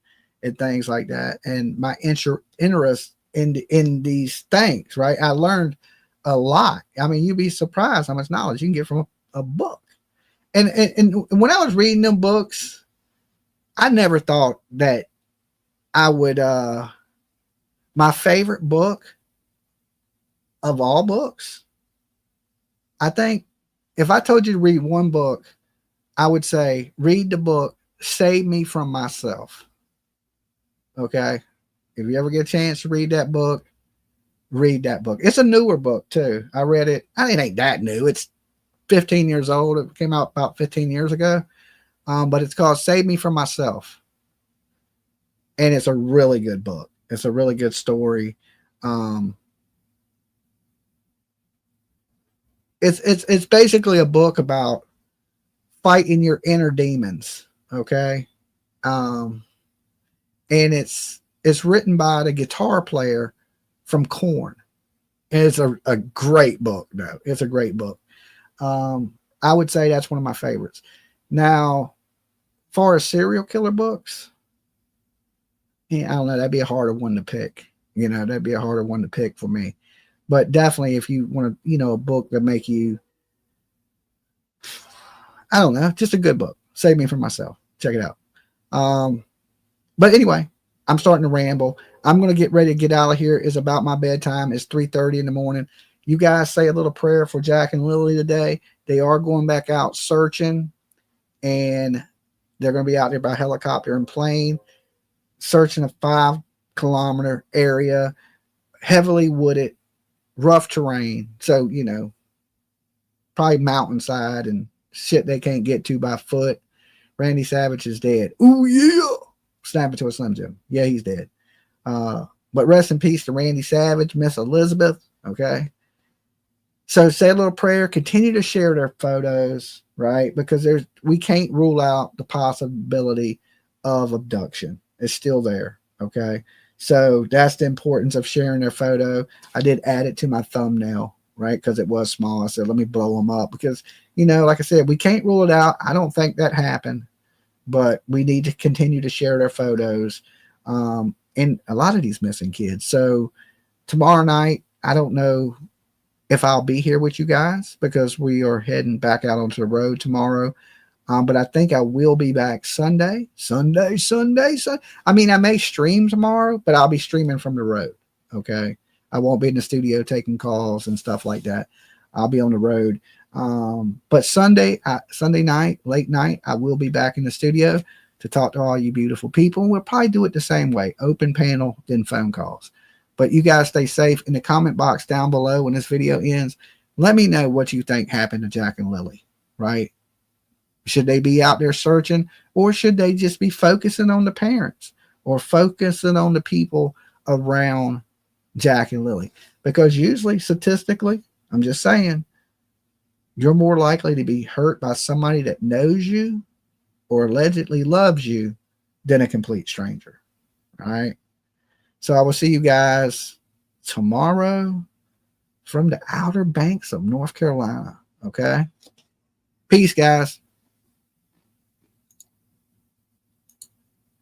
and things like that. And my interest in these things, right? I learned a lot. I mean, you'd be surprised how much knowledge you can get from a book. And when I was reading them books, I never thought that I would, my favorite book of all books, I think if I told you to read one book, I would say, read the book, Save Me From Myself. Okay. If you ever get a chance to read that book, read that book. It's a newer book too. I read it. It ain't that new. It's 15 years old. It came out about 15 years ago. But it's called Save Me From Myself. And it's a really good book. It's a really good story. It's basically a book about fighting your inner demons. Okay. And it's written by the guitar player from Korn. And it's a great book, though. It's a great book. I would say that's one of my favorites. Now, as far as serial killer books, I don't know, that'd be a harder one to pick. That'd be a harder one to pick for me. But definitely, if you want to, a book that make you, I don't know, just a good book. Save Me From Myself. Check it out. But anyway, I'm starting to ramble. I'm going to get ready to get out of here. It's about my bedtime. It's 3:30 in the morning. You guys say a little prayer for Jack and Lily today. They are going back out searching, and they're going to be out there by helicopter and plane, searching a 5-kilometer area, heavily wooded, rough terrain. So, probably mountainside and shit they can't get to by foot. Randy Savage is dead. Ooh, yeah. Snap into a Slim Jim. Yeah, he's dead. But rest in peace to Randy Savage, Miss Elizabeth. Okay. So say a little prayer, continue to share their photos, right? Because we can't rule out the possibility of abduction. It's still there. Okay. So that's the importance of sharing their photo. I did add it to my thumbnail, right? Because it was small. I said, let me blow them up because, like I said, we can't rule it out. I don't think that happened, but we need to continue to share their photos. And a lot of these missing kids. So tomorrow night, I don't know if I'll be here with you guys because we are heading back out onto the road tomorrow. But I think I will be back Sunday. I mean, I may stream tomorrow, but I'll be streaming from the road. Okay. I won't be in the studio taking calls and stuff like that. I'll be on the road. But Sunday night, late night, I will be back in the studio to talk to all you beautiful people. We'll probably do it the same way, open panel, then phone calls. But you guys stay safe. In the comment box down below when this video ends, let me know what you think happened to Jack and Lily, right? Should they be out there searching, or should they just be focusing on the parents or focusing on the people around Jack and Lily? Because usually, statistically, I'm just saying, you're more likely to be hurt by somebody that knows you or allegedly loves you than a complete stranger. All right. So I will see you guys tomorrow from the Outer Banks of North Carolina. Okay. Peace, guys.